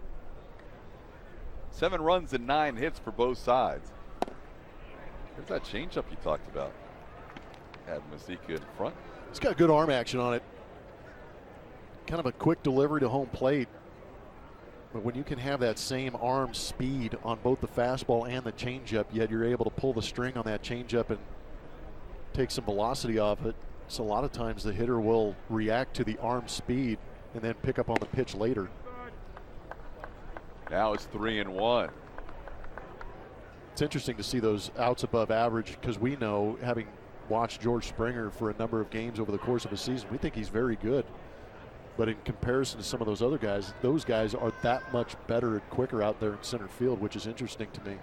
7 runs and 9 hits for both sides. There's that changeup you talked about. Had Mazeika in front. He's got good arm action on it. Kind of a quick delivery to home plate. But when you can have that same arm speed on both the fastball and the changeup, yet you're able to pull the string on that changeup and take some velocity off it. So a lot of times the hitter will react to the arm speed and then pick up on the pitch later. Now it's 3-1. It's interesting to see those outs above average because we know, having watched George Springer for a number of games over the course of a season, we think he's very good. But in comparison to some of those other guys, those guys are that much better and quicker out there in center field, which is interesting to me.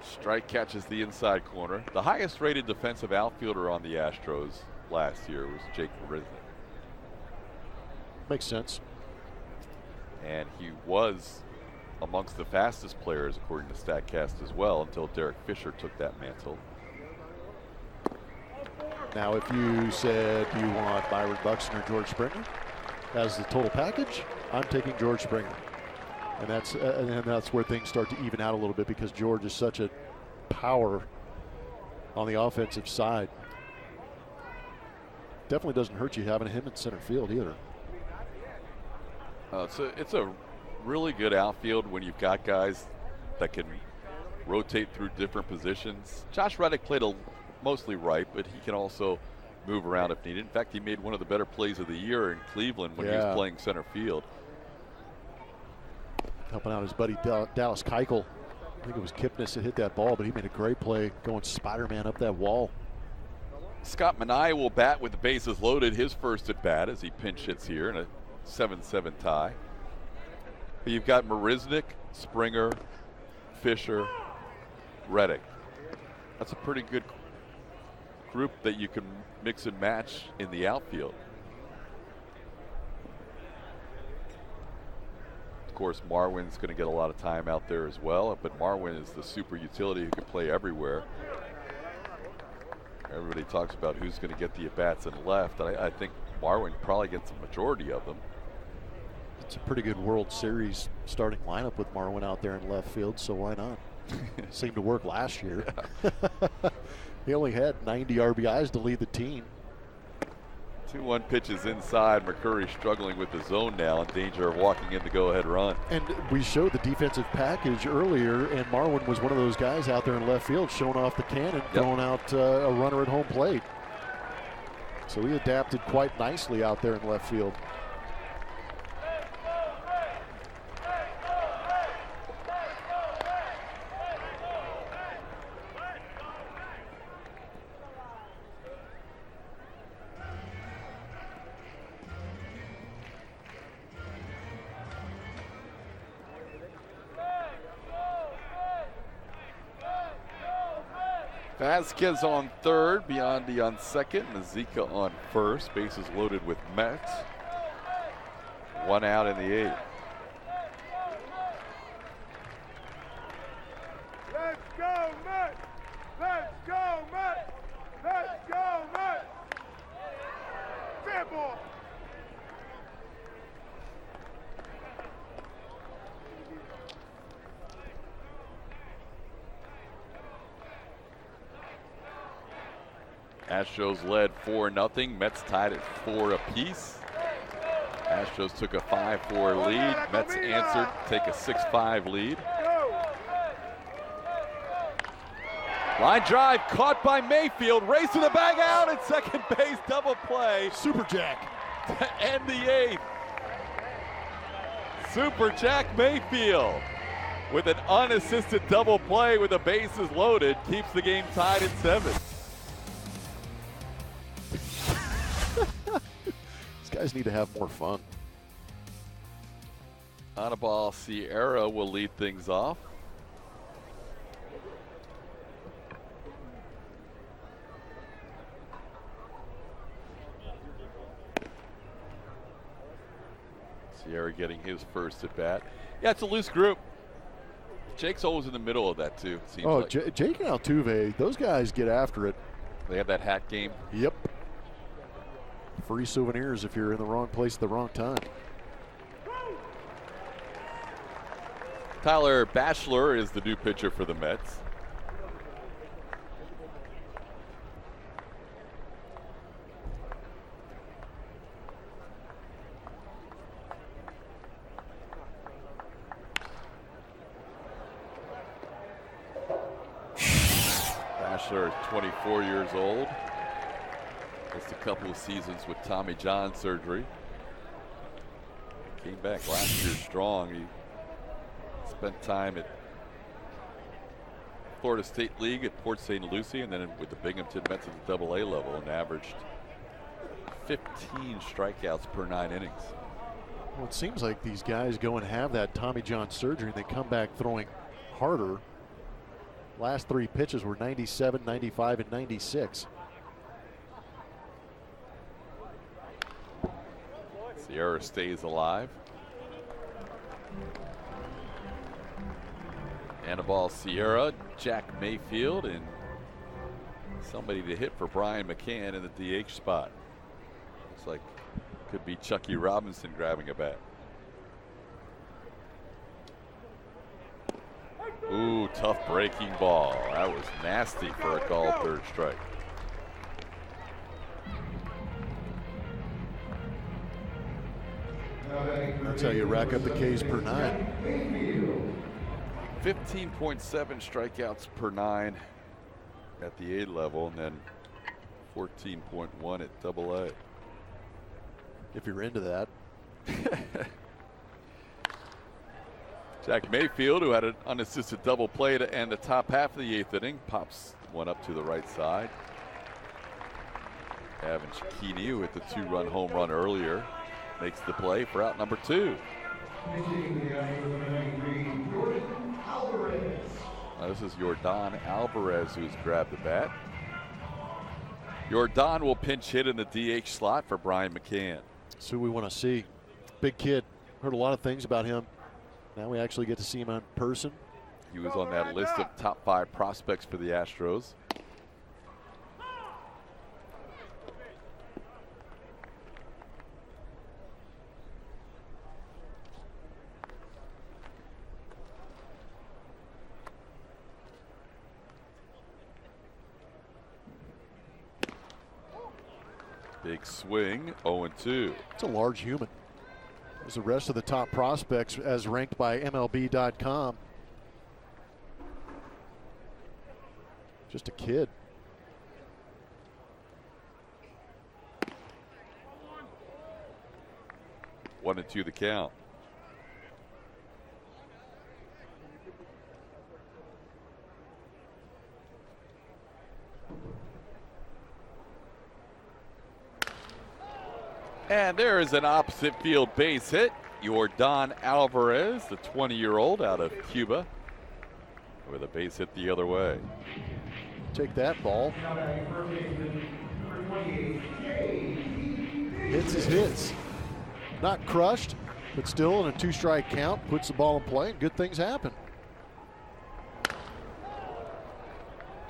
Strike catches the inside corner. The highest rated defensive outfielder on the Astros last year was Jake Marisnick. Makes sense. And he was amongst the fastest players according to StatCast as well until Derek Fisher took that mantle. Now if you said you want Byron Buxton or George Springer as the total package, I'm taking George Springer. And that's where things start to even out a little bit because George is such a power on the offensive side. Definitely doesn't hurt you having him in center field either. It's a really good outfield when you've got guys that can rotate through different positions. Josh Reddick played mostly right, but he can also move around if needed. In fact, he made one of the better plays of the year in Cleveland when he was playing center field. Helping out his buddy Dallas Keuchel. I think it was Kipnis that hit that ball, but he made a great play going Spider-Man up that wall. Scott Manai will bat with the bases loaded, his first at bat as he pinch hits here in a 7-7 tie. But you've got Marisnick, Springer, Fisher, Reddick. That's a pretty good group that you can mix and match in the outfield. Of course, Marwin's going to get a lot of time out there as well, but Marwin is the super utility who can play everywhere. Everybody talks about who's going to get the at-bats in left. I think Marwin probably gets the majority of them. It's a pretty good World Series starting lineup with Marwin out there in left field, so why not? Seemed to work last year. Yeah. He only had 90 RBIs to lead the team. 2-1 pitches inside. McCurry struggling with the zone now, in danger of walking in the go-ahead run. And we showed the defensive package earlier, and Marwin was one of those guys out there in left field showing off the cannon, throwing out a runner at home plate. So he adapted quite nicely out there in left field. Vasquez on third, Biondi on second, Mazika on first. Bases loaded with Mets. One out in the eighth. Let's go, Mets! Let's go, Mets! Let's go, Mets! Fair ball! Astros led 4-0. Mets tied at 4 apiece. Astros took a 5-4 lead. Mets answered, take a 6-5 lead. Line drive caught by Mayfield. Race to the bag out at second base. Double play. Super Jack. To end the eighth. Super Jack Mayfield with an unassisted double play with the bases loaded keeps the game tied at 7. These guys need to have more fun. Anibal Sierra will lead things off. Sierra getting his first at bat. Yeah, it's a loose group. Jake's always in the middle of that too. Seems like. Jake and Altuve, those guys get after it. They have that hat game. Yep. Free souvenirs if you're in the wrong place at the wrong time. Tyler Batchelor is the new pitcher for the Mets. Batchelor is 24 years old. Just a couple of seasons with Tommy John surgery. Came back last year strong. He spent time at Florida State League at Port St. Lucie and then with the Binghamton Mets at the AA level and averaged 15 strikeouts per 9 innings. Well, it seems like these guys go and have that Tommy John surgery and they come back throwing harder. Last 3 pitches were 97, 95, and 96. Sierra stays alive. Anibal Sierra, Jack Mayfield, and somebody to hit for Brian McCann in the DH spot. Looks like could be Chucky Robinson grabbing a bat. Ooh, tough breaking ball. That was nasty for a called third strike. That's how you rack up the Ks per 9. 15.7 strikeouts per 9 at the A level, and then 14.1 at AA. If you're into that. Jack Mayfield, who had an unassisted double play to end the top half of the 8th inning, pops one up to the right side. Gavin Cicchini, who hit the 2-run home run earlier, makes the play for out number 2. Now this is Yordan Alvarez who's grabbed the bat. Yordan will pinch hit in the DH slot for Brian McCann. That's who we want to see. Big kid. Heard a lot of things about him. Now we actually get to see him in person. He was on that list of top 5 prospects for the Astros. Big swing, 0-2. It's a large human. As the rest of the top prospects as ranked by MLB.com. Just a kid. One and 2 the count. And there is an opposite field base hit. Yordan Alvarez, the 20-year-old out of Cuba, with a base hit the other way. Take that ball. Hits his hits. Not crushed, but still in a 2-strike count. Puts the ball in play, and good things happen.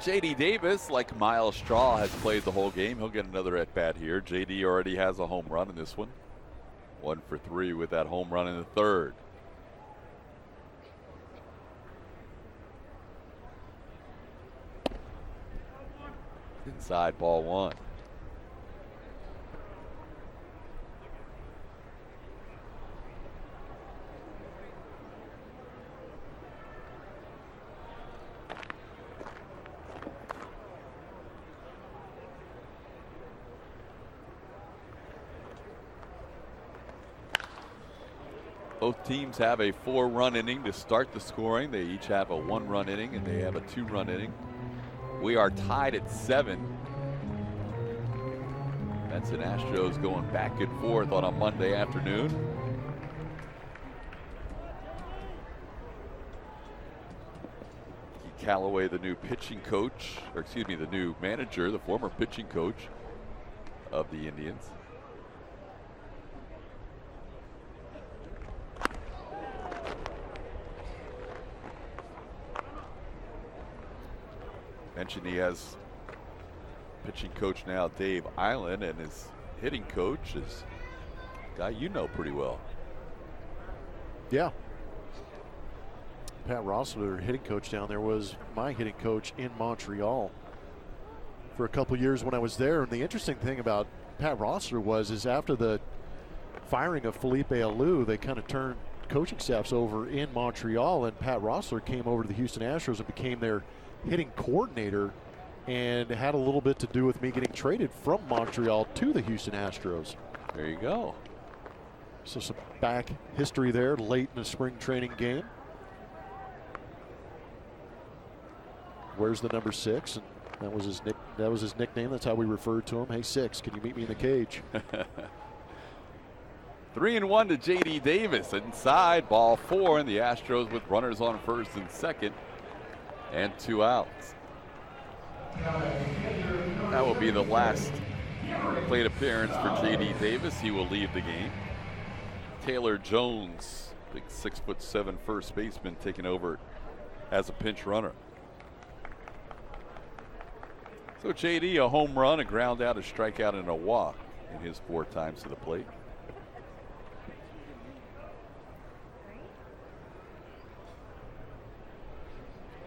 J.D. Davis, like Miles Straw, has played the whole game. He'll get another at-bat here. J.D. already has a home run in this one. 1 for 3 with that home run in the third. Inside, ball 1. Both teams have a 4-run inning to start the scoring. They each have a 1-run inning, and they have a 2-run inning. We are tied at 7. Mets and Astros going back and forth on a Monday afternoon. Keith Callaway, the new pitching coach, or excuse me, the new manager, the former pitching coach of the Indians. Mentioned he has pitching coach now Dave Island, and his hitting coach is a guy you know pretty well. Yeah. Pat Rossler, hitting coach down there, was my hitting coach in Montreal for a couple years when I was there. And the interesting thing about Pat Rossler is after the firing of Felipe Alou, they kind of turned coaching staffs over in Montreal, and Pat Rossler came over to the Houston Astros and became their hitting coordinator, and had a little bit to do with me getting traded from Montreal to the Houston Astros. There you go. So some back history there late in the spring training game. Where's the number 6? And that was his nickname. That's how we referred to him. Hey, 6, can you meet me in the cage? 3-1 to J.D. Davis. Inside, ball 4, and the Astros with runners on first and second. And 2 outs. That will be the last plate appearance for J.D. Davis. He will leave the game. Taylor Jones, big 6'7" first baseman, taking over as a pinch runner. So J.D. a home run, a ground out, a strikeout, and a walk in his 4 times to the plate.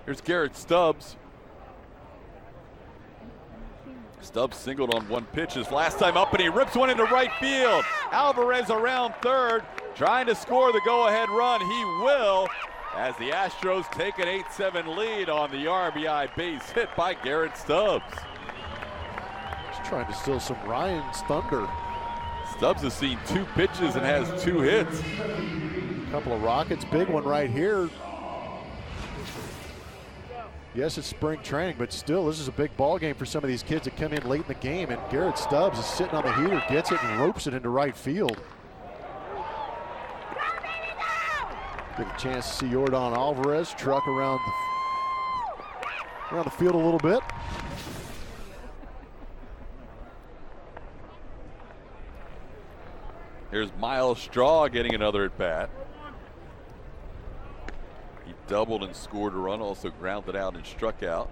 Here's Garrett Stubbs. Stubbs singled on 1 pitch his last time up, and he rips one into right field. Alvarez around third, trying to score the go-ahead run. He will, as the Astros take an 8-7 lead on the RBI base hit by Garrett Stubbs. He's trying to steal some Ryan's thunder. Stubbs has seen 2 pitches and has 2 hits. A couple of rockets, big one right here. Yes, it's spring training, but still, this is a big ball game for some of these kids that come in late in the game, and Garrett Stubbs is sitting on the heater, gets it, and ropes it into right field. Get a chance to see Yordan Alvarez truck around the field a little bit. Here's Miles Straw getting another at bat. He doubled and scored a run, also grounded out and struck out.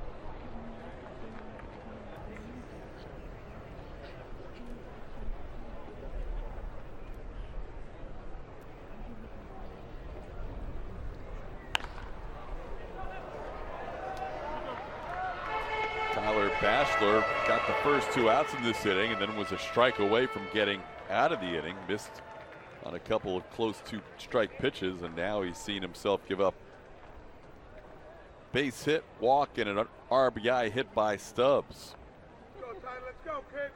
Tyler Bachelor got the first 2 outs in this inning and then was a strike away from getting out of the inning. Missed on a couple of close 2-strike pitches, and now he's seen himself give up base hit, walk, and an RBI hit by Stubbs. Let's go, Ty. Let's go, kid.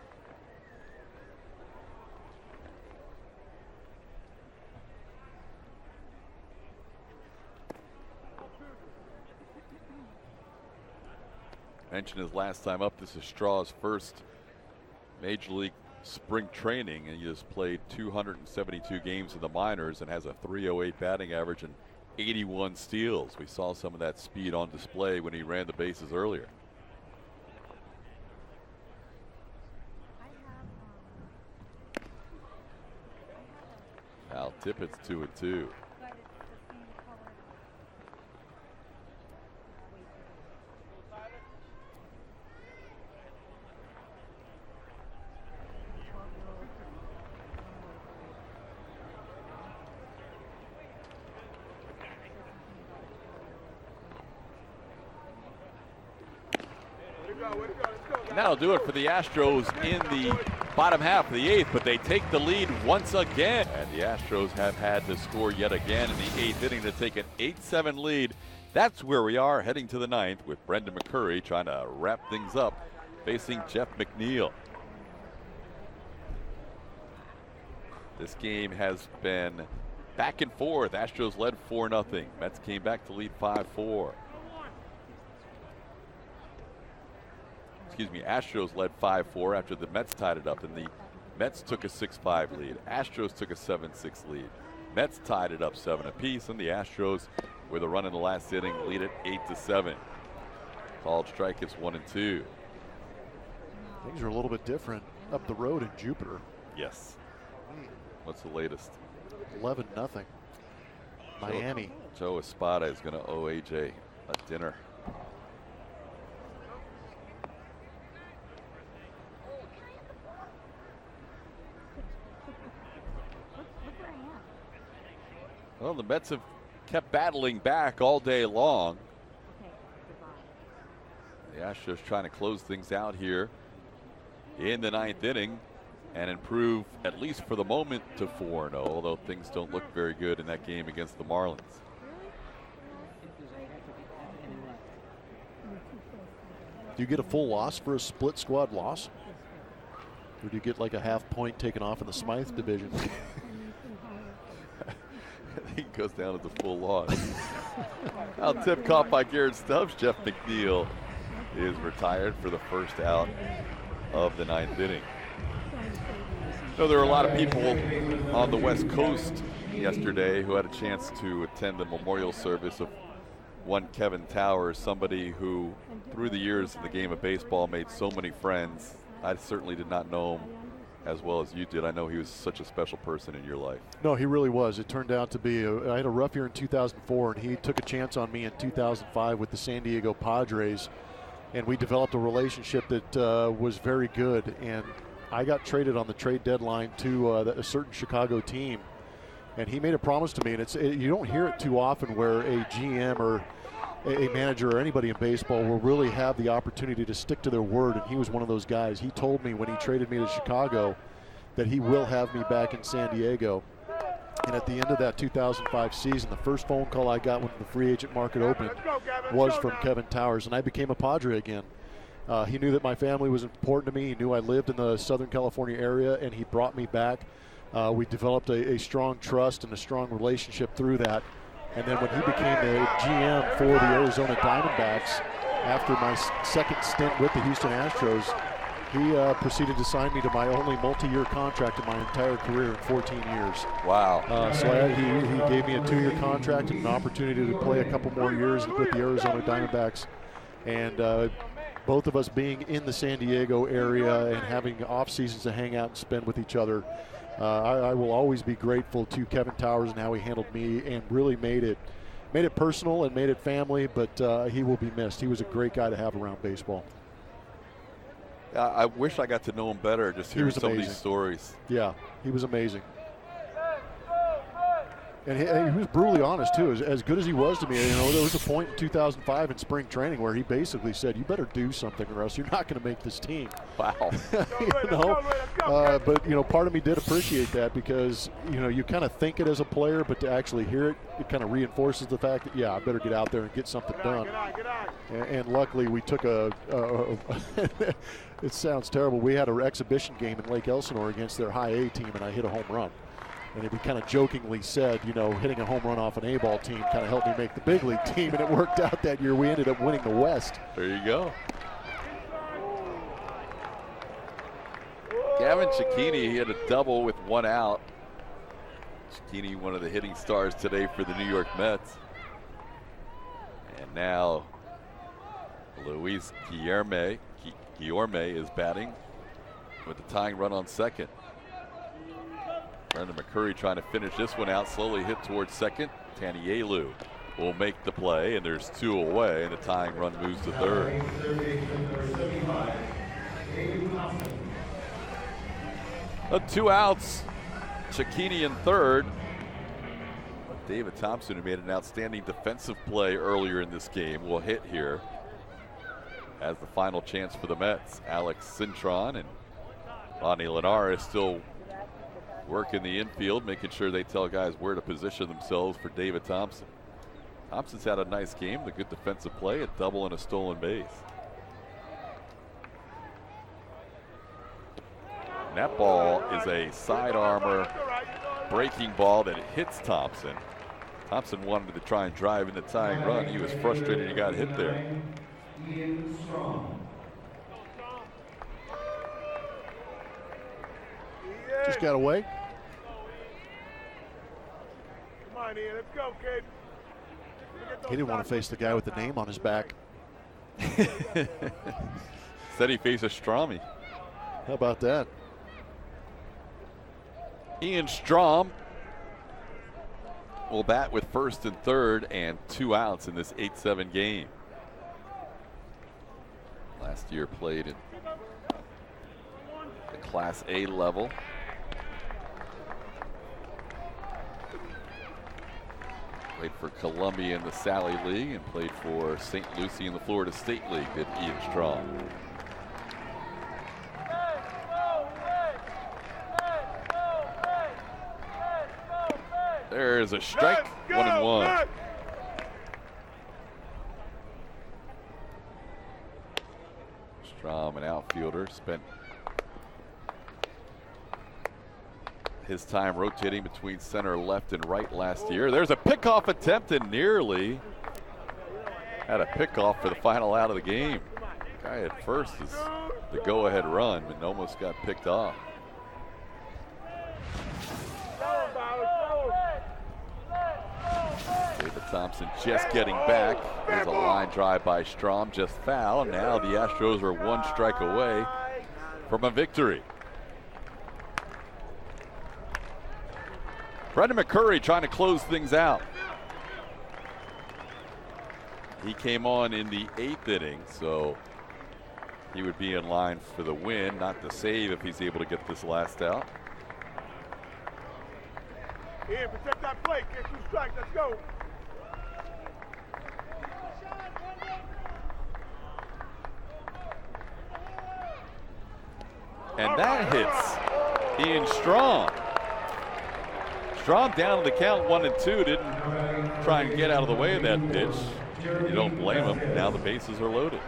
Mentioned his last time up, this is Straw's first Major League spring training, and he has played 272 games in the minors and has a .308 batting average and 81 steals. We saw some of that speed on display when he ran the bases earlier. Now Tippett's 2-2. And that'll do it for the Astros in the bottom half of the 8th, but they take the lead once again. And the Astros have had to score yet again in the 8th inning to take an 8-7 lead. That's where we are heading to the 9th with Brendan McCurry trying to wrap things up, facing Jeff McNeil. This game has been back and forth. Astros led 4-0. Mets came back to lead 5-4. Excuse me, Astros led 5-4 after the Mets tied it up, and the Mets took a 6-5 lead. Astros took a 7-6 lead. Mets tied it up 7 apiece, and the Astros, with a run in the last inning, lead it 8-7. Called strike, it's 1-2. Things are a little bit different up the road in Jupiter. Yes. What's the latest? 11-0. Miami. Joe Espada is going to owe AJ a dinner. Well, the Mets have kept battling back all day long. The Astros trying to close things out here in the 9th inning and improve, at least for the moment, to 4-0, although things don't look very good in that game against the Marlins. Do you get a full loss for a split squad loss? Or do you get like a half point taken off in the Smythe division? I think it goes down to the full loss. Now tip caught by Garrett Stubbs. Jeff McNeil is retired for the first out of the 9th inning. So there were a lot of people on the West Coast yesterday who had a chance to attend the memorial service of one Kevin Towers, somebody who through the years in the game of baseball made so many friends. I certainly did not know him as well as you did. I know he was such a special person in your life. No, he really was. It turned out to be, I had a rough year in 2004, and he took a chance on me in 2005 with the San Diego Padres, and we developed a relationship that was very good. And I got traded on the trade deadline to a certain Chicago team, and he made a promise to me, and you don't hear it too often where a GM or a manager or anybody in baseball will really have the opportunity to stick to their word, and he was one of those guys. He told me when he traded me to Chicago that he will have me back in San Diego. And at the end of that 2005 season, the first phone call I got when the free agent market opened was from Kevin Towers, and I became a Padre again. He knew that my family was important to me. He knew I lived in the Southern California area, and he brought me back. We developed a strong trust and a strong relationship through that. And then when he became the GM for the Arizona Diamondbacks, after my second stint with the Houston Astros, he proceeded to sign me to my only multi-year contract in my entire career in 14 years. Wow. He gave me a 2-year contract and an opportunity to play a couple more years with the Arizona Diamondbacks. And both of us being in the San Diego area and having off seasons to hang out and spend with each other, I will always be grateful to Kevin Towers and how he handled me and really made it personal and made it family, but he will be missed. He was a great guy to have around baseball. I wish I got to know him better, just hearing some of these stories. Yeah, he was amazing. And he was brutally honest, too. As good as he was to me, there was a point in 2005 in spring training where he basically said, you better do something or else you're not going to make this team. Wow. But part of me did appreciate that because, you kind of think it as a player, but to actually hear it, it kind of reinforces the fact that, I better get out there and get something done. And luckily we took it sounds terrible. We had an exhibition game in Lake Elsinore against their high A team, and I hit a home run. And he kind of jokingly said, hitting a home run off an A-ball team kind of helped me make the big league team, and it worked out that year. We ended up winning the West. There you go. Gavin Cecchini, he had a double with 1 out. Cecchini, one of the hitting stars today for the New York Mets. And now Luis Guillorme is batting with the tying run on second. Brendan McCurry trying to finish this one out, slowly hit towards second. Tanielu will make the play, and there's 2 away, and the tying run moves to third. Two outs. Cecchini in third. David Thompson, who made an outstanding defensive play earlier in this game, will hit here as the final chance for the Mets. Alex Cintron and Ronnie Linares still working the infield, making sure they tell guys where to position themselves for David Thompson. Thompson's had a nice game, the good defensive play, a double and a stolen base. And that ball is a side armor breaking ball that hits Thompson. Thompson wanted to try and drive in the tying run. He was frustrated he got hit there. Just got away. Come on, Ian, let's go, kid. He didn't want to face the guy with the name on his back. Said he faces Strami. How about that? Ian Strom will bat with first and third and 2 outs in this 8-7 game. Last year played in the Class A level. Played for Columbia in the Sally League and played for St. Lucie in the Florida State League, did Ian Strom. There's a strike, 1-1. Strom, an outfielder, spent his time rotating between center, left, and right last year. There's a pickoff attempt and nearly had a pickoff for the final out of the game. Guy at first is the go-ahead run, and almost got picked off. David Thompson just getting back. There's a line drive by Strom, just foul. Now the Astros are 1 strike away from a victory. Brendan McCurry trying to close things out. He came on in the 8th inning, so he would be in line for the win, not the save if he's able to get this last out. Ian, protect that plate. Get 2 strikes. Let's go. And that hits Ian Strom. Strom down to the count 1-2. Didn't try and get out of the way of that pitch. You don't blame him. Now the bases are loaded.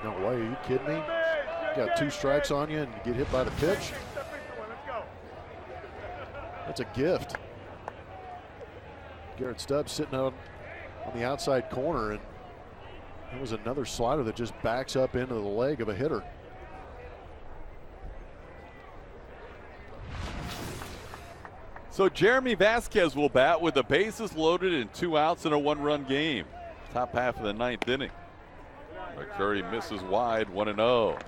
No way, are you kidding me? You got 2 strikes on you and you get hit by the pitch? That's a gift. Garrett Stubbs sitting out on the outside corner, and that was another slider that just backs up into the leg of a hitter. So Jeremy Vasquez will bat with the bases loaded and 2 outs in a 1-run game. Top half of the 9th inning. McCurry misses wide, 1-0.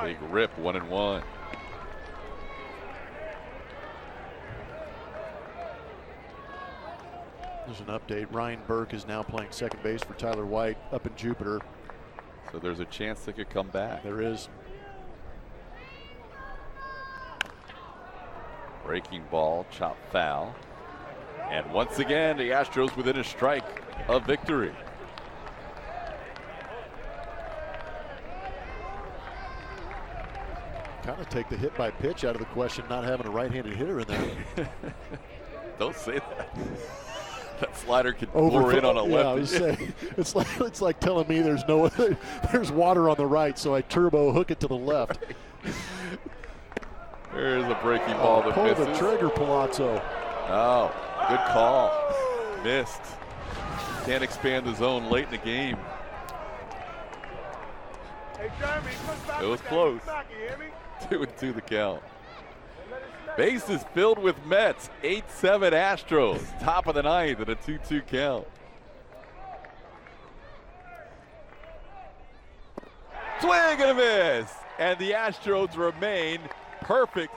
Big rip, 1-1. There's an update. Ryan Burke is now playing second base for Tyler White up in Jupiter. So there's a chance they could come back. There is. Breaking ball, chop foul. And once again, the Astros within a strike of victory. Kind of take the hit by pitch out of the question, not having a right-handed hitter in there. Don't say that. That slider could pour in on a lefty. I was saying, it's like telling me there's water on the right, so I turbo hook it to the left. There's a breaking ball that pull misses. the trigger, Palazzo. Oh, good call. Missed. Can't expand the zone late in the game. Hey, Jeremy, It was close. 2-2 the count. Let it Bases filled with Mets. 8-7 Astros. Top of the ninth at a 2-2 count. Swing and a miss. And the Astros remain perfect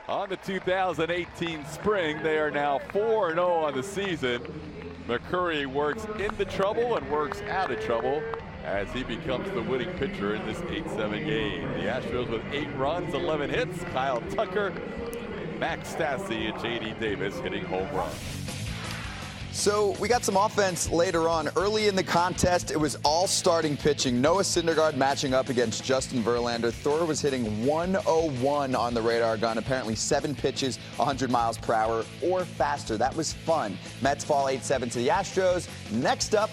on the 2018 spring. They are now 4-0 on the season. McCurry works into trouble and works out of trouble as he becomes the winning pitcher in this 8-7 game. The Astros with 8 runs, 11 hits. Kyle Tucker, Max Stassi, and J.D. Davis hitting home runs. So we got some offense later on. Early in the contest, it was all starting pitching. Noah Syndergaard matching up against Justin Verlander. Thor was hitting 101 on the radar gun. Apparently 7 pitches, 100 miles per hour or faster. That was fun. Mets fall 8-7 to the Astros. Next up,